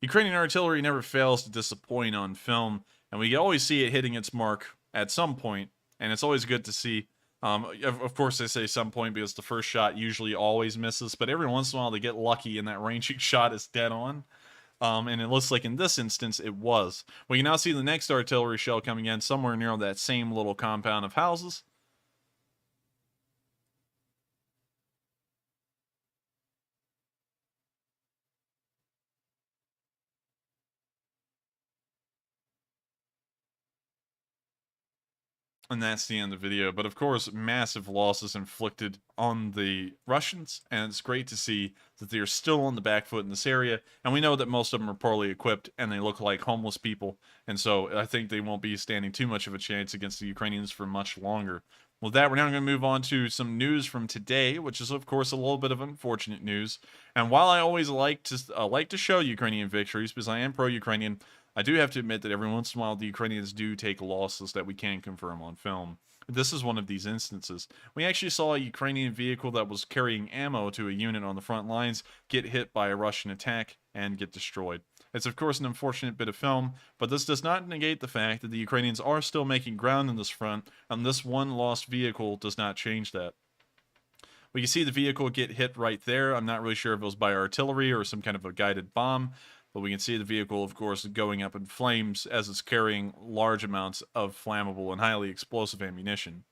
Ukrainian artillery never fails to disappoint on film, and we always see it hitting its mark at some point, and it's always good to see. Of course, I say some point because the first shot usually always misses, but every once in a while they get lucky and that ranging shot is dead on. And it looks like in this instance it was. We can now see the next artillery shell coming in somewhere near that same little compound of houses. And that's the end of the video. But of course, massive losses inflicted on the Russians. And it's great to see that they're still on the back foot in this area. And we know that most of them are poorly equipped and they look like homeless people. And so I think they won't be standing too much of a chance against the Ukrainians for much longer. With that, we're now going to move on to some news from today, which is, of course, a little bit of unfortunate news. And while I always like to show Ukrainian victories, because I am pro-Ukrainian, I do have to admit that every once in a while the Ukrainians do take losses that we can confirm on film. This is one of these instances. We actually saw a Ukrainian vehicle that was carrying ammo to a unit on the front lines get hit by a Russian attack and get destroyed. It's of course an unfortunate bit of film, but this does not negate the fact that the Ukrainians are still making ground in this front, and this one lost vehicle does not change that. We can see the vehicle get hit right there. I'm not really sure if it was by artillery or some kind of a guided bomb, but we can see the vehicle, of course, going up in flames as it's carrying large amounts of flammable and highly explosive ammunition.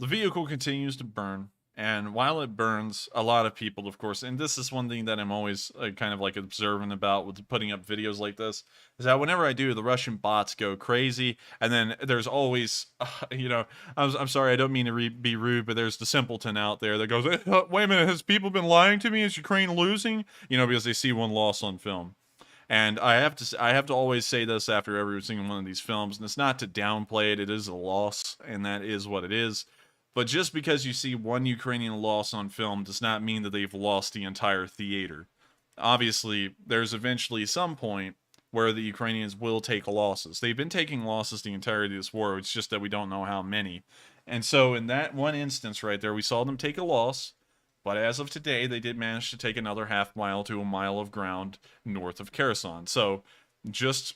The vehicle continues to burn, and while it burns, a lot of people, of course, and this is one thing that I'm always kind of like observant about with putting up videos like this, is that whenever I do, the Russian bots go crazy, and then there's always, I'm sorry, I don't mean to be rude, but there's the simpleton out there that goes, wait a minute, has people been lying to me? Is Ukraine losing? Because they see one loss on film. And I have to always say this after every single one of these films, and it's not to downplay it, it is a loss, and that is what it is. But just because you see one Ukrainian loss on film does not mean that they've lost the entire theater. Obviously, there's eventually some point where the Ukrainians will take losses. They've been taking losses the entirety of this war, it's just that we don't know how many. And so in that one instance right there, we saw them take a loss, but as of today, they did manage to take another half mile to a mile of ground north of Kherson. So just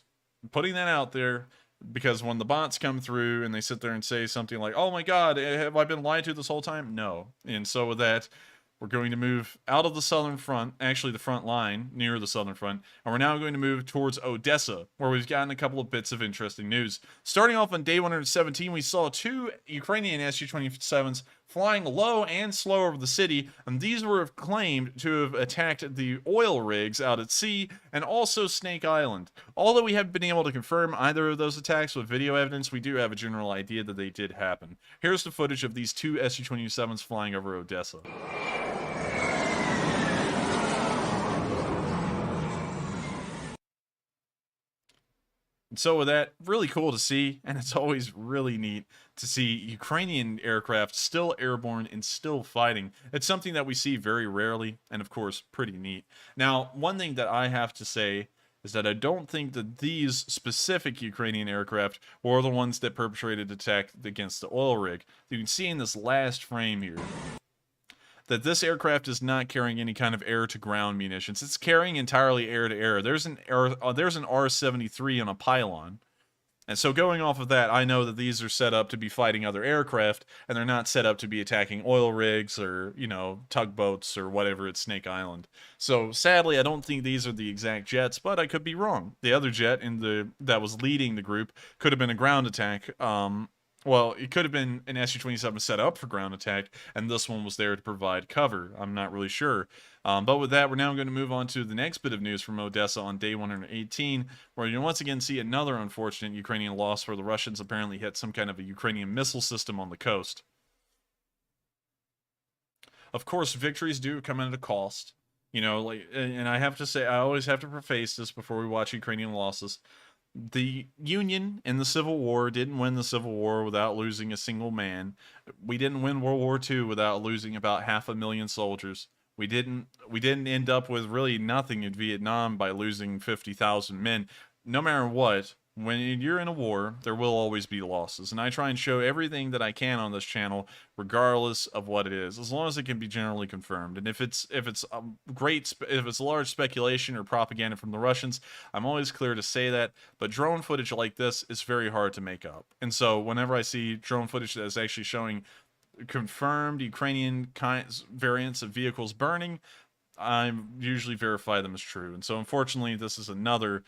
putting that out there, because when the bots come through and they sit there and say something like, oh my god, have I been lied to this whole time? No. And so with that, we're going to move out of the southern front, actually the front line, near the southern front, and we're now going to move towards Odessa, where we've gotten a couple of bits of interesting news. Starting off on day 117, we saw 2 Ukrainian Su-27s flying low and slow over the city, and these were claimed to have attacked the oil rigs out at sea and also Snake Island. Although we haven't been able to confirm either of those attacks with video evidence, we do have a general idea that they did happen. Here's the footage of these 2 Su-27s flying over Odessa. And so with that, really cool to see, and it's always really neat to see Ukrainian aircraft still airborne and still fighting. It's something that we see very rarely, and of course, pretty neat. Now, one thing that I have to say is that I don't think that these specific Ukrainian aircraft were the ones that perpetrated the attack against the oil rig. You can see in this last frame here that this aircraft is not carrying any kind of air-to-ground munitions. It's carrying entirely air-to-air. There's an R-73 on a pylon. And so going off of that, I know that these are set up to be fighting other aircraft, and they're not set up to be attacking oil rigs or, tugboats or whatever at Snake Island. So sadly, I don't think these are the exact jets, but I could be wrong. The other jet that was leading the group could have been a ground attack. Well, it could have been an Su-27 set up for ground attack, and this one was there to provide cover. I'm not really sure. But with that, we're now going to move on to the next bit of news from Odessa on day 118, where you once again see another unfortunate Ukrainian loss where the Russians apparently hit some kind of a Ukrainian missile system on the coast. Of course, victories do come at a cost. And I have to say, I always have to preface this before we watch Ukrainian losses. The Union in the Civil War didn't win the Civil War without losing a single man. We didn't win World War II without losing about 500,000 soldiers. We didn't end up with really nothing in Vietnam by losing 50,000 men. No matter what, when you're in a war, there will always be losses, and I try and show everything that I can on this channel, regardless of what it is, as long as it can be generally confirmed. And if it's large speculation or propaganda from the Russians, I'm always clear to say that. But drone footage like this is very hard to make up, and so whenever I see drone footage that is actually showing confirmed Ukrainian variants of vehicles burning, I usually verify them as true. And so unfortunately, this is another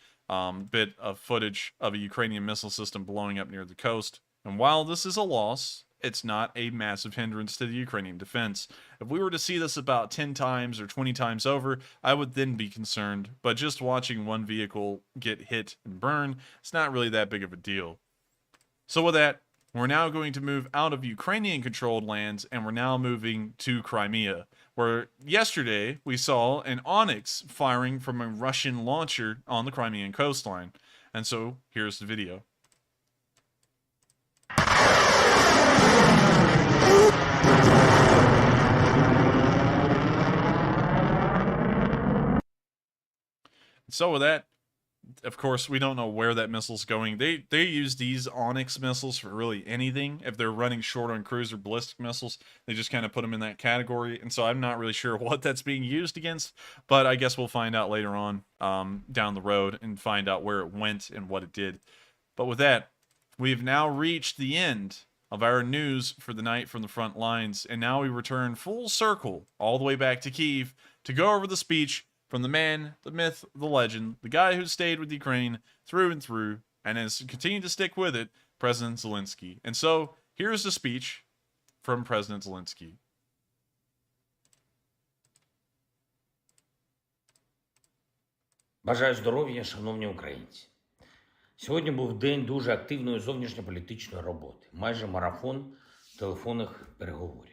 bit of footage of a Ukrainian missile system blowing up near the coast. And while this is a loss, it's not a massive hindrance to the Ukrainian defense. If we were to see this about 10 times or 20 times over, I would then be concerned. But just watching one vehicle get hit and burn, it's not really that big of a deal. So with that, we're now going to move out of Ukrainian-controlled lands, and we're now moving to Crimea, where yesterday we saw an Onyx firing from a Russian launcher on the Crimean coastline. And so here's the video. So with that, of course, we don't know where that missile's going. They use these Onyx missiles for really anything. If they're running short on cruise or ballistic missiles, they just kind of put them in that category. And so I'm not really sure what that's being used against, but I guess we'll find out later on down the road and find out where it went and what it did. But with that, we've now reached the end of our news for the night from the front lines, and now we return full circle all the way back to Kyiv to go over the speech from the man, the myth, the legend, the guy who stayed with Ukraine through and through and has continued to stick with it, President Zelensky. And so, here's the speech from President Zelensky. Бажаю здоров'я, шановні українці. Сьогодні був день дуже активної зовнішньополітичної роботи. Майже марафон телефонних переговорів.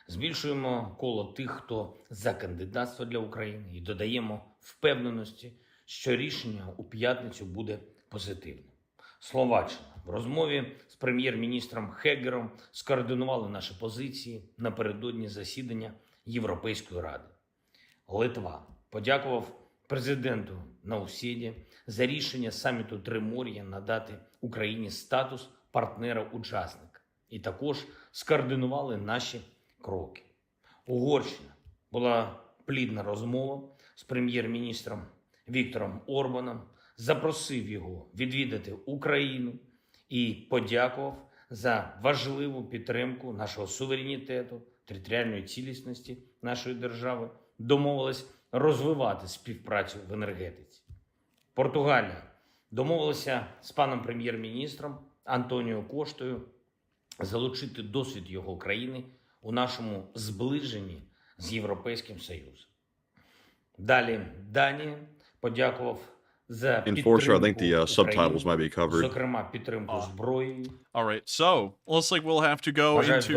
Збільшуємо коло тих, хто за кандидатство для України, і додаємо впевненості, що рішення у п'ятницю буде позитивним. Словаччина в розмові з прем'єр-міністром Хегером скоординували наші позиції напередодні засідання Європейської ради. Литва подякував президенту Наусєді за рішення саміту Тримор'я надати Україні статус партнера-учасника. І також скоординували наші кроки. Угорщина була плідна розмова з прем'єр-міністром Віктором Орбаном, запросив його відвідати Україну і подякував за важливу підтримку нашого суверенітету, територіальної цілісності нашої держави, домовилась розвивати співпрацю в енергетиці. Португалія домовилася з паном прем'єр-міністром Антоніо Коштою залучити досвід його країни у нашому зближенні з Європейським Союзом. Далі Данія подякував за підтримку України, зокрема підтримку зброєю. All right, so looks like we'll have to go into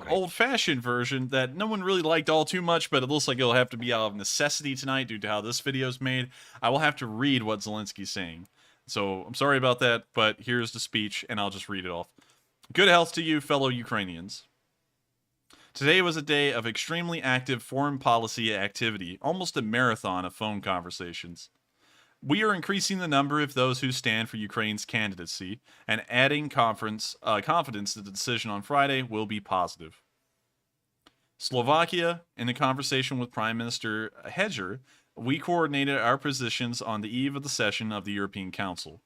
old-fashioned version that no one really liked all too much, but it looks like it'll have to be out of necessity tonight due to how this video is made. I will have to read what Zelensky's saying. So I'm sorry about that, but here's the speech, and I'll just read it off. Good health to you, fellow Ukrainians. Today was a day of extremely active foreign policy activity, almost a marathon of phone conversations. We are increasing the number of those who stand for Ukraine's candidacy and adding confidence that the decision on Friday will be positive. Slovakia, in a conversation with Prime Minister Hedger, we coordinated our positions on the eve of the session of the European Council.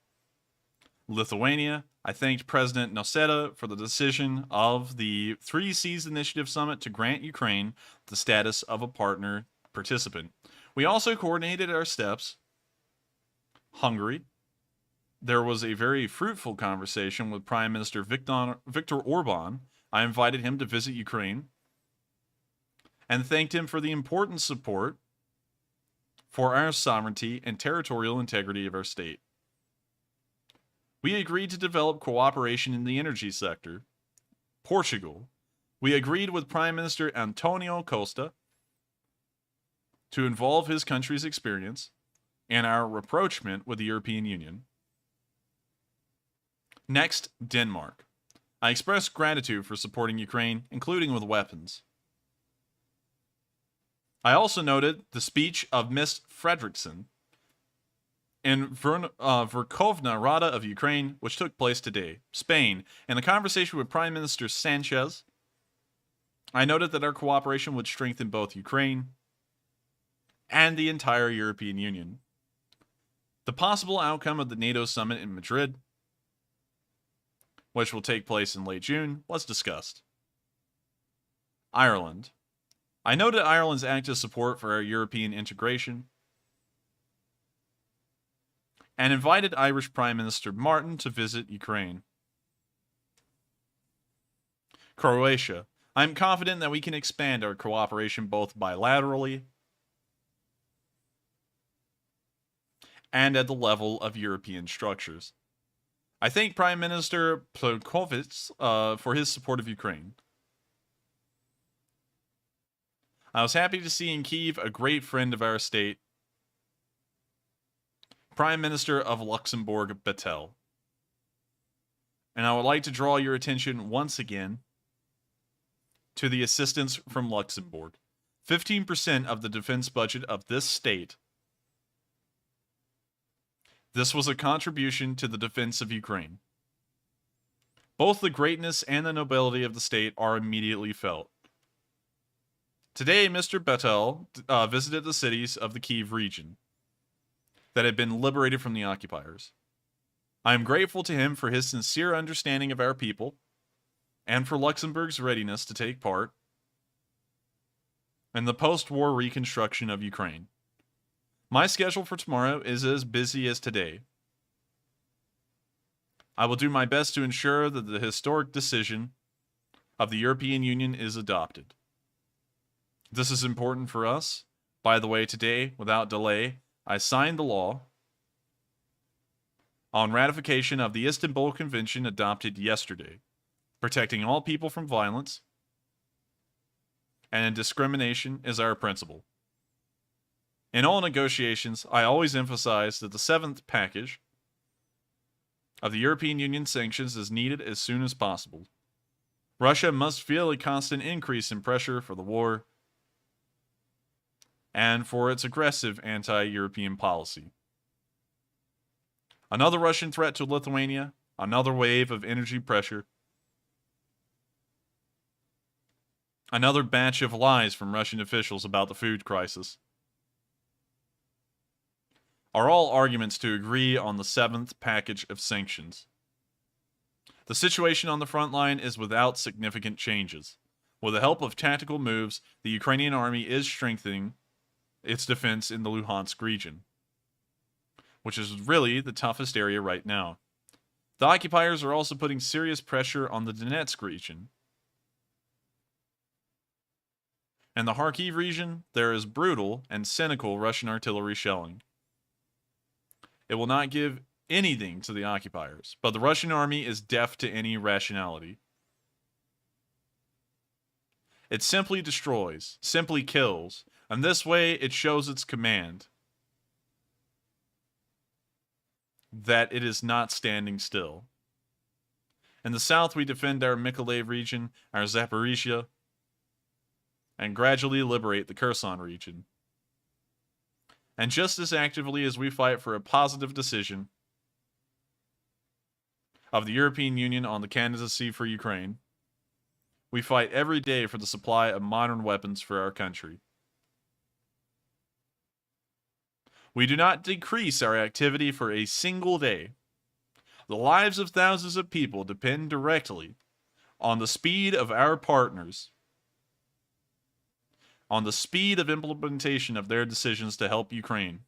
Lithuania, I thanked President Nausėda for the decision of the Three Seas Initiative Summit to grant Ukraine the status of a partner participant. We also coordinated our steps. Hungary, there was a very fruitful conversation with Prime Minister Viktor Orban. I invited him to visit Ukraine and thanked him for the important support for our sovereignty and territorial integrity of our state. We agreed to develop cooperation in the energy sector. Portugal, we agreed with Prime Minister Antonio Costa to involve his country's experience and our rapprochement with the European Union. Next, Denmark. I express gratitude for supporting Ukraine, including with weapons. I also noted the speech of Miss Fredriksson in Verkhovna Rada of Ukraine, which took place today. Spain, in the conversation with Prime Minister Sanchez, I noted that our cooperation would strengthen both Ukraine and the entire European Union. The possible outcome of the NATO summit in Madrid, which will take place in late June, was discussed. Ireland. I noted Ireland's active support for our European integration and invited Irish Prime Minister Martin to visit Ukraine. Croatia. I am confident that we can expand our cooperation both bilaterally and at the level of European structures. I thank Prime Minister Plenković for his support of Ukraine. I was happy to see in Kyiv a great friend of our state, Prime Minister of Luxembourg, Bettel. And I would like to draw your attention once again to the assistance from Luxembourg. 15% of the defense budget of this state. This was a contribution to the defense of Ukraine. Both the greatness and the nobility of the state are immediately felt. Today, Mr. Bettel visited the cities of the Kyiv region that had been liberated from the occupiers. I am grateful to him for his sincere understanding of our people and for Luxembourg's readiness to take part in the post-war reconstruction of Ukraine. My schedule for tomorrow is as busy as today. I will do my best to ensure that the historic decision of the European Union is adopted. This is important for us. By the way, today, without delay, I signed the law on ratification of the Istanbul Convention adopted yesterday, protecting all people from violence and discrimination is our principle. In all negotiations, I always emphasize that the seventh package of the European Union sanctions is needed as soon as possible. Russia must feel a constant increase in pressure for the war and for its aggressive anti-European policy. Another Russian threat to Lithuania, another wave of energy pressure, another batch of lies from Russian officials about the food crisis, are all arguments to agree on the seventh package of sanctions. The situation on the front line is without significant changes. With the help of tactical moves, the Ukrainian army is strengthening its defense in the Luhansk region, which is really the toughest area right now. The occupiers are also putting serious pressure on the Donetsk region. In the Kharkiv region, there is brutal and cynical Russian artillery shelling. It will not give anything to the occupiers, but the Russian army is deaf to any rationality. It simply destroys, simply kills, and this way it shows its command that it is not standing still. In the south, we defend our Mykolaiv region, our Zaporizhia, and gradually liberate the Kherson region. And just as actively as we fight for a positive decision of the European Union on the candidacy for Ukraine, we fight every day for the supply of modern weapons for our country. We do not decrease our activity for a single day. The lives of thousands of people depend directly on the speed of our partners, on the speed of implementation of their decisions to help Ukraine.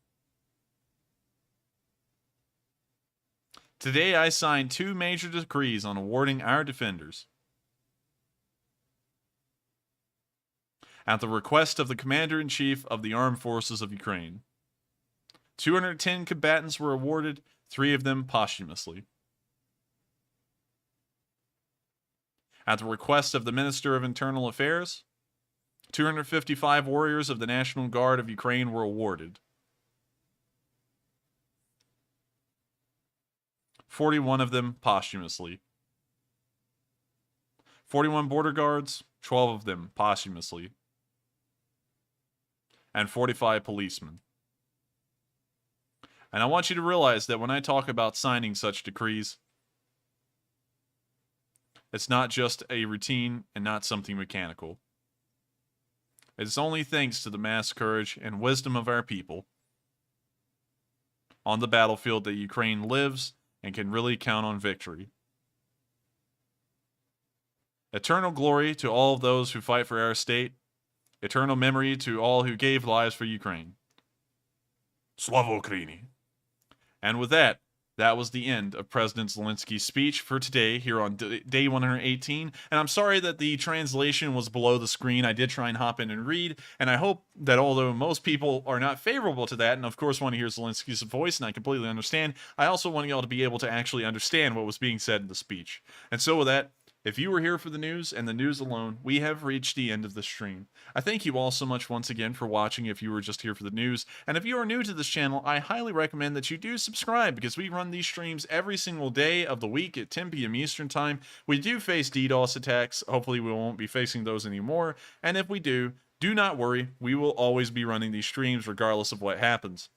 Today I signed 2 major decrees on awarding our defenders, at the request of the Commander-in-Chief of the Armed Forces of Ukraine. 210 combatants were awarded, 3 of them posthumously. At the request of the Minister of Internal Affairs, 255 warriors of the National Guard of Ukraine were awarded. 41 of them posthumously. 41 border guards, 12 of them posthumously. And 45 policemen. And I want you to realize that when I talk about signing such decrees, it's not just a routine and not something mechanical. It's only thanks to the mass courage and wisdom of our people on the battlefield that Ukraine lives and can really count on victory. Eternal glory to all of those who fight for our state. Eternal memory to all who gave lives for Ukraine. Slava Ukraini. And with that, that was the end of President Zelensky's speech for today here on day 118. And I'm sorry that the translation was below the screen. I did try and hop in and read. And I hope that although most people are not favorable to that, and of course want to hear Zelensky's voice, and I completely understand, I also want y'all to be able to actually understand what was being said in the speech. And so with that, If you were here for the news and the news alone, we have reached the end of the stream. I thank you all so much once again for watching if you were just here for the news. And if you are new to this channel, I highly recommend that you do subscribe because we run these streams every single day of the week at 10 p.m. Eastern Time. We do face DDoS attacks. Hopefully we won't be facing those anymore. And if we do not worry. We will always be running these streams regardless of what happens.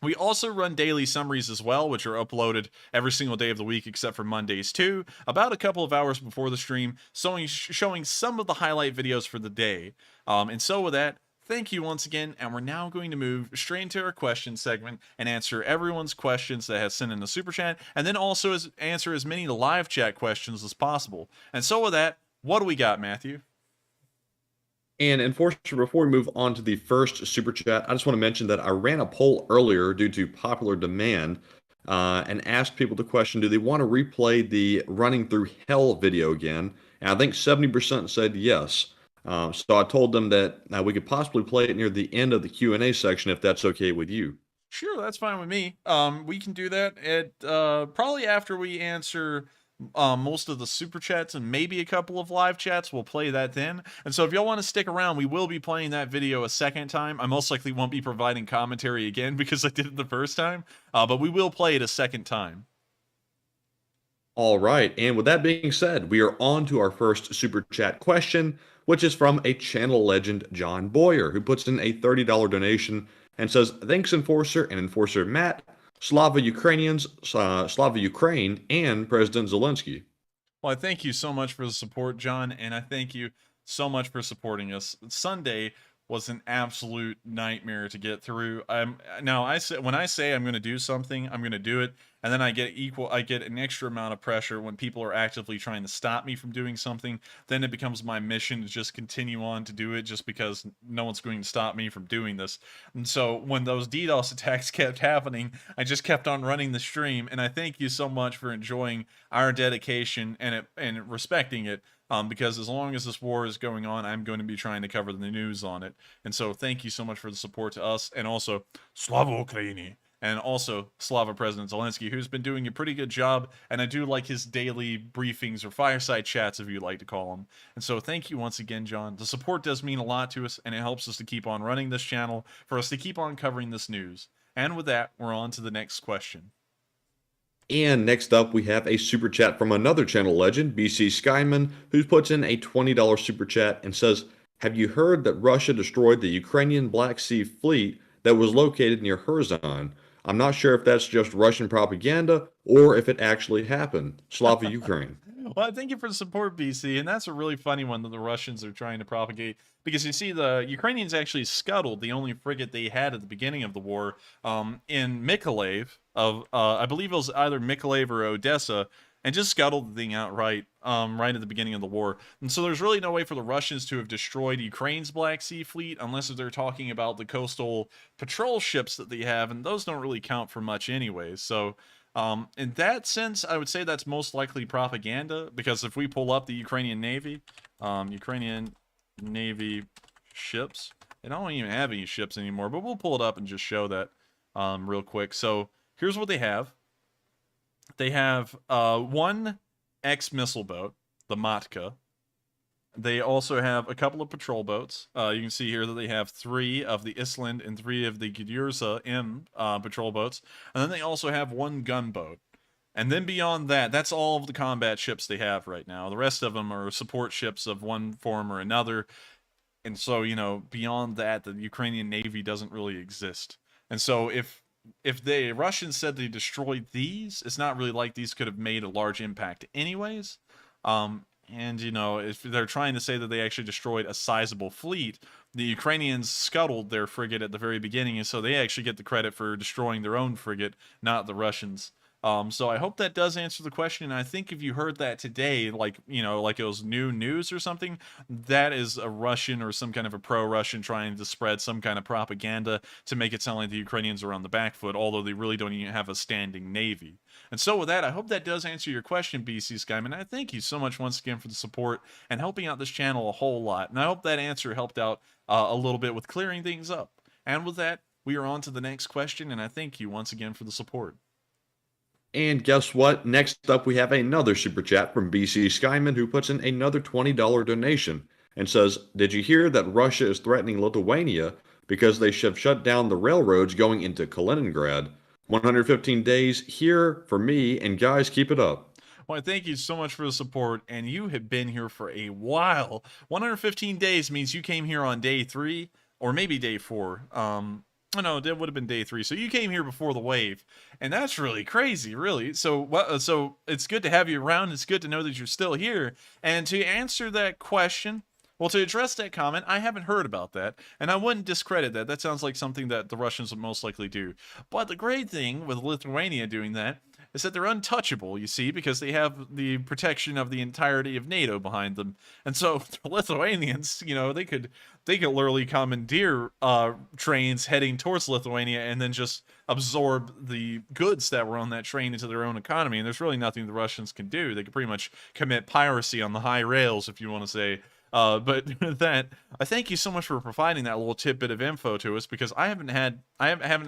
We also run daily summaries as well, which are uploaded every single day of the week except for Mondays too, about a couple of hours before the stream, showing some of the highlight videos for the day. And so with that, thank you once again, and we're now going to move straight into our question segment and answer everyone's questions that has sent in the super chat, and then also answer as many live chat questions as possible. And so with that, what do we got, Matthew? And unfortunately, before we move on to the first super chat, I just want to mention that I ran a poll earlier due to popular demand and asked people the question, do they want to replay the running through hell video again? And I think 70% said yes. So I told them that we could possibly play it near the end of the Q&A section if that's okay with you. Sure, that's fine with me. We can do that at probably after we answer most of the super chats and maybe a couple of live chats. We'll play that then. And so if y'all want to stick around, we will be playing that video a second time. I most likely won't be providing commentary again because I did it the first time, but we will play it a second time. All right, and with that being said, we are on to our first super chat question, which is from a channel legend, John Boyer, who puts in a $30 donation and says, thanks Enforcer and Enforcer Matt, Slava Ukrainians, Slava Ukraine, and President Zelensky. Well, I thank you so much for the support, John, and I thank you so much for supporting us. Sunday was an absolute nightmare to get through. When I say I'm going to do something, I'm going to do it, and then I get an extra amount of pressure when people are actively trying to stop me from doing something. Then it becomes my mission to just continue on to do it just because no one's going to stop me from doing this. And so when those DDoS attacks kept happening, I just kept on running the stream, and I thank you so much for enjoying our dedication and respecting it. Because as long as this war is going on, I'm going to be trying to cover the news on it. And so thank you so much for the support to us, and also Slava Ukraini, and also Slava President Zelensky, who's been doing a pretty good job, and I do like his daily briefings or fireside chats, if you'd like to call them. And so thank you once again, John. The support does mean a lot to us, and it helps us to keep on running this channel, for us to keep on covering this news. And with that, we're on to the next question. And next up, we have a super chat from another channel legend, BC Skyman, who puts in a $20 super chat and says, have you heard that Russia destroyed the Ukrainian Black Sea fleet that was located near Kherson? I'm not sure if that's just Russian propaganda or if it actually happened. Slava Ukraine. Well, thank you for the support, BC, and that's a really funny one that the Russians are trying to propagate, because you see the Ukrainians actually scuttled the only frigate they had at the beginning of the war in Mykolaiv, I believe it was either Mykolaiv or Odessa, and just scuttled the thing outright right at the beginning of the war. And so there's really no way for the Russians to have destroyed Ukraine's Black Sea fleet unless they're talking about the coastal patrol ships that they have, and those don't really count for much anyways. So in that sense, I would say that's most likely propaganda, because if we pull up the Ukrainian Navy ships, they don't even have any ships anymore, but we'll pull it up and just show that real quick. So here's what they have. They have one X-missile boat, the Matka. They also have a couple of patrol boats. You can see here that they have 3 of the Island and 3 of the Gyurza M patrol boats. And then they also have 1 gunboat. And then beyond that, that's all of the combat ships they have right now. The rest of them are support ships of one form or another. And so, you know, beyond that, the Ukrainian Navy doesn't really exist. And so if the Russians said they destroyed these, it's not really like these could have made a large impact anyways. And, you know, if they're trying to say that they actually destroyed a sizable fleet, the Ukrainians scuttled their frigate at the very beginning, and so they actually get the credit for destroying their own frigate, not the Russians. So I hope that does answer the question. And I think if you heard that today, like, you know, like it was new news or something, that is a Russian or some kind of a pro-Russian trying to spread some kind of propaganda to make it sound like the Ukrainians are on the back foot, although they really don't even have a standing navy. And so with that, I hope that does answer your question, BC Skyman. I thank you so much once again for the support and helping out this channel a whole lot. And I hope that answer helped out a little bit with clearing things up. And with that, we are on to the next question, and I thank you once again for the support. And guess what? Next up, we have another super chat from BC Skyman who puts in another $20 donation and says, "Did you hear that Russia is threatening Lithuania because they have shut down the railroads going into Kaliningrad? 115 days here for me, and guys, keep it up." Well, thank you so much for the support, and you have been here for a while. 115 days means you came here on day 3, or maybe day 4. No, that would have been day 3. So you came here before the wave, and that's really crazy, really. So it's good to have you around. It's good to know that you're still here. And to answer that question, well, to address that comment, I haven't heard about that, and I wouldn't discredit that. That sounds like something that the Russians would most likely do. But the great thing with Lithuania doing that is that they're untouchable, you see, because they have the protection of the entirety of NATO behind them. And so the Lithuanians, they could literally commandeer trains heading towards Lithuania and then just absorb the goods that were on that train into their own economy. And there's really nothing the Russians can do. They could pretty much commit piracy on the high rails, if you want to say. But with that, I thank you so much for providing that little tidbit of info to us, because I haven't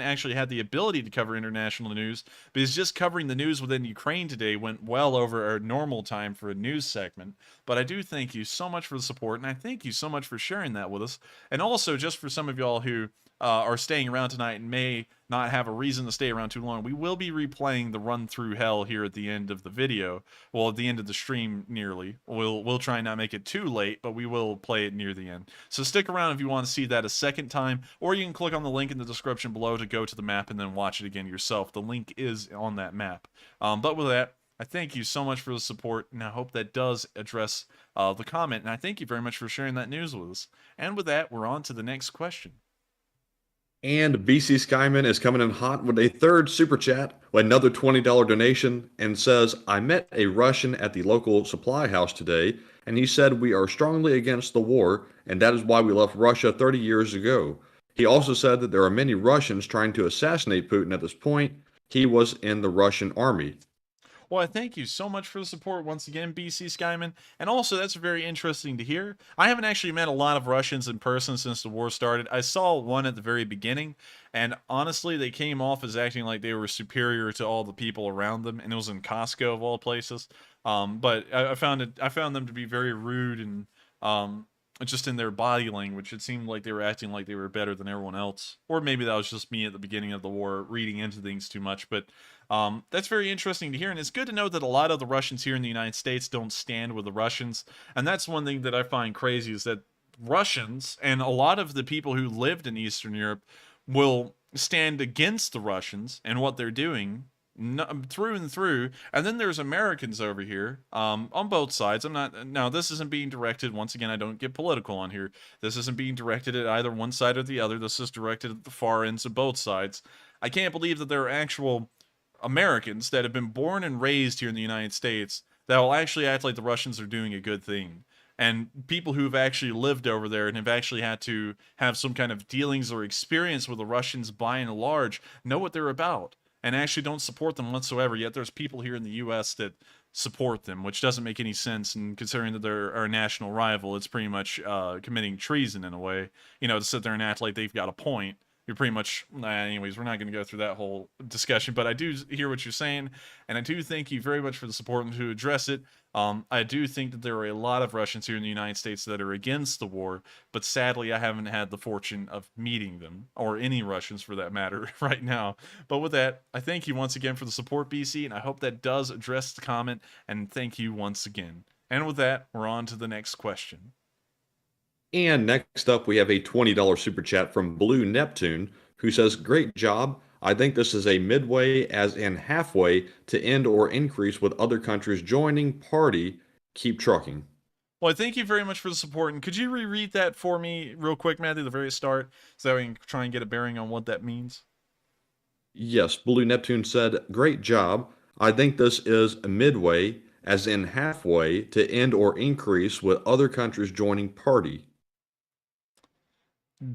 actually had the ability to cover international news, because just covering the news within Ukraine today went well over our normal time for a news segment. But I do thank you so much for the support, and I thank you so much for sharing that with us. And also, just for some of y'all who are staying around tonight and may not have a reason to stay around too long, we will be replaying the run through hell here at the end of the video. Well, at the end of the stream, nearly. We'll try and not make it too late, but we will play it near the end. So stick around if you want to see that a second time, or you can click on the link in the description below to go to the map and then watch it again yourself. The link is on that map. But with that, I thank you so much for the support, and I hope that does address the comment, and I thank you very much for sharing that news with us. And with that, we're on to the next question. And BC Skyman is coming in hot with a third super chat with another $20 donation and says, "I met a Russian at the local supply house today, and he said we are strongly against the war, and that is why we left Russia 30 years ago. He also said that there are many Russians trying to assassinate Putin at this point. He was in the Russian army." Well, I thank you so much for the support once again, BC Skyman. And also, that's very interesting to hear. I haven't actually met a lot of Russians in person since the war started. I saw one at the very beginning, and honestly, they came off as acting like they were superior to all the people around them, and it was in Costco of all places. But I found them to be very rude and just in their body language. It seemed like they were acting like they were better than everyone else. Or maybe that was just me at the beginning of the war reading into things too much. But that's very interesting to hear. And it's good to know that a lot of the Russians here in the United States don't stand with the Russians. And that's one thing that I find crazy, is that Russians and a lot of the people who lived in Eastern Europe will stand against the Russians and what they're doing through and through. And then there's Americans over here on both sides. Now this isn't being directed, once again, I don't get political on here, this isn't being directed at either one side or the other. This is directed at the far ends of both sides. I can't believe that there are actual Americans that have been born and raised here in the United States that will actually act like the Russians are doing a good thing. And people who've actually lived over there and have actually had to have some kind of dealings or experience with the Russians by and large know what they're about, and actually don't support them whatsoever. Yet there's people here in the U.S. that support them, which doesn't make any sense. And considering that they're our national rival, it's pretty much committing treason in a way, to sit there and act like they've got a point. You're pretty much, anyways, we're not going to go through that whole discussion, but I do hear what you're saying, and I do thank you very much for the support and to address it. I do think that there are a lot of Russians here in the United States that are against the war, but sadly, I haven't had the fortune of meeting them, or any Russians for that matter, right now. But with that, I thank you once again for the support, BC, and I hope that does address the comment, and thank you once again. And with that, we're on to the next question. And next up, we have a $20 super chat from Blue Neptune, who says, "Great job. I think this is a midway, as in halfway, to end or increase with other countries joining party. Keep trucking." Well, thank you very much for the support. And could you reread that for me real quick, Matthew, at the very start, so that we can try and get a bearing on what that means? Yes, Blue Neptune said, "Great job. I think this is a midway, as in halfway, to end or increase with other countries joining party."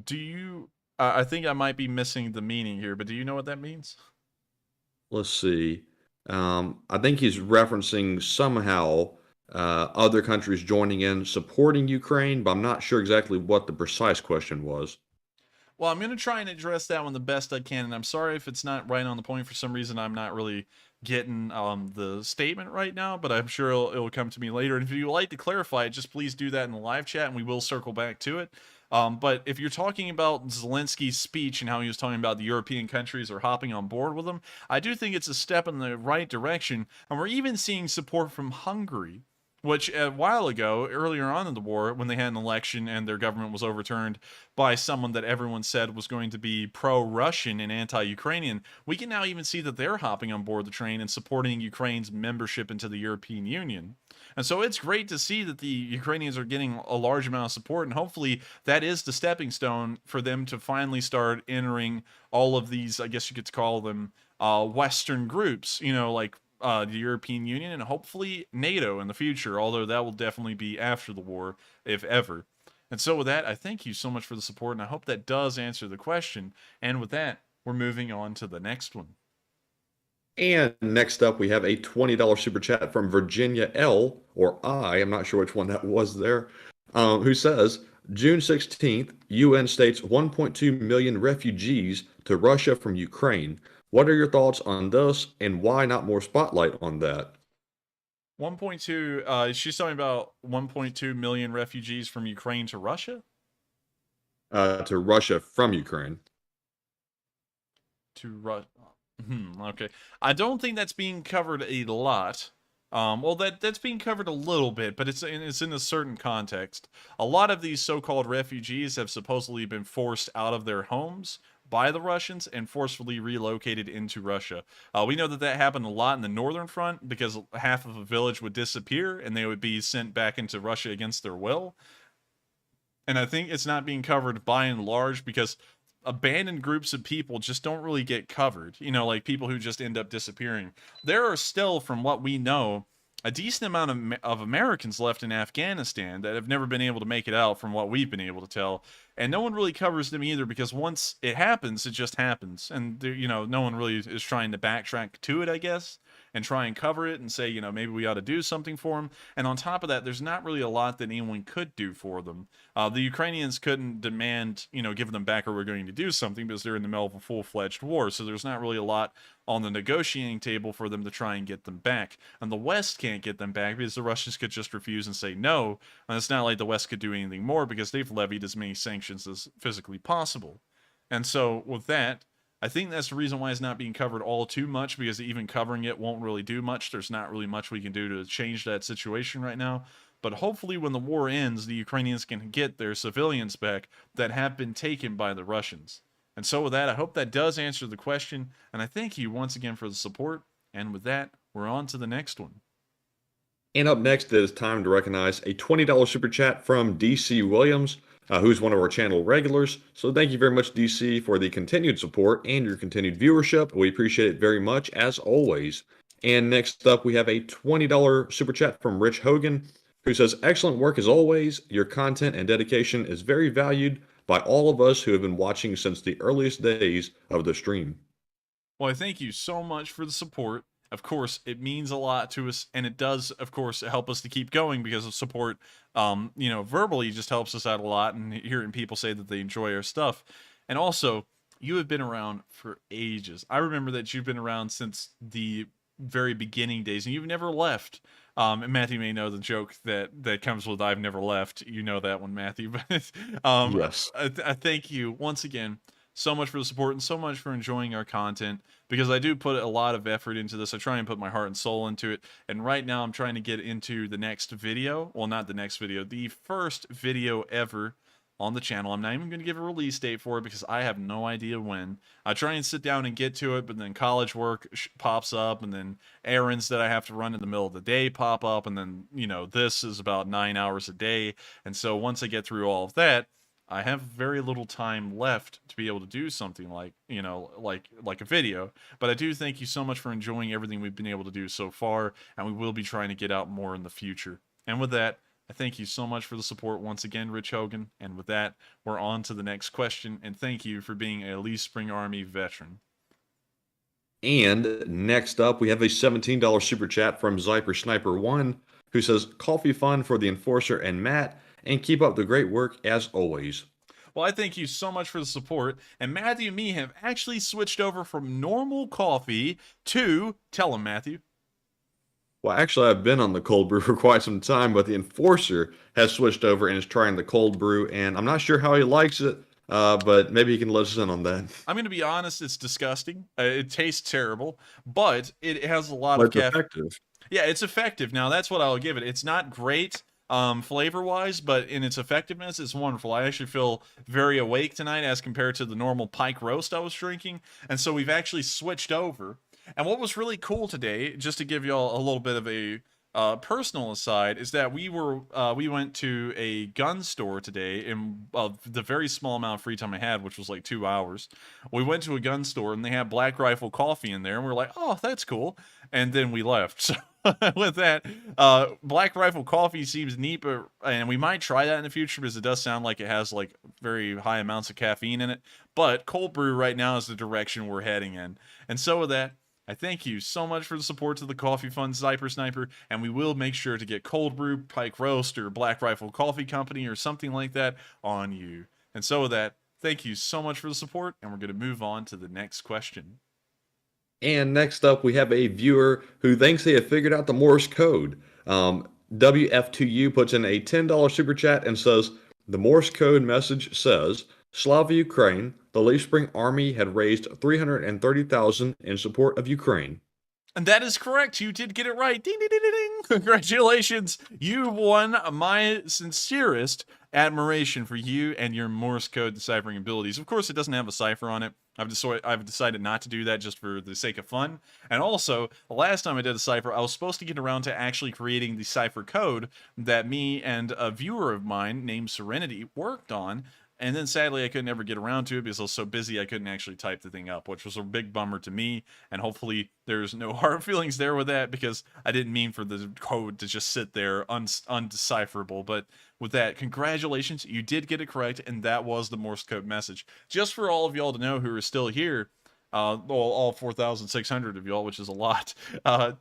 Do you... I think I might be missing the meaning here, but do you know what that means? Let's see. I think he's referencing somehow other countries joining in, supporting Ukraine, but I'm not sure exactly what the precise question was. Well, I'm going to try and address that one the best I can, and I'm sorry if it's not right on the point. For some reason, I'm not really getting the statement right now, but I'm sure it'll come to me later. And if you'd like to clarify it, just please do that in the live chat, and we will circle back to it. But if you're talking about Zelensky's speech and how he was talking about the European countries are hopping on board with him, I do think it's a step in the right direction, and we're even seeing support from Hungary, which a while ago, earlier on in the war, when they had an election and their government was overturned by someone that everyone said was going to be pro-Russian and anti-Ukrainian, we can now even see that they're hopping on board the train and supporting Ukraine's membership into the European Union. And so it's great to see that the Ukrainians are getting a large amount of support, and hopefully that is the stepping stone for them to finally start entering all of these, I guess you could call them, Western groups, you know, like the European Union and hopefully NATO in the future, although that will definitely be after the war, if ever. And so with that, I thank you so much for the support, and I hope that does answer the question. And with that, we're moving on to the next one. And next up, we have a $20 super chat from Virginia L, or I'm not sure which one that was there, who says, June 16th, UN states 1.2 million refugees to Russia from Ukraine. What are your thoughts on this, and why not more spotlight on that? 1.2, she's talking about 1.2 million refugees from Ukraine to Russia? To Russia from Ukraine. To Russia. Okay. I don't think that's being covered a lot. Well, that's being covered a little bit, but it's in a certain context. A lot of these so-called refugees have supposedly been forced out of their homes by the Russians and forcefully relocated into Russia. We know that happened a lot in the northern front because half of a village would disappear and they would be sent back into Russia against their will. And I think it's not being covered by and large because abandoned groups of people just don't really get covered. You know, like people who just end up disappearing. There are still, from what we know, a decent amount of Americans left in Afghanistan that have never been able to make it out from what we've been able to tell. And no one really covers them either because once it happens, it just happens. And, you know, no one really is trying to backtrack to it, I guess, and try and cover it and say, you know, maybe we ought to do something for them. And on top of that, there's not really a lot that anyone could do for them. The Ukrainians couldn't demand, you know, give them back or we're going to do something because they're in the middle of a full-fledged war. So there's not really a lot on the negotiating table for them to try and get them back. And the West can't get them back because the Russians could just refuse and say no. And it's not like the West could do anything more because they've levied as many sanctions as physically possible. And so with that, I think that's the reason why it's not being covered all too much, because even covering it won't really do much. There's not really much we can do to change that situation right now. But hopefully when the war ends, the Ukrainians can get their civilians back that have been taken by the Russians. And so with that, I hope that does answer the question. And I thank you once again for the support. And with that, we're on to the next one. And up next, it is time to recognize a $20 super chat from DC Williams, who's one of our channel regulars. So thank you very much, DC, for the continued support and your continued viewership. We appreciate it very much, as always. And next up, we have a $20 super chat from Rich Hogan, who says, excellent work as always. Your content and dedication is very valued by all of us who have been watching since the earliest days of the stream. Well, I thank you so much for the support. Of course, it means a lot to us, and it does, of course, help us to keep going because of support, you know, verbally just helps us out a lot, and hearing people say that they enjoy our stuff. And also, you have been around for ages. I remember that you've been around since the very beginning days, and you've never left. And Matthew may know the joke that comes with I've never left. You know that one, Matthew. But yes. I thank you once again so much for the support and so much for enjoying our content, because I do put a lot of effort into this. I try and put my heart and soul into it. And right now I'm trying to get into the next video. Well, not the next video, the first video ever on the channel. I'm not even going to give a release date for it because I have no idea when. I try and sit down and get to it, but then college work pops up, and then errands that I have to run in the middle of the day pop up, and then, you know, this is about 9 hours a day. And so once I get through all of that, I have very little time left to be able to do something like, you know, like a video. But I do thank you so much for enjoying everything we've been able to do so far, and we will be trying to get out more in the future. And with that, I thank you so much for the support once again, Rich Hogan. And with that, we're on to the next question. And thank you for being a Lee Spring Army veteran. And next up, we have a $17 super chat from Zyper Sniper 1, who says, coffee fun for the Enforcer and Matt, and keep up the great work as always. Well, I thank you so much for the support. And Matthew and me have actually switched over from normal coffee to, tell him, Matthew. Well, actually, I've been on the cold brew for quite some time, but the enforcer has switched over and is trying the cold brew, and I'm not sure how he likes it, but maybe he can let us in on that. I'm going to be honest, it's disgusting. It tastes terrible, but it has a lot But of it's effective. Yeah, it's effective. Now, that's what I'll give it. It's not great flavor-wise, but in its effectiveness, it's wonderful. I actually feel very awake tonight as compared to the normal pike roast I was drinking, and so we've actually switched over. And what was really cool today, just to give y'all a little bit of a personal aside, is that we went to a gun store today in the very small amount of free time I had, which was like 2 hours. We went to a gun store and they had Black Rifle coffee in there, and we were like, oh, that's cool. And then we left. So with that, Black Rifle coffee seems neat, and we might try that in the future because it does sound like it has like very high amounts of caffeine in it. But cold brew right now is the direction we're heading in. And so with that, I thank you so much for the support to the Coffee Fund Sniper, and we will make sure to get cold brew, pike roast, or Black Rifle Coffee Company or something like that on you. And so with that, thank you so much for the support, and we're going to move on to the next question. And next up, we have a viewer who thinks they have figured out the Morse code. WF2U puts in a $10 super chat and says, the Morse code message says, Slava Ukraine, the Leaf Spring Army had raised $330,000 in support of Ukraine. And that is correct. You did get it right. Ding, ding, ding, ding, ding. Congratulations. You won my sincerest admiration for you and your Morse code deciphering abilities. Of course, it doesn't have a cipher on it. I've decided not to do that just for the sake of fun. And also, the last time I did a cipher, I was supposed to get around to actually creating the cipher code that me and a viewer of mine named Serenity worked on. And then sadly, I couldn't ever get around to it because I was so busy I couldn't actually type the thing up, which was a big bummer to me. And hopefully there's no hard feelings there with that because I didn't mean for the code to just sit there undecipherable. But with that, congratulations, you did get it correct, and that was the Morse code message. Just for all of y'all to know who are still here, all 4,600 of y'all, which is a lot,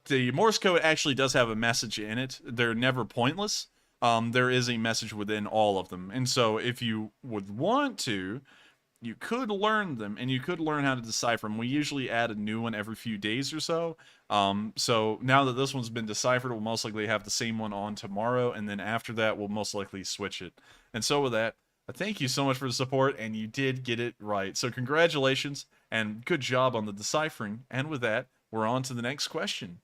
the Morse code actually does have a message in it. They're never pointless. There is a message within all of them. And so if you would want to, you could learn them, and you could learn how to decipher them. We usually add a new one every few days or so. So now that this one's been deciphered, we'll most likely have the same one on tomorrow, and then after that, we'll most likely switch it. And so with that, thank you so much for the support, and you did get it right. So congratulations, and good job on the deciphering. And with that, we're on to the next question.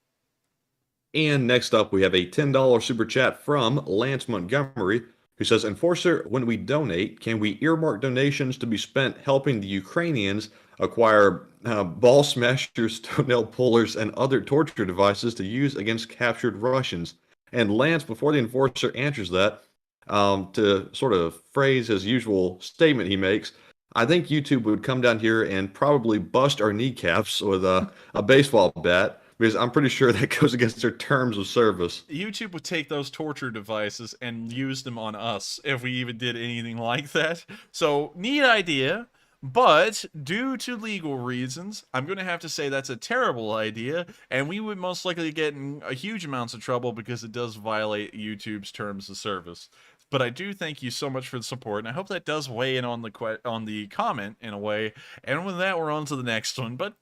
And next up, we have a $10 super chat from Lance Montgomery, who says, Enforcer, when we donate, can we earmark donations to be spent helping the Ukrainians acquire ball smashers, toenail pullers, and other torture devices to use against captured Russians? And Lance, before the Enforcer answers that, to sort of phrase his usual statement he makes, I think YouTube would come down here and probably bust our kneecaps with a baseball bat, because I'm pretty sure that goes against their terms of service. YouTube would take those torture devices and use them on us if we even did anything like that. So, neat idea, but due to legal reasons, I'm going to have to say that's a terrible idea, and we would most likely get in a huge amounts of trouble because it does violate YouTube's terms of service. But I do thank you so much for the support, and I hope that does weigh in on the comment in a way. And with that, we're on to the next one. But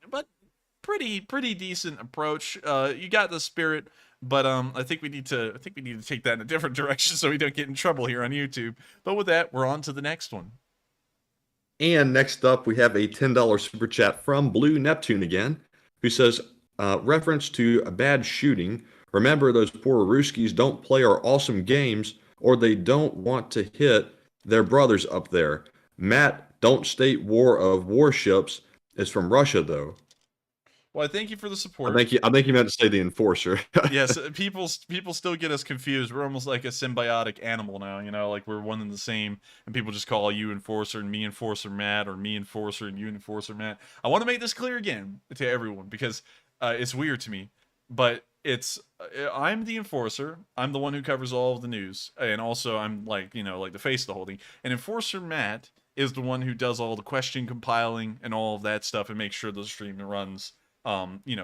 pretty decent approach. You got the spirit, but I think we need to take that in a different direction so we don't get in trouble here on YouTube. But with that, we're on to the next one. And next up, we have a $10 super chat from Blue Neptune again, who says, reference to a bad shooting. Remember, those poor Ruskies don't play our awesome games, or they don't want to hit their brothers up there. Matt, don't state war of warships is from Russia, though. Well, I thank you for the support. I think you meant to say the Enforcer. Yes, people still get us confused. We're almost like a symbiotic animal now, you know, like we're one and the same, and people just call you Enforcer and me Enforcer Matt, or me Enforcer and you Enforcer Matt. I want to make this clear again to everyone because it's weird to me, but I'm the Enforcer. I'm the one who covers all of the news, and also I'm like the face of the whole thing. And Enforcer Matt is the one who does all the question compiling and all of that stuff and makes sure the stream runs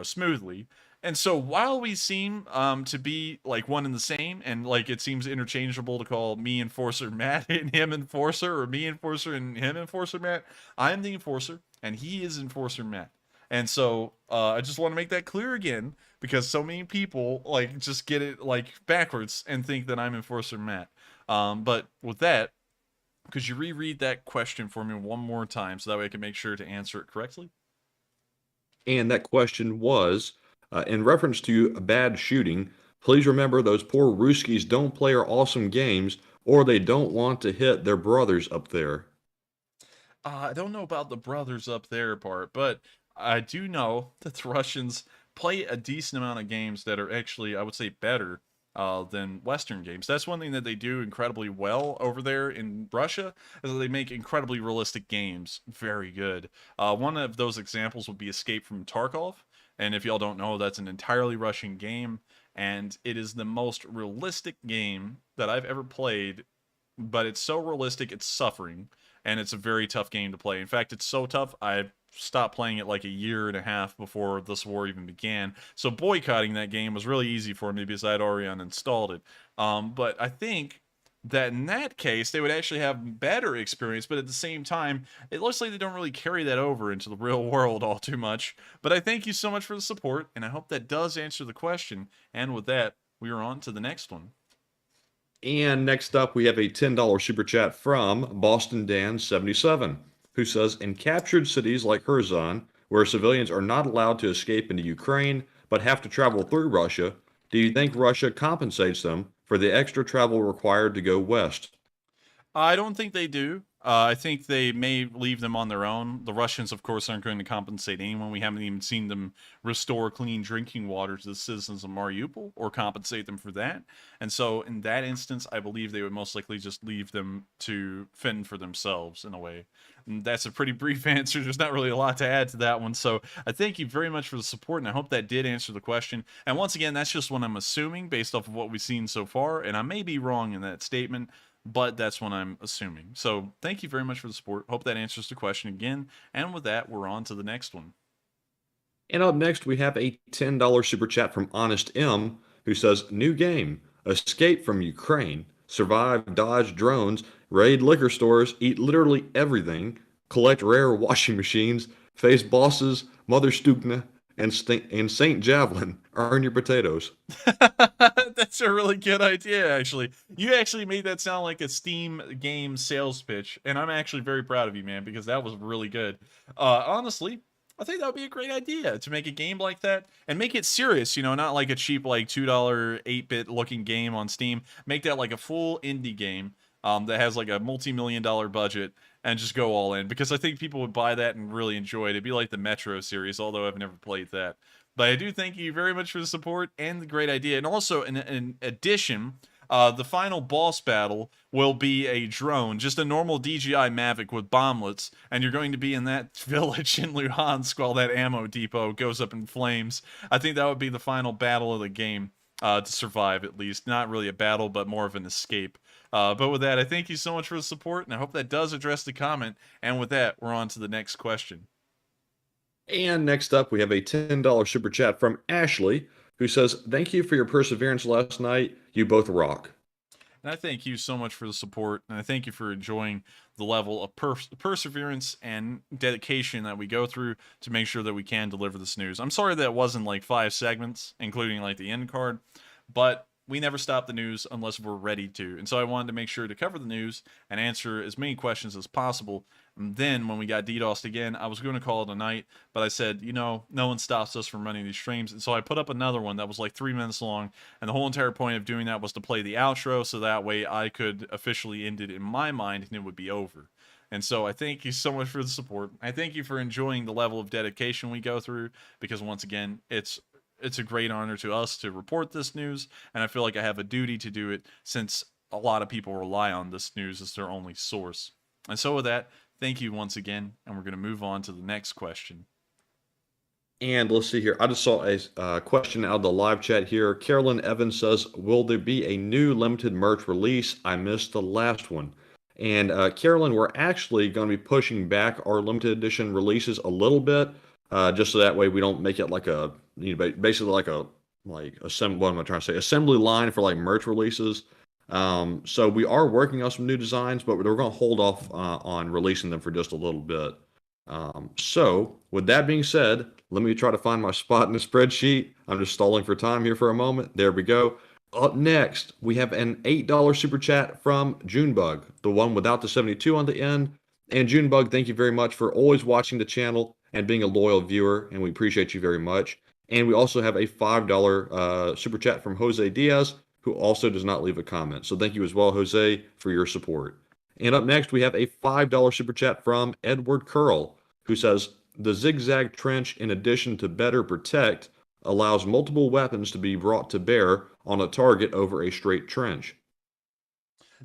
smoothly. And so while we seem to be like one and the same, and like it seems interchangeable to call me Enforcer Matt and him Enforcer, or me Enforcer and him Enforcer Matt, I'm the Enforcer and he is Enforcer Matt. And so I just want to make that clear again, because so many people like just get it like backwards and think that I'm Enforcer Matt. But with that, could you reread that question for me one more time so that way I can make sure to answer it correctly? And that question was, in reference to bad shooting, please remember those poor Ruskies don't play our awesome games, or they don't want to hit their brothers up there. I don't know about the brothers up there part, but I do know that the Russians play a decent amount of games that are actually, I would say, better than Western games. That's one thing that they do incredibly well over there in Russia, is that they make incredibly realistic games very good. One of those examples would be Escape from Tarkov, and if y'all don't know, that's an entirely Russian game, and it is the most realistic game that I've ever played, but it's so realistic it's suffering, and it's a very tough game to play. In fact, it's so tough, I stopped playing it like a year and a half before this war even began. So boycotting that game was really easy for me because I had already uninstalled it. But I think that in that case, they would actually have better experience, but at the same time, it looks like they don't really carry that over into the real world all too much. But I thank you so much for the support, and I hope that does answer the question. And with that, we are on to the next one. And next up, we have a $10 super chat from Boston Dan 77, who says, in captured cities like Kherson, where civilians are not allowed to escape into Ukraine but have to travel through Russia, do you think Russia compensates them for the extra travel required to go west? I don't think they do. I think they may leave them on their own. The Russians, of course, aren't going to compensate anyone. We haven't even seen them restore clean drinking water to the citizens of Mariupol or compensate them for that. And so in that instance, I believe they would most likely just leave them to fend for themselves in a way. And that's a pretty brief answer. There's not really a lot to add to that one. So I thank you very much for the support, and I hope that did answer the question. And once again, that's just what I'm assuming based off of what we've seen so far. And I may be wrong in that statement, but that's what I'm assuming. So thank you very much for the support. Hope that answers the question again. And with that, we're on to the next one. And up next, we have a $10 super chat from Honest M, who says, new game, escape from Ukraine, survive, dodge drones, raid liquor stores, eat literally everything, collect rare washing machines, face bosses, Mother Stukna, and Saint Javelin. Earn your potatoes. That's a really good idea, actually. You actually made that sound like a Steam game sales pitch, and I'm actually very proud of you, man, because that was really good. Honestly, I think that would be a great idea to make a game like that and make it serious, not like a cheap, like $2 8-bit looking game on Steam. Make that like a full indie game that has like a multi-million-dollar budget and just go all in, because I think people would buy that and really enjoy it. It'd be like the Metro series, although I've never played that. But I do thank you very much for the support and the great idea. And also, in addition, the final boss battle will be a drone, just a normal DJI Mavic with bomblets, and you're going to be in that village in Luhansk while that ammo depot goes up in flames. I think that would be the final battle of the game, to survive at least. Not really a battle, but more of an escape. But with that, I thank you so much for the support, and I hope that does address the comment. And with that, we're on to the next question. And next up, we have a $10 super chat from Ashley, who says, thank you for your perseverance last night. You both rock. And I thank you so much for the support, and I thank you for enjoying the level of perseverance and dedication that we go through to make sure that we can deliver this news. I'm sorry that it wasn't like 5 segments, including like the end card, but we never stop the news unless we're ready to. And so I wanted to make sure to cover the news and answer as many questions as possible. And then when we got DDoSed again, I was going to call it a night, but I said, no one stops us from running these streams. And so I put up another one that was like 3 minutes long. And the whole entire point of doing that was to play the outro, so that way I could officially end it in my mind and it would be over. And so I thank you so much for the support. I thank you for enjoying the level of dedication we go through, because once again, it's a great honor to us to report this news, and I feel like I have a duty to do it since a lot of people rely on this news as their only source. And so with that, thank you once again, and we're going to move on to the next question. And let's see here. I just saw a question out of the live chat here. Carolyn Evans says, will there be a new limited merch release? I missed the last one. And Carolyn, we're actually going to be pushing back our limited edition releases a little bit. just so that way we don't make it like a, basically like a, what am I trying to say? Assembly line for like merch releases. So we are working on some new designs, but we're going to hold off on releasing them for just a little bit. So with that being said, let me try to find my spot in the spreadsheet. I'm just stalling for time here for a moment. There we go. Up next, we have an $8 super chat from Junebug, the one without the 72 on the end. And Junebug, thank you very much for always watching the channel and being a loyal viewer, and we appreciate you very much. And we also have a $5 super chat from Jose Diaz, who also does not leave a comment. So thank you as well, Jose, for your support. And up next, we have a $5 super chat from Edward Curl, who says, the zigzag trench, in addition to better protect, allows multiple weapons to be brought to bear on a target over a straight trench.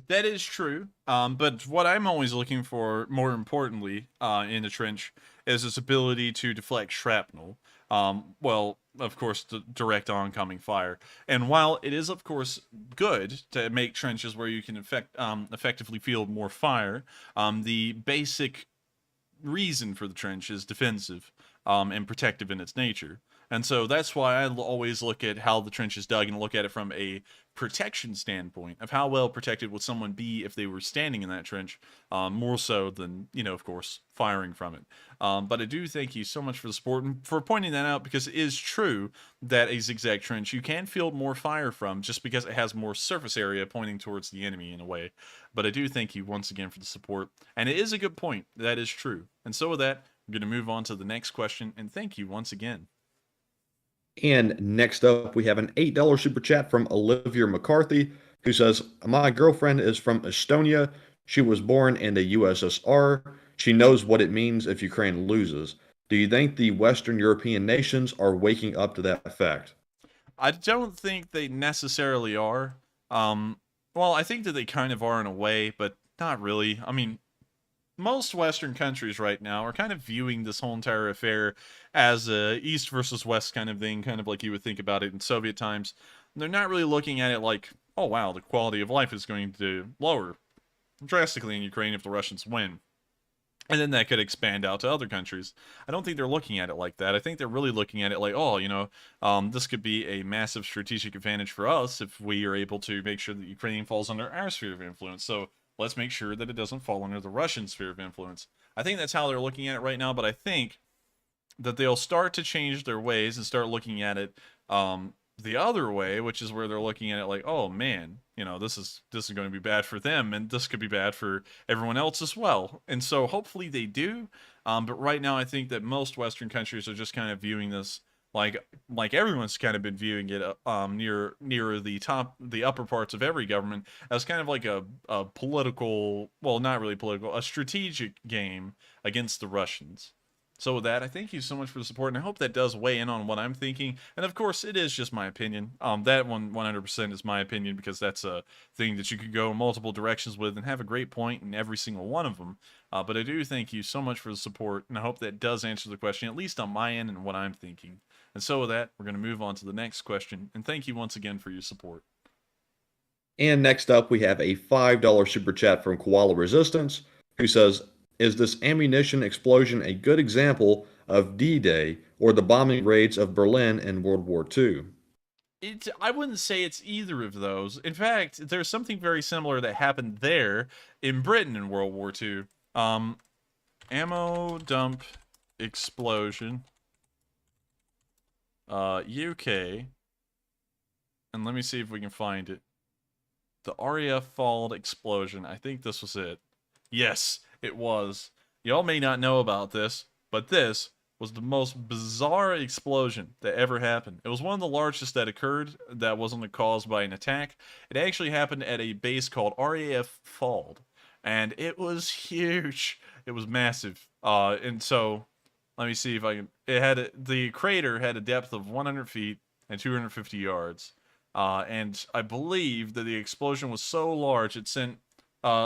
That is true, but what I'm always looking for, more importantly, in a trench, is its ability to deflect shrapnel. Well, of course, the direct oncoming fire. And while it is, of course, good to make trenches where you can effectively field more fire, the basic reason for the trench is defensive and protective in its nature. And so that's why I always look at how the trench is dug and look at it from a protection standpoint of how well protected would someone be if they were standing in that trench, more so than, of course, firing from it. But I do thank you so much for the support and for pointing that out, because it is true that a zigzag trench you can field more fire from just because it has more surface area pointing towards the enemy in a way. But I do thank you once again for the support. And it is a good point. That is true. And so with that, I'm going to move on to the next question. And thank you once again. And next up, we have an $8 super chat from Olivia McCarthy, who says, my girlfriend is from Estonia. She was born in the USSR. She knows what it means if Ukraine loses. Do you think the Western European nations are waking up to that fact? I don't think they necessarily are. Well, I think that they kind of are in a way, but not really. I mean, most Western countries right now are kind of viewing this whole entire affair as a East versus West kind of thing, kind of like you would think about it in Soviet times. They're not really looking at it like, oh wow, the quality of life is going to lower drastically in Ukraine if the Russians win. And then that could expand out to other countries. I don't think they're looking at it like that. I think they're really looking at it like, oh, this could be a massive strategic advantage for us if we are able to make sure that Ukraine falls under our sphere of influence. So let's make sure that it doesn't fall under the Russian sphere of influence. I think that's how they're looking at it right now, but I think that they'll start to change their ways and start looking at it the other way, which is where they're looking at it like, oh man, this is going to be bad for them, and this could be bad for everyone else as well. And so hopefully they do. But right now I think that most Western countries are just kind of viewing this like everyone's kind of been viewing it near the upper parts of every government as kind of like a political, well, not really political, a strategic game against the Russians. So with that, I thank you so much for the support, and I hope that does weigh in on what I'm thinking. And of course, it is just my opinion. That one 100% is my opinion, because that's a thing that you could go multiple directions with and have a great point in every single one of them. But I do thank you so much for the support, and I hope that does answer the question, at least on my end and what I'm thinking. And so with that, we're going to move on to the next question, and thank you once again for your support. And next up, we have a $5 super chat from Koala Resistance, who says, is this ammunition explosion a good example of D-Day or the bombing raids of Berlin in World War II? I wouldn't say it's either of those. In fact, there's something very similar that happened there in Britain in World War II. Ammo dump explosion. UK. And let me see if we can find it. The RAF Falled explosion. I think this was it. Yes, it was. Y'all may not know about this, but this was the most bizarre explosion that ever happened. It was one of the largest that occurred that wasn't caused by an attack. It actually happened at a base called RAF Falled, and it was huge. It was massive. And so, let me see if I can... the crater had a depth of 100 feet and 250 yards. And I believe that the explosion was so large it sent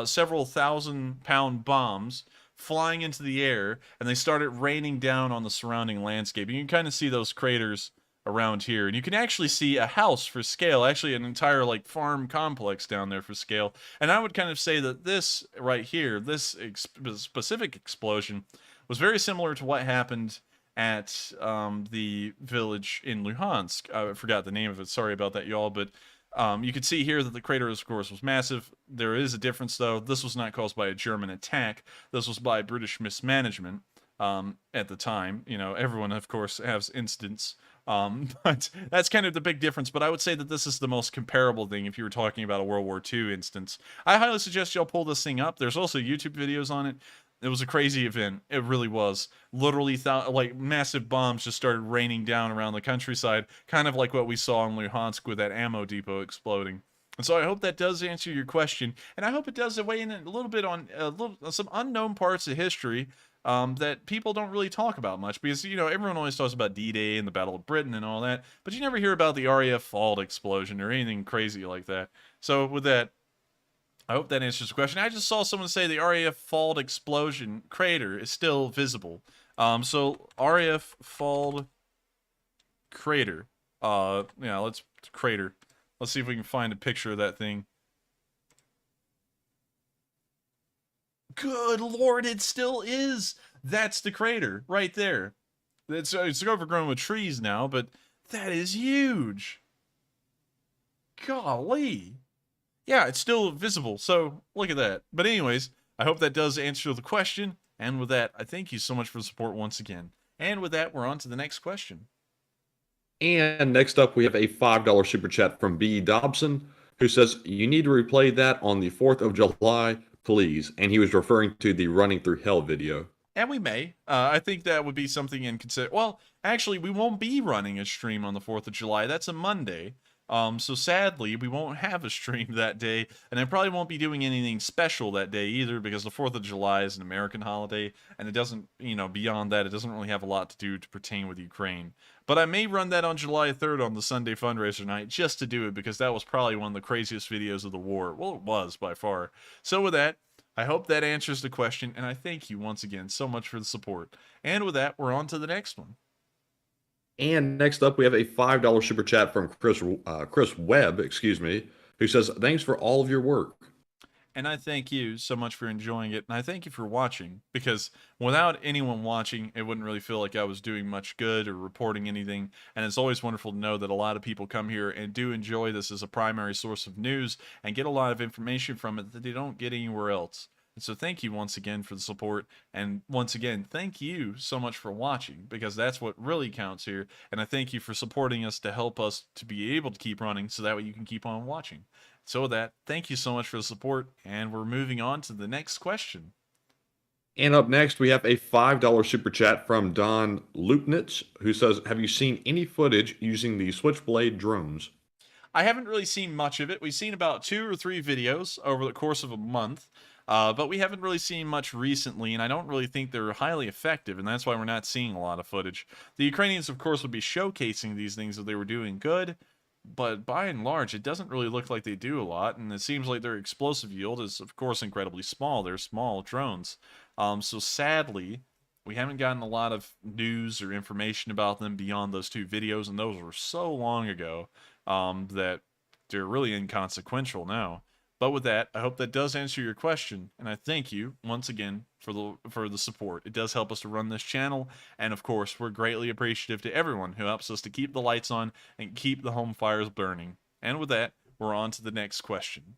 several 1,000-pound bombs flying into the air, and they started raining down on the surrounding landscape. You can kind of see those craters around here, and you can actually see a house for scale, actually an entire farm complex down there for scale. And I would kind of say that this right here, this specific explosion, was very similar to what happened at the village in Luhansk. I forgot the name of it. Sorry about that, y'all. But you can see here that the crater, of course, was massive. There is a difference, though. This was not caused by a German attack. This was by British mismanagement at the time. You know, everyone, of course, has incidents. But that's kind of the big difference. But I would say that this is the most comparable thing if you were talking about a World War II instance. I highly suggest y'all pull this thing up. There's also YouTube videos on it. It was a crazy event. It really was. Literally, like, massive bombs just started raining down around the countryside, kind of like what we saw in Luhansk with that ammo depot exploding. And so I hope that does answer your question, and I hope it does weigh in a little bit on some unknown parts of history that people don't really talk about much, because, you know, everyone always talks about D-Day and the Battle of Britain and all that, but you never hear about the RAF fault explosion or anything crazy like that. So with that, I hope that answers the question. I just saw someone say the RAF fault explosion crater is still visible. So RAF fault crater. Yeah, let's crater. Let's see if we can find a picture of that thing. Good Lord, it still is. That's the crater right there. It's overgrown with trees now, but that is huge. Golly. Yeah, it's still visible, so look at that. But anyways, I hope that does answer the question. And with that, I thank you so much for the support once again. And with that, we're on to the next question. And next up, we have a $5 super chat from B. Dobson, who says, you need to replay that on the 4th of July, please. And he was referring to the Running Through Hell video. And we may. I think that would be something in consider. Well, actually, we won't be running a stream on the 4th of July. That's a Monday. So sadly, we won't have a stream that day, and I probably won't be doing anything special that day either, because the 4th of July is an American holiday, and it doesn't, you know, beyond that, it doesn't really have a lot to do to pertain with Ukraine. But I may run that on July 3rd on the Sunday fundraiser night, just to do it, because that was probably one of the craziest videos of the war. Well, it was, by far. So with that, I hope that answers the question, and I thank you once again so much for the support. And with that, we're on to the next one. And next up, we have a $5 super chat from Chris Webb, who says, thanks for all of your work. And I thank you so much for enjoying it, and I thank you for watching, because without anyone watching, it wouldn't really feel like I was doing much good or reporting anything, and it's always wonderful to know that a lot of people come here and do enjoy this as a primary source of news and get a lot of information from it that they don't get anywhere else. And so thank you once again for the support, and once again, thank you so much for watching, because that's what really counts here, and I thank you for supporting us to help us to be able to keep running, so that way you can keep on watching. So with that, thank you so much for the support, and we're moving on to the next question. And up next, we have a $5 super chat from Don Lupnitz, who says, have you seen any footage using the Switchblade drones? I haven't really seen much of it. We've seen about 2 or 3 videos over the course of a month. But we haven't really seen much recently, and I don't really think they're highly effective, and that's why we're not seeing a lot of footage. The Ukrainians, of course, would be showcasing these things if they were doing good, but by and large, it doesn't really look like they do a lot, and it seems like their explosive yield is, of course, incredibly small. They're small drones. So sadly, we haven't gotten a lot of news or information about them beyond those 2 videos, and those were so long ago that they're really inconsequential now. But with that, I hope that does answer your question, and I thank you once again for the support. It does help us to run this channel, and of course, we're greatly appreciative to everyone who helps us to keep the lights on and keep the home fires burning. And with that, we're on to the next question.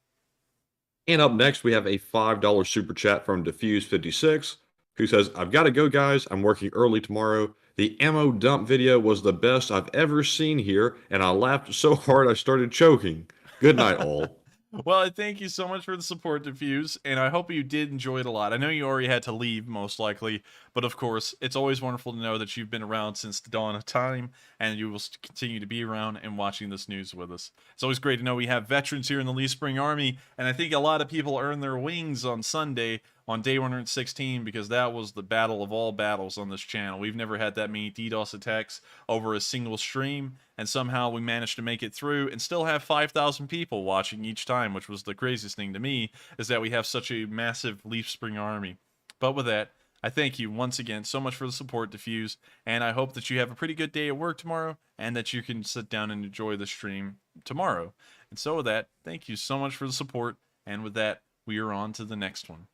And up next, we have a $5 super chat from Diffuse56, who says, I've got to go, guys. I'm working early tomorrow. The ammo dump video was the best I've ever seen here, and I laughed so hard I started choking. Good night, all. Well, I thank you so much for the support, Diffuse, and I hope you did enjoy it a lot. I know you already had to leave, most likely, but of course, it's always wonderful to know that you've been around since the dawn of time, and you will continue to be around and watching this news with us. It's always great to know we have veterans here in the Lee Spring Army, and I think a lot of people earned their wings on Sunday, on day 116, because that was the battle of all battles on this channel. We've never had that many DDoS attacks over a single stream, and somehow we managed to make it through and still have 5,000 people watching each time, which was the craziest thing to me, is that we have such a massive Leaf Spring Army. But with that, I thank you once again so much for the support, Diffuse, and I hope that you have a pretty good day at work tomorrow, and that you can sit down and enjoy the stream tomorrow. And so with that, thank you so much for the support, and with that, we are on to the next one.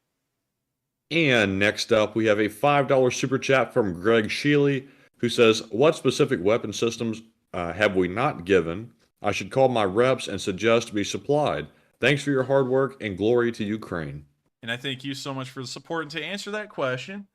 And next up, we have a $5 super chat from Greg Sheely, who says, "What specific weapon systems have we not given? I should call my reps and suggest to be supplied. Thanks for your hard work and glory to Ukraine." And I thank you so much for the support. And to answer that question,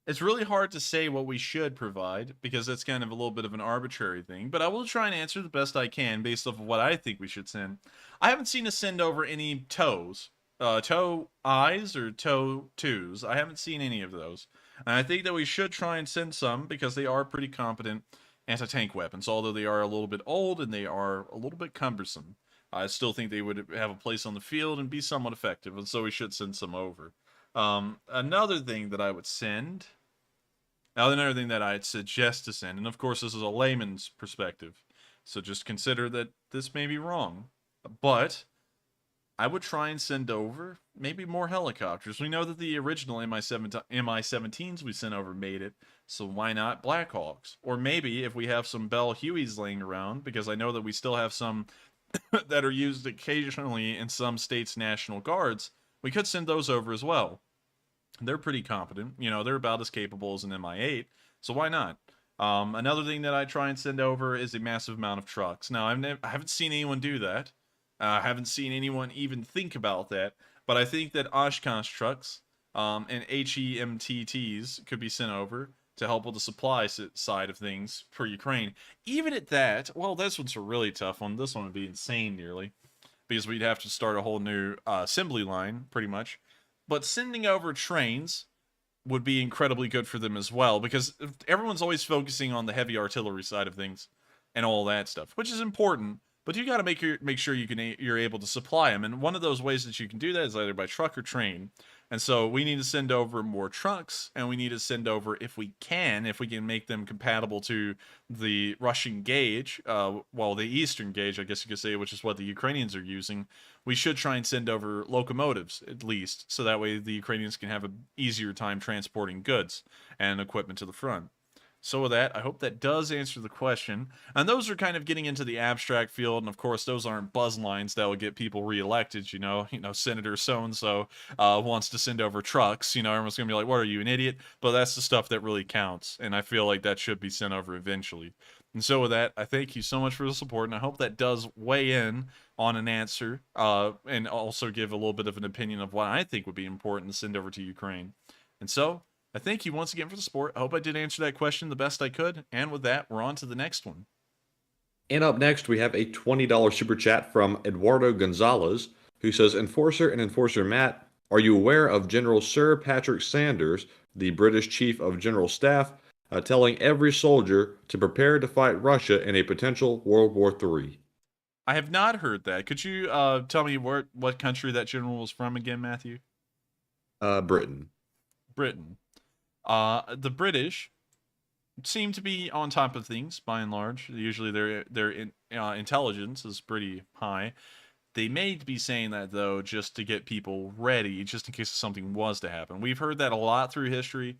it's really hard to say what we should provide because that's kind of a little bit of an arbitrary thing, but I will try and answer the best I can based off of what I think we should send. I haven't seen us send over any toes, toe eyes or toe twos. I haven't seen any of those. And I think that we should try and send some because they are pretty competent anti-tank weapons, although they are a little bit old and they are a little bit cumbersome. I still think they would have a place on the field and be somewhat effective, and so we should send some over. Another thing that I would send... Now, another thing that I'd suggest to send, and of course this is a layman's perspective, so just consider that this may be wrong, but I would try and send over maybe more helicopters. We know that the original Mi-17s we sent over made it, so why not Blackhawks? Or maybe if we have some Bell Hueys laying around, because I know that we still have some that are used occasionally in some states' National Guards, we could send those over as well. They're pretty competent. You know, they're about as capable as an Mi-8, so why not? Another thing that I try and send over is a massive amount of trucks. Now, I haven't seen anyone do that. I haven't seen anyone even think about that, but I think that Oshkosh trucks and HEMTTs could be sent over to help with the supply side of things for Ukraine. Even at that, well, this one's a really tough one. This one would be insane nearly, because we'd have to start a whole new assembly line, pretty much. But sending over trains would be incredibly good for them as well, because everyone's always focusing on the heavy artillery side of things and all that stuff, which is important. But you got to make sure you're able to supply them, and one of those ways that you can do that is either by truck or train. And so we need to send over more trucks, and we need to send over, if we can make them compatible to the Russian gauge, well, the Eastern gauge, I guess you could say, which is what the Ukrainians are using. We should try and send over locomotives, at least, so that way the Ukrainians can have an easier time transporting goods and equipment to the front. So with that, I hope that does answer the question. And those are kind of getting into the abstract field, and of course, those aren't buzz lines that will get people reelected. You know, Senator so-and-so wants to send over trucks. You know, everyone's going to be like, what, are you, an idiot? But that's the stuff that really counts, and I feel like that should be sent over eventually. And so with that, I thank you so much for the support, and I hope that does weigh in on an answer, and also give a little bit of an opinion of what I think would be important to send over to Ukraine. And so, I thank you once again for the support. I hope I did answer that question the best I could. And with that, we're on to the next one. And up next, we have a $20 super chat from Eduardo Gonzalez, who says, "Enforcer and Enforcer Matt, are you aware of General Sir Patrick Sanders, the British Chief of General Staff, telling every soldier to prepare to fight Russia in a potential World War III?" I have not heard that. Could you tell me what country that general was from again, Matthew? Britain. Britain. The British seem to be on top of things by and large. Usually their intelligence is pretty high. They may be saying that, though, just to get people ready, just in case something was to happen. We've heard that a lot through history.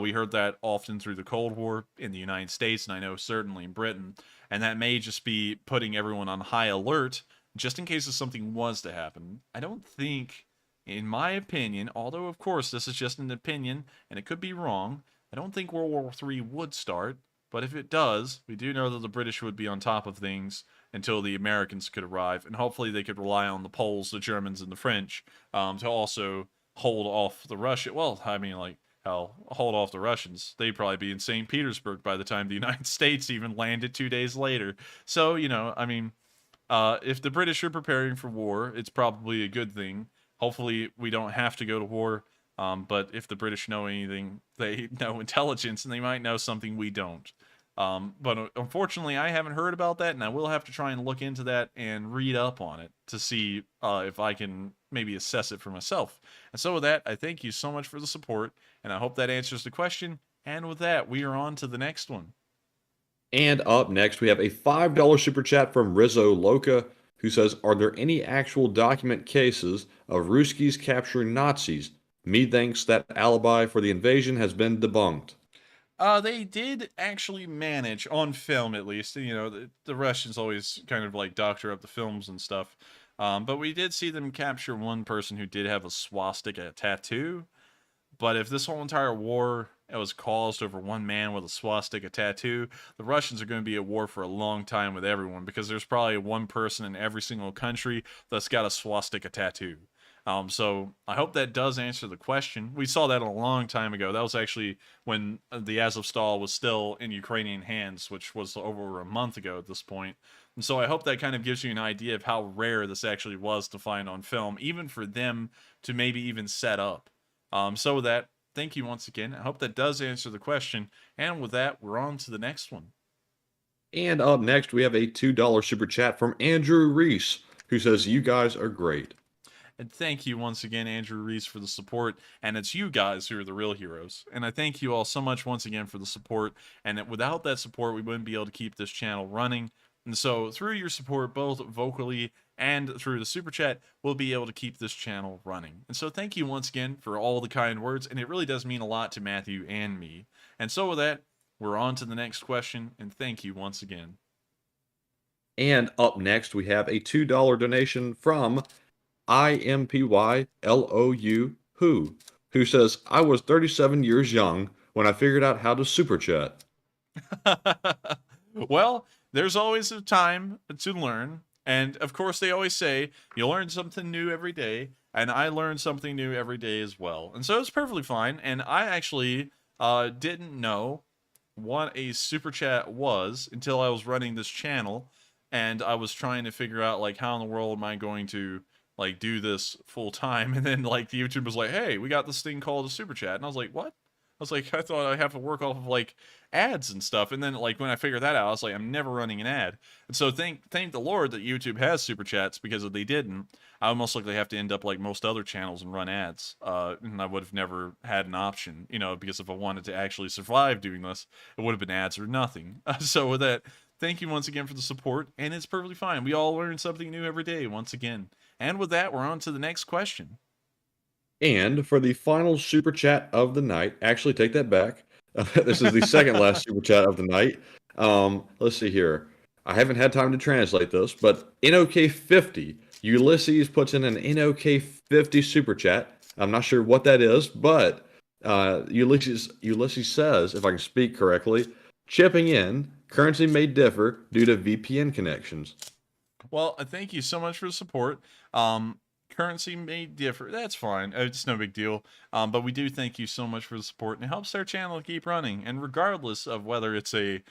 We heard that often through the Cold War in the United States, and I know certainly in Britain. And that may just be putting everyone on high alert, just in case something was to happen. I don't think, in my opinion, although of course this is just an opinion and it could be wrong, I don't think World War III would start, but if it does, we do know that the British would be on top of things until the Americans could arrive, and hopefully they could rely on the Poles, the Germans, and the French to also hold off the Russians. Well, I mean, like, hell, hold off the Russians. They'd probably be in St. Petersburg by the time the United States even landed 2 days later. So, I mean, if the British are preparing for war, it's probably a good thing. Hopefully we don't have to go to war, but if the British know anything, they know intelligence, and they might know something we don't. But unfortunately, I haven't heard about that, and I will have to try and look into that and read up on it to see if I can maybe assess it for myself. And so with that, I thank you so much for the support, and I hope that answers the question. And with that, we are on to the next one. And up next, we have a $5 super chat from Rizzo Loca, who says, "Are there any actual document cases of Ruskies capturing Nazis? Me thinks that alibi for the invasion has been debunked." They did actually manage, on film at least, the Russians always kind of like doctor up the films and stuff, but we did see them capture one person who did have a swastika tattoo. But if this whole entire war was caused over one man with a swastika tattoo, the Russians are going to be at war for a long time with everyone, because there's probably one person in every single country that's got a swastika tattoo. So I hope that does answer the question. We saw that a long time ago. That was actually when the Azovstal was still in Ukrainian hands, which was over a month ago at this point. And so I hope that kind of gives you an idea of how rare this actually was to find on film, even for them to maybe even set up. So with that, thank you once again. I hope that does answer the question. And with that, we're on to the next one. And up next, we have a $2 super chat from Andrew Reese, who says, "You guys are great." And thank you once again, Andrew Reese, for the support. And it's you guys who are the real heroes. And I thank you all so much once again for the support. And that without that support, we wouldn't be able to keep this channel running. And so through your support, both vocally and through the super chat, we'll be able to keep this channel running. And so thank you once again for all the kind words. And it really does mean a lot to Matthew and me. And so with that, we're on to the next question. And thank you once again. And up next, we have a $2 donation from IMPYLOU who says, "I was 37 years young when I figured out how to super chat." Well, there's always a time to learn. And of course, they always say you learn something new every day. And I learn something new every day as well. And so it's perfectly fine. And I actually didn't know what a super chat was until I was running this channel. And I was trying to figure out, like, how in the world am I going to like do this full time? And then like YouTube was like, "Hey, we got this thing called a super chat." And I was like, "What?" I was like, I thought I'd have to work off of like ads and stuff. And then like when I figured that out, I was like, I'm never running an ad. And so thank the Lord that YouTube has super chats, because if they didn't, I would most likely have to end up like most other channels and run ads. And I would have never had an option, you know, because if I wanted to actually survive doing this, it would have been ads or nothing. So with that, thank you once again for the support, and it's perfectly fine. We all learn something new every day once again. And with that, we're on to the next question. And for the final super chat of the night, actually take that back. This is the second last super chat of the night. Let's see here. I haven't had time to translate this, but NOK50, Ulysses puts in an NOK50 super chat. I'm not sure what that is, but Ulysses says, if I can speak correctly, chipping in, currency may differ due to VPN connections. Well, thank you so much for the support. Currency may differ. That's fine. It's no big deal. But we do thank you so much for the support, and it helps our channel keep running. And regardless of whether it's a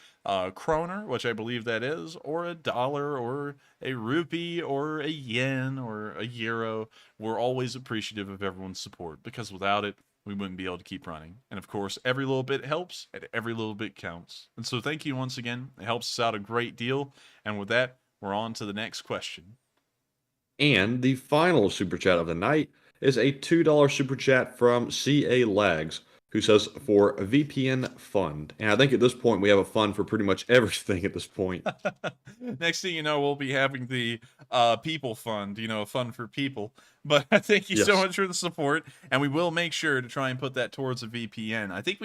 kroner, which I believe that is, or a dollar, or a rupee, or a yen, or a euro, we're always appreciative of everyone's support, because without it, we wouldn't be able to keep running. And of course, every little bit helps, and every little bit counts. And so thank you once again. It helps us out a great deal. And with that, we're on to the next question. And the final super chat of the night is a $2 super chat from CA Lags, who says, "For a VPN fund." And I think at this point we have a fund for pretty much everything at this point. Next thing you know, we'll be having the people fund, you know, a fund for people. But thank you so much for the support, and we will make sure to try and put that towards a VPN. I think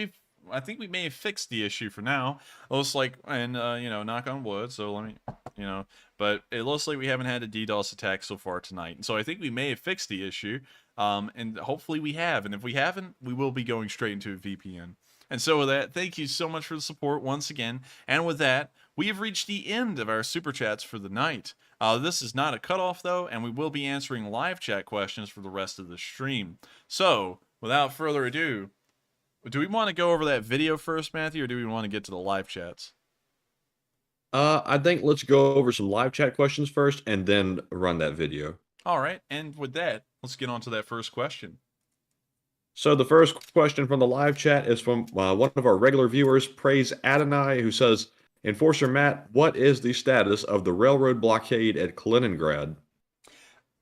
we may have fixed the issue for now. It looks like, and you know, knock on wood. So let me, you know, but it looks like we haven't had a DDoS attack so far tonight. And so I think we may have fixed the issue, and hopefully we have. And if we haven't, we will be going straight into a VPN. And so with that, thank you so much for the support once again. And with that, we have reached the end of our super chats for the night. This is not a cutoff though, and we will be answering live chat questions for the rest of the stream. So without further ado, do we want to go over that video first, Matthew, or do we want to get to the live chats? I think let's go over some live chat questions first and then run that video. All right, and with that, let's get on to that first question. So the first question from the live chat is from one of our regular viewers, Praise Adonai, who says, "Enforcer Matt, what is the status of the railroad blockade at Kaliningrad?"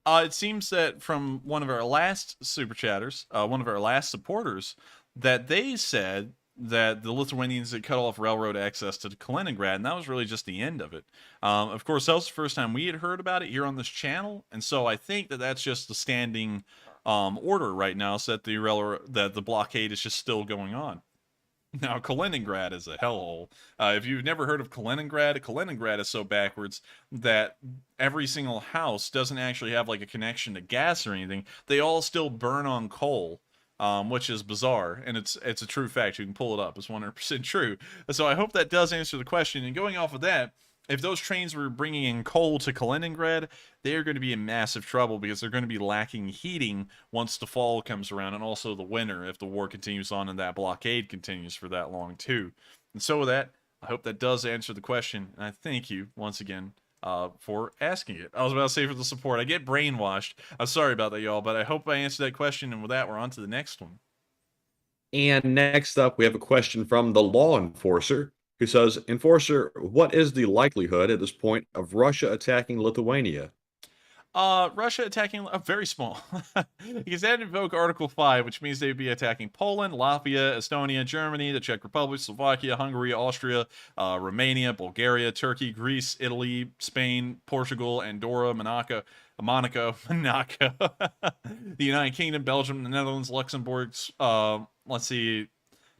It seems that from one of our last super chatters, one of our last supporters, that they said that the Lithuanians had cut off railroad access to Kaliningrad, and that was really just the end of it. Of course, that was the first time we had heard about it here on this channel, and so I think that that's just the standing order right now, so that the blockade is just still going on. Now, Kaliningrad is a hellhole. If you've never heard of Kaliningrad, Kaliningrad is so backwards that every single house doesn't actually have like a connection to gas or anything. They all still burn on coal. which is bizarre, and it's a true fact. You can pull it up; it's 100% true. So I hope that does answer the question. And going off of that, if those trains were bringing in coal to Kaliningrad, they are going to be in massive trouble because they're going to be lacking heating once the fall comes around, and also the winter if the war continues on and that blockade continues for that long too. And so with that, I hope that does answer the question, and I thank you once again for asking it. I was about to say for the support. I get brainwashed. I'm sorry about that, y'all, but I hope I answered that question, and with that, we're on to the next one. And next up, we have a question from the law enforcer who says, Enforcer, what is the likelihood at this point of Russia attacking Lithuania? Russia attacking very small. Because that invoke Article 5, which means they'd be attacking Poland, Latvia, Estonia, Germany, the Czech Republic, Slovakia, Hungary, Austria, Romania, Bulgaria, Turkey, Greece, Italy, Spain, Portugal, Andorra, Monaco, the United Kingdom, Belgium, the Netherlands, Luxembourg, let's see,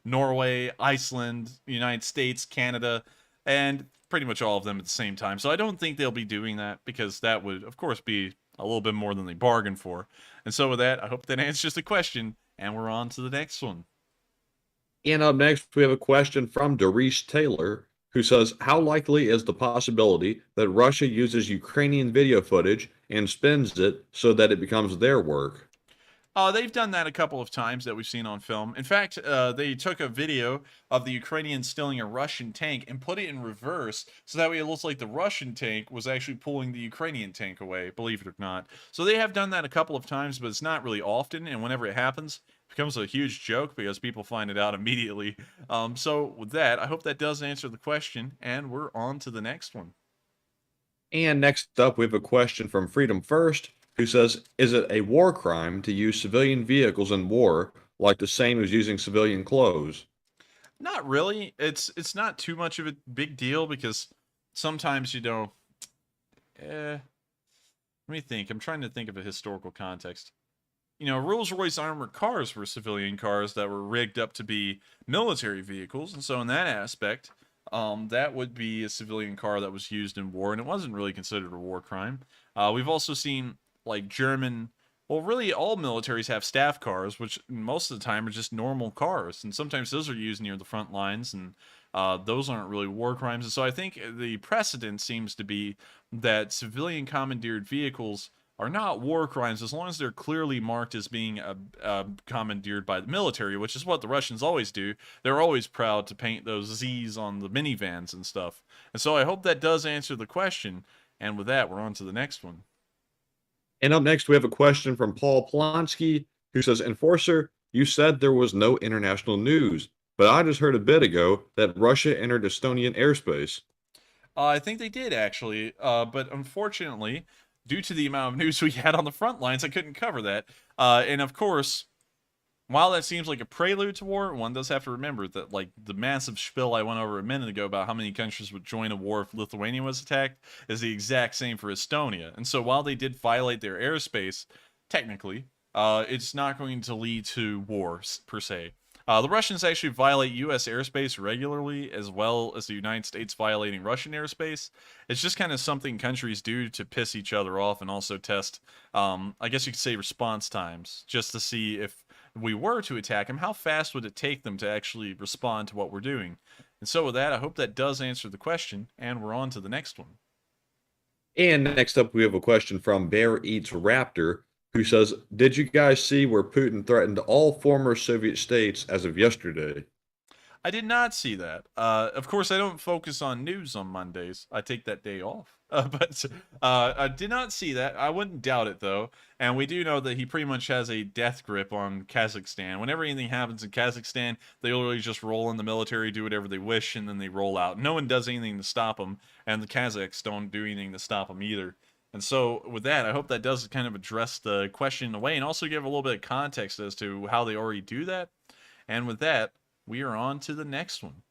Norway, Iceland, United States, Canada, and pretty much all of them at the same time. So I don't think they'll be doing that because that would, of course, be a little bit more than they bargained for. And so with that, I hope that answers the question, and we're on to the next one. And up next, we have a question from Doris Taylor, who says, how likely is the possibility that Russia uses Ukrainian video footage and spins it so that it becomes their work? They've done that a couple of times that we've seen on film. In fact, they took a video of the Ukrainians stealing a Russian tank and put it in reverse, so that way it looks like the Russian tank was actually pulling the Ukrainian tank away, believe it or not. So they have done that a couple of times, but it's not really often, and whenever it happens, it becomes a huge joke because people find it out immediately. So with that, I hope that does answer the question, and we're on to the next one. And next up, we have a question from Freedom First, who says, is it a war crime to use civilian vehicles in war like the same as using civilian clothes? Not really. It's not too much of a big deal because sometimes, let me think. I'm trying to think of a historical context. Rolls-Royce armored cars were civilian cars that were rigged up to be military vehicles, and so in that aspect, that would be a civilian car that was used in war, and it wasn't really considered a war crime. We've also seen German, well, really all militaries have staff cars, which most of the time are just normal cars, and sometimes those are used near the front lines, and those aren't really war crimes. And so I think the precedent seems to be that civilian commandeered vehicles are not war crimes as long as they're clearly marked as being commandeered by the military, which is what the Russians always do. They're always proud to paint those Z's on the minivans and stuff. And so I hope that does answer the question. And with that, we're on to the next one. And up next, we have a question from Paul Plonsky, who says, Enforcer, you said there was no international news, but I just heard a bit ago that Russia entered Estonian airspace. I think they did, actually. But unfortunately, due to the amount of news we had on the front lines, I couldn't cover that. And of course, while that seems like a prelude to war, one does have to remember that, the massive spiel I went over a minute ago about how many countries would join a war if Lithuania was attacked is the exact same for Estonia. And so while they did violate their airspace, technically, it's not going to lead to war, per se. The Russians actually violate U.S. airspace regularly, as well as the United States violating Russian airspace. It's just kind of something countries do to piss each other off and also test, I guess you could say, response times, just to see if we were to attack them, how fast would it take them to actually respond to what we're doing? And so with that, I hope that does answer the question, and we're on to the next one. And next up, we have a question from Bear Eats Raptor, who says, did you guys see where Putin threatened all former Soviet states as of yesterday? I did not see that. Of course, I don't focus on news on Mondays. I take that day off. But I did not see that. I wouldn't doubt it, though. And we do know that he pretty much has a death grip on Kazakhstan. Whenever anything happens in Kazakhstan, they literally just roll in the military, do whatever they wish, and then they roll out. No one does anything to stop them, and the Kazakhs don't do anything to stop them either. And so with that, I hope that does kind of address the question in a way and also give a little bit of context as to how they already do that. And with that, we are on to the next one.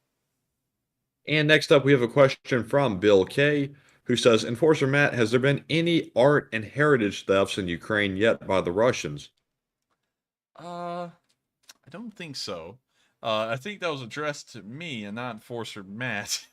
And next up, we have a question from Bill K, who says, Enforcer Matt, has there been any art and heritage thefts in Ukraine yet by the Russians? I don't think so. I think that was addressed to me and not Enforcer Matt.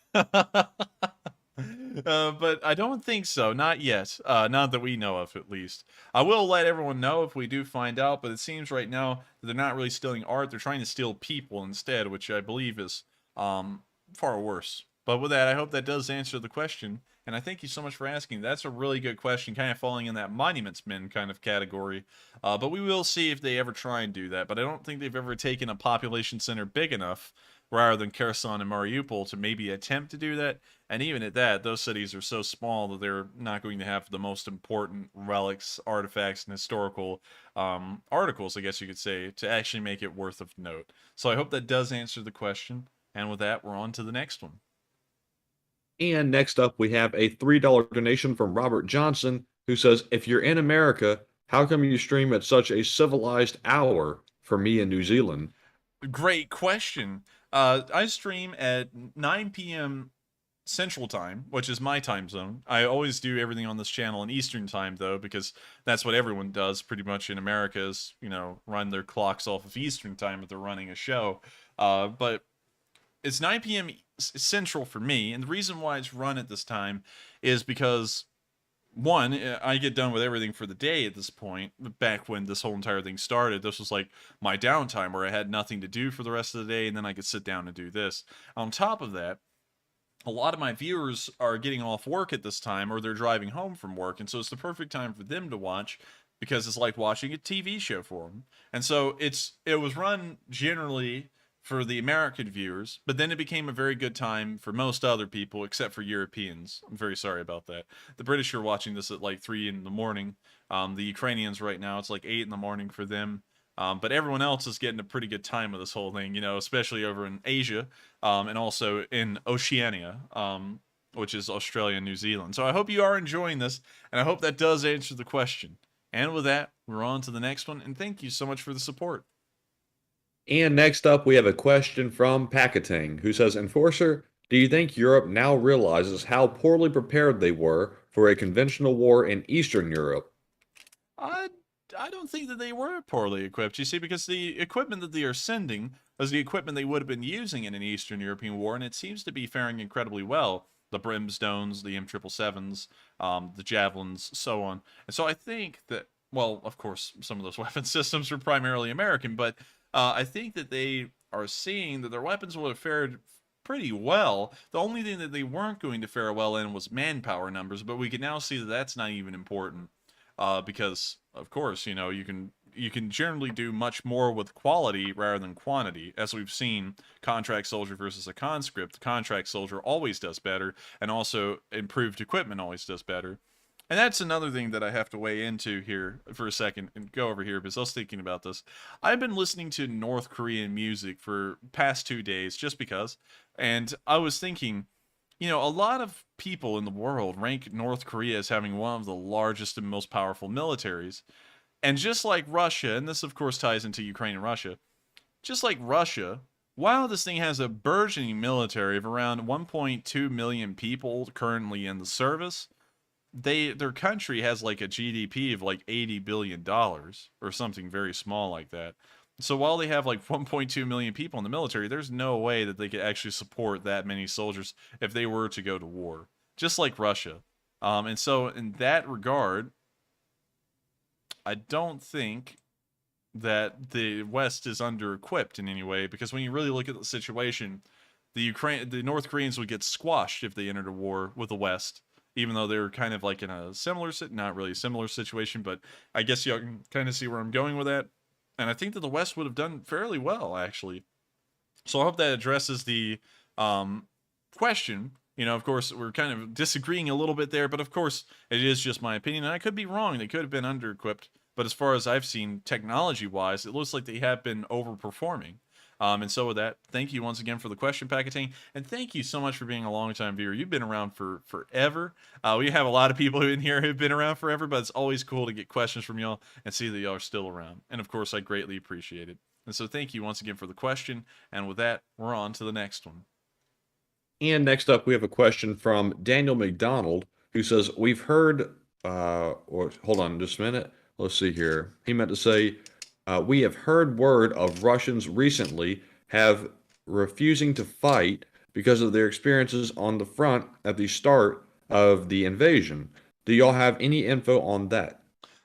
But I don't think so. Not yet. Not that we know of, at least. I will let everyone know if we do find out, but it seems right now that they're not really stealing art. They're trying to steal people instead, which I believe is far worse. But with that, I hope that does answer the question. And I thank you so much for asking. That's a really good question, kind of falling in that monuments men kind of category. But we will see if they ever try and do that. But I don't think they've ever taken a population center big enough rather than Kherson and Mariupol to maybe attempt to do that. And even at that, those cities are so small that they're not going to have the most important relics, artifacts, and historical articles, I guess you could say, to actually make it worth of note. So I hope that does answer the question. And with that, we're on to the next one. And next up, we have a $3 donation from Robert Johnson, who says, if you're in America, how come you stream at such a civilized hour for me in New Zealand? Great question. I stream at 9 p.m. Central Time, which is my time zone. I always do everything on this channel in Eastern Time, though, because that's what everyone does pretty much in America is, you know, run their clocks off of Eastern Time if they're running a show. But it's 9 p.m. Central for me, and the reason why it's run at this time is because, one, I get done with everything for the day at this point. Back when this whole entire thing started, this was like my downtime where I had nothing to do for the rest of the day, and then I could sit down and do this. On top of that, a lot of my viewers are getting off work at this time, or they're driving home from work, and so it's the perfect time for them to watch, because it's like watching a TV show for them. And so it was run generally for the American viewers, but then it became a very good time for most other people except for Europeans. I'm very sorry about that. The British are watching this at like 3 in the morning. The Ukrainians right now, it's like 8 in the morning for them. But everyone else is getting a pretty good time of this whole thing, you know, especially over in Asia, and also in Oceania, which is Australia and New Zealand. So I hope you are enjoying this, and I hope that does answer the question. And with that, we're on to the next one, and thank you so much for the support. And next up, we have a question from Pakatang, who says, Enforcer, do you think Europe now realizes how poorly prepared they were for a conventional war in Eastern Europe? I don't think that they were poorly equipped, you see, because the equipment that they are sending is the equipment they would have been using in an Eastern European war, and it seems to be faring incredibly well. The Brimstones, the M777s, the Javelins, so on. And so I think that, well, of course, some of those weapon systems are primarily American, but I think that they are seeing that their weapons would have fared pretty well. The only thing that they weren't going to fare well in was manpower numbers, but we can now see that that's not even important, because, of course, you know, you can generally do much more with quality rather than quantity. As we've seen, contract soldier versus a conscript, the contract soldier always does better, and also improved equipment always does better. And that's another thing that I have to weigh into here for a second and go over here, because I was thinking about this. I've been listening to North Korean music for past 2 days just because, and I was thinking, you know, a lot of people in the world rank North Korea as having one of the largest and most powerful militaries. And just like Russia, and this of course ties into Ukraine and Russia, just like Russia, while this thing has a burgeoning military of around 1.2 million people currently in the service, their country has like a GDP of like $80 billion or something very small like that. So while they have like 1.2 million people in the military, there's no way that they could actually support that many soldiers if they were to go to war, just like Russia. And so in that regard, I don't think that the West is under-equipped in any way, because when you really look at the situation, the North Koreans would get squashed if they entered a war with the West, even though they were kind of like in a similar, not really a similar situation, but I guess y'all can kind of see where I'm going with that. And I think that the West would have done fairly well, actually. So I hope that addresses the question. You know, of course, we're kind of disagreeing a little bit there, but of course, it is just my opinion, and I could be wrong. They could have been under-equipped, but as far as I've seen, technology-wise, it looks like they have been overperforming. And so with that, thank you once again for the question, Pakatang, and thank you so much for being a long-time viewer. You've been around for forever. We have a lot of people in here who've been around forever, but it's always cool to get questions from y'all and see that y'all are still around. And of course, I greatly appreciate it. And so thank you once again for the question, and with that, we're on to the next one. And next up, we have a question from Daniel McDonald, who says, we've heard, or hold on just a minute. Let's see here. He meant to say, we have heard word of Russians recently have refusing to fight because of their experiences on the front at the start of the invasion. Do y'all have any info on that?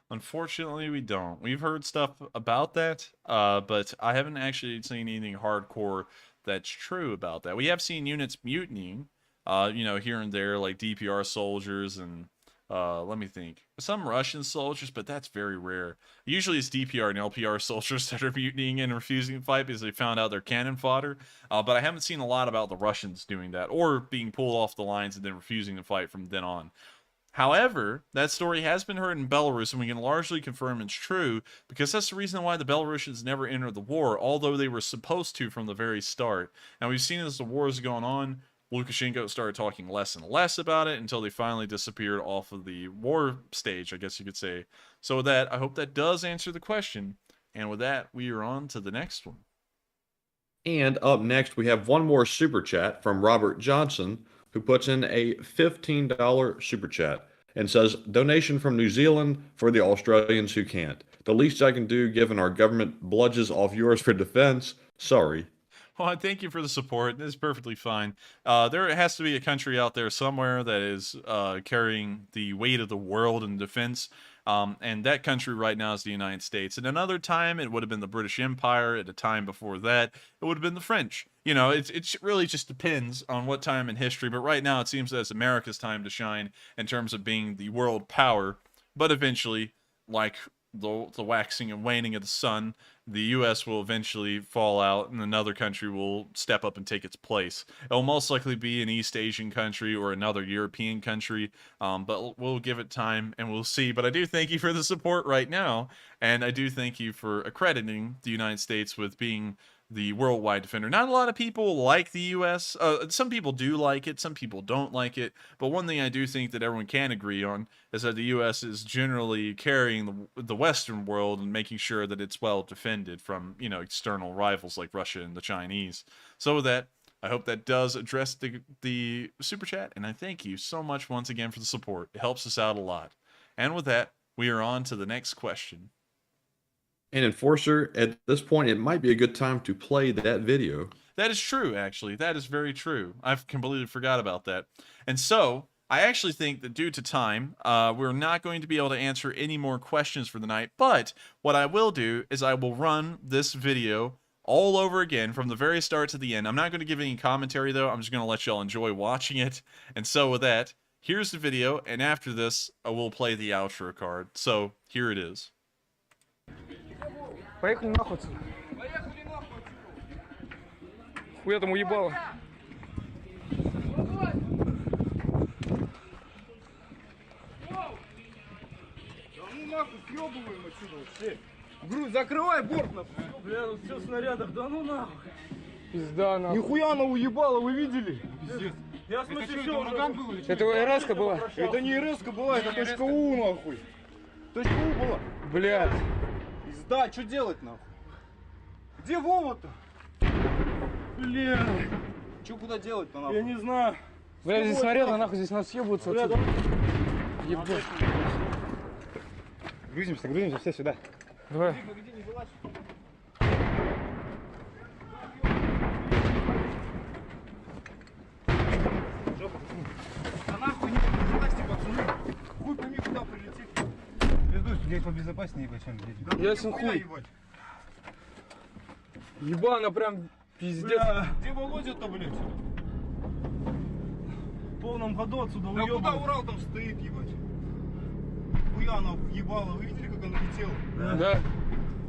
Unfortunately, we don't. We've heard stuff about that, but I haven't actually seen anything hardcore that's true about that. We have seen units mutinying, here and there, like DPR soldiers and, let me think, some Russian soldiers, but that's very rare. Usually it's DPR and LPR soldiers that are mutinying and refusing to fight because they found out they're cannon fodder, but I haven't seen a lot about the Russians doing that, or being pulled off the lines and then refusing to fight from then on. However, that story has been heard in Belarus, and we can largely confirm it's true, because that's the reason why the Belarusians never entered the war, although they were supposed to from the very start. And we've seen as the war has gone on, Lukashenko started talking less and less about it until they finally disappeared off of the war stage, I guess you could say. So with that, I hope that does answer the question. And with that, we are on to the next one. And up next, we have one more super chat from Robert Johnson, who puts in a $15 super chat and says, donation from New Zealand for the Australians who can't. The least I can do given our government bludges off yours for defense. Sorry. Well, thank you for the support. This is perfectly fine. There has to be a country out there somewhere that is carrying the weight of the world in defense. And that country right now is the United States. At another time, it would have been the British Empire. At a time before that, it would have been the French. It really just depends on what time in history. But right now, it seems that it's America's time to shine in terms of being the world power. But eventually, like the waxing and waning of the sun, the U.S. will eventually fall out and another country will step up and take its place. It will most likely be an East Asian country or another European country, but we'll give it time and we'll see. But I do thank you for the support right now, and I do thank you for accrediting the United States with being the worldwide defender. Not a lot of people like the U.S. Some people do like it, some people don't like it, but one thing I do think that everyone can agree on is that the U.S. is generally carrying the Western world and making sure that it's well defended from, external rivals like Russia and the Chinese. So with that, I hope that does address the super chat, and I thank you so much once again for the support. It helps us out a lot. And with that, we are on to the next question. And Enforcer, at this point, it might be a good time to play that video. That is true, actually. That is very true. I've completely forgot about that. And so, I actually think that due to time, we're not going to be able to answer any more questions for the night. But what I will do is I will run this video all over again from the very start to the end. I'm not going to give any commentary, though. I'm just going to let y'all enjoy watching it. And so with that, here's the video. And after this, I will play the outro card. So, here it is. Поехали нахуй отсюда. Хуя там уебало. Да ну нахуй, съебываем отсюда все. Груз, закрывай борт нахуй. Бля, тут все в снарядах, да ну нахуй. Пизда нахуй. Нихуя она уебала, вы видели? Пиздец. Я в смысле все уже. Это РС-ка была? Это не РС-ка была, это точка У нахуй. Точка У была. Блядь. Пизда, что делать нахуй? Где Вова-то? Бля. Что куда делать-то нахуй? Я не знаю. Бля, здесь снаряды, нахуй, здесь надо съебываться отсюда. Ебать. Грузимся, все сюда. Давай. А нахуй не залазьте, пацаны. Хуй пойми, куда прилетит. Пиздуй, блядь, побезопаснее, чем блядь. Ясен хуй. Ебано прям пиздец. Бля, где Володя-то, блядь? В полном ходу отсюда уебан. Да куда Урал там стоит, ебать? Хуя она ебала, вы видели, как она летела? Да.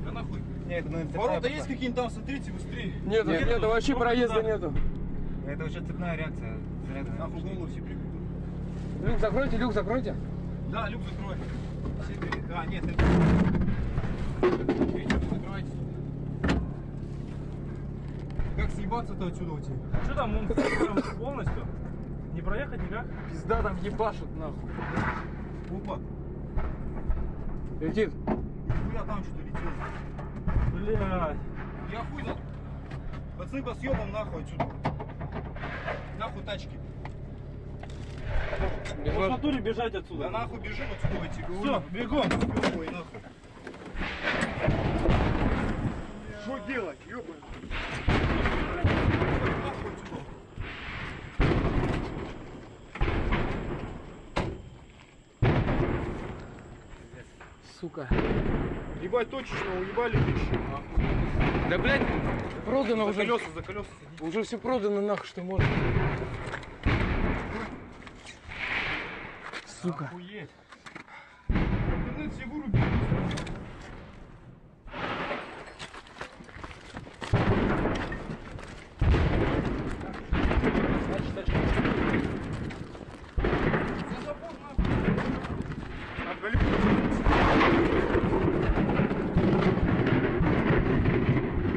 Да нахуй. Нет, ворота есть какие-нибудь там, смотрите, быстрее. Нету, вообще проезда нету. Это уже цепная реакция. Нахуй голову все прикрутят. Люк закройте. Да, люк закрой. А, нет, это... Закрывайте. Как съебаться-то отсюда у тебя? А что там, он полностью? Не проехать никак? Пизда там ебашут нахуй. Опа. Летит. Нихуя там что-то летело. Блядь. Я хуй за... Пацаны, по съебам нахуй отсюда. Нахуй тачки. Бежать. В натуре бежать отсюда. Да нахуй бежим отсюда, эти. Все, бегом. Ой, нахуй. Что делать, ёбаный? Нахуй отсюда. сука. Ебать, точечно, уебали вещи. Да, блядь, продано За уже. колеса, за колеса. Уже все продано, нахуй, что можно. Сука. Охуеть. Интернет все вырубили.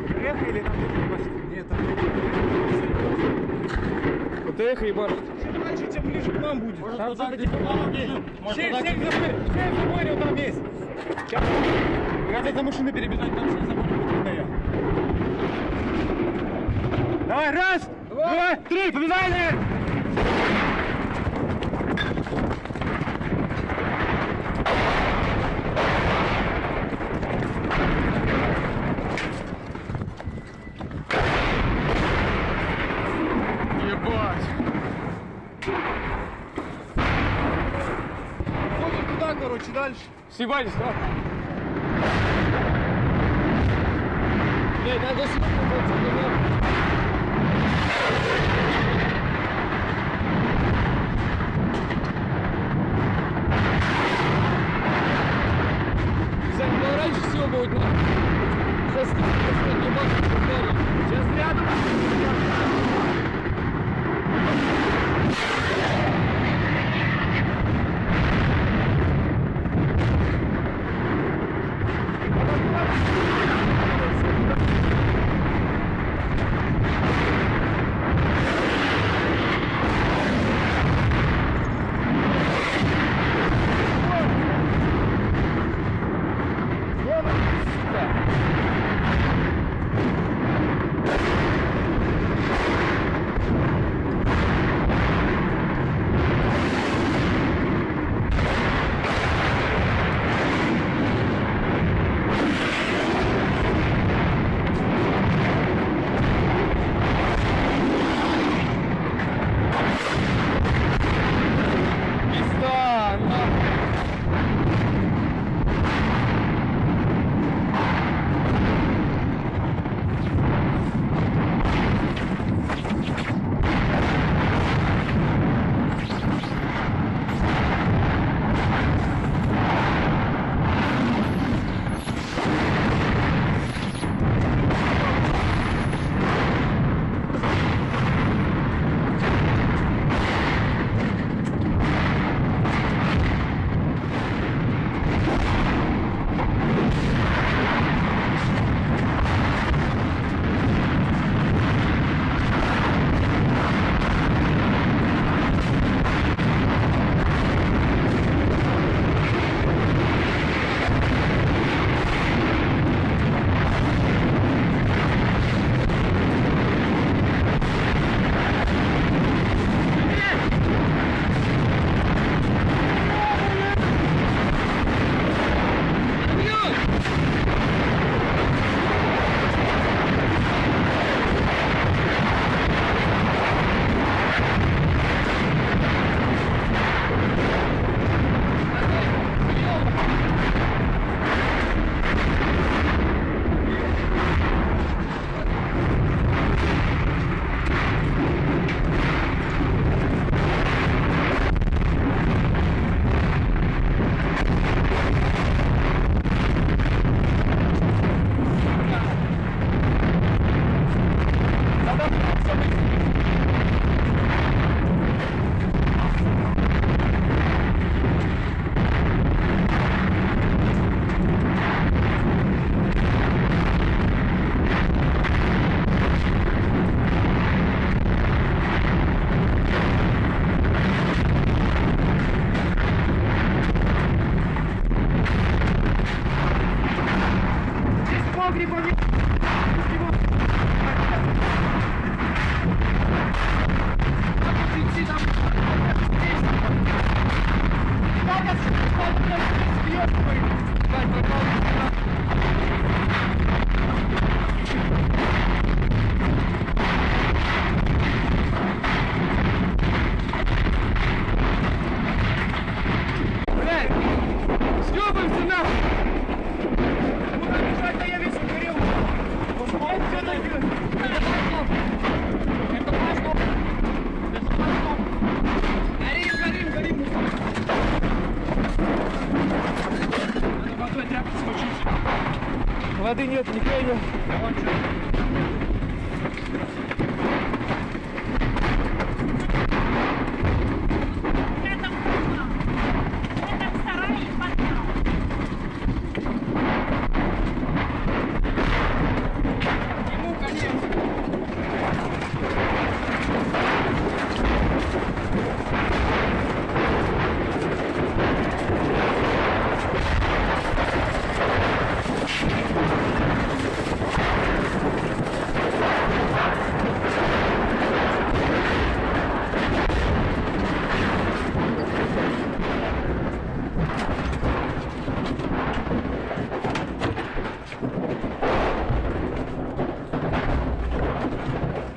Приехали там нет, там вот эх, ебать. Чем дальше, тем ближе к нам будет. Там туда типа всех заборил там есть. Хотят за машины перебежать, там все заборили. Давай, раз, два, три, побежали! Ебать. Ходим туда, короче, дальше. Съебались, да? Блядь, надо сюда попасть, надо раньше всего будет, нахуй. Сейчас сейчас рядом. Воды нет, ни хрена.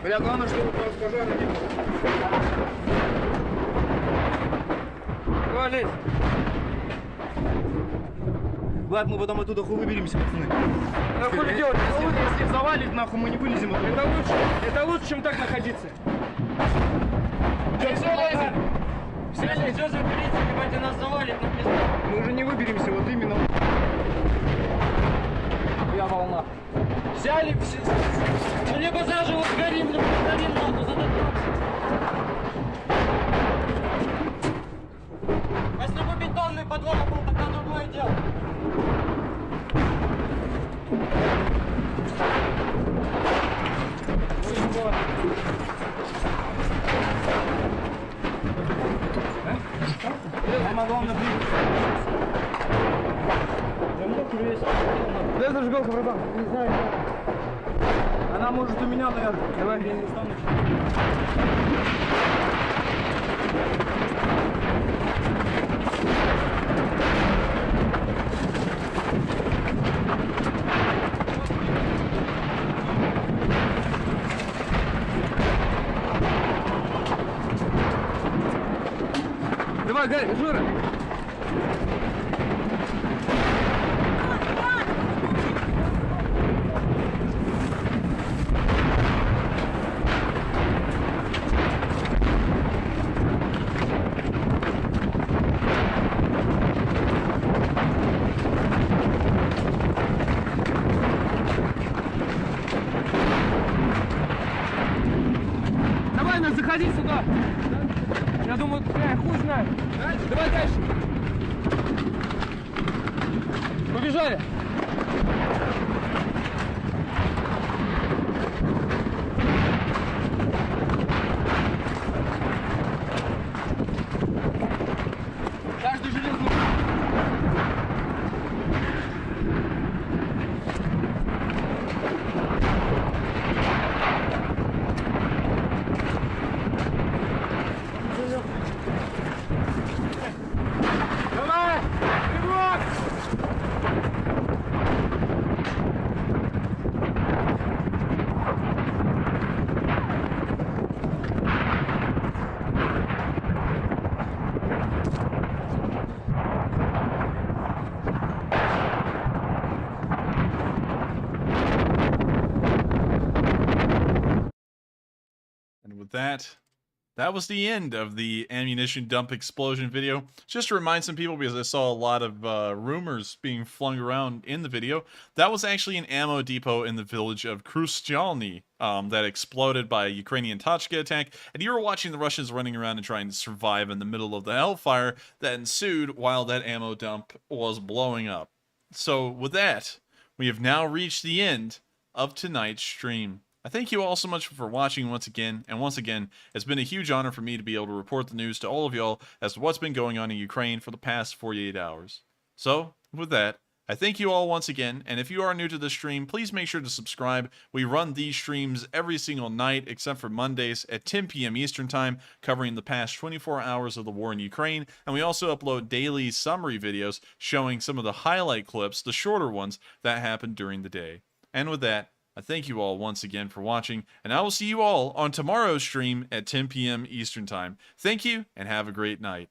Бля, главное, чтобы пожара не было. Валить. Ладно, мы потом оттуда хуй выберемся, пацаны. А хули делать? Если завалит, нахуй мы не вылезем. Это лучше, чем так находиться. Все лезем. Все заберите, ебать, нас завалит на пизду. Мы уже не выберемся, вот именно. Я волна. Взяли все. Ну либо заживо сгорим, либо сгорим нахуй, задохнемся. Если бы бетонный подвал был, тогда другое дело. Самое главное, Дай зажигалку, братан. Не знаю. она может у меня, наверное. Давай. Я не встану. Давай, Гарри, Жора. Давай, Настя, заходи сюда. Я думаю, хуй знает. Давай дальше. Побежали. Каждый железный. Давай! Рывок! And with that, that was the end of the ammunition dump explosion video. Just to remind some people, because I saw a lot of rumors being flung around in the video, that was actually an ammo depot in the village of Khrushchalny that exploded by a Ukrainian Tachka attack. And you were watching the Russians running around and trying to survive in the middle of the hellfire that ensued while that ammo dump was blowing up. So with that, we have now reached the end of tonight's stream. I thank you all so much for watching once again, and once again, it's been a huge honor for me to be able to report the news to all of y'all as to what's been going on in Ukraine for the past 48 hours. So, with that, I thank you all once again, and if you are new to this stream, please make sure to subscribe. We run these streams every single night, except for Mondays at 10 p.m. Eastern Time, covering the past 24 hours of the war in Ukraine, and we also upload daily summary videos showing some of the highlight clips, the shorter ones, that happened during the day. And with that, I thank you all once again for watching, and I will see you all on tomorrow's stream at 10 p.m. Eastern Time. Thank you, and have a great night.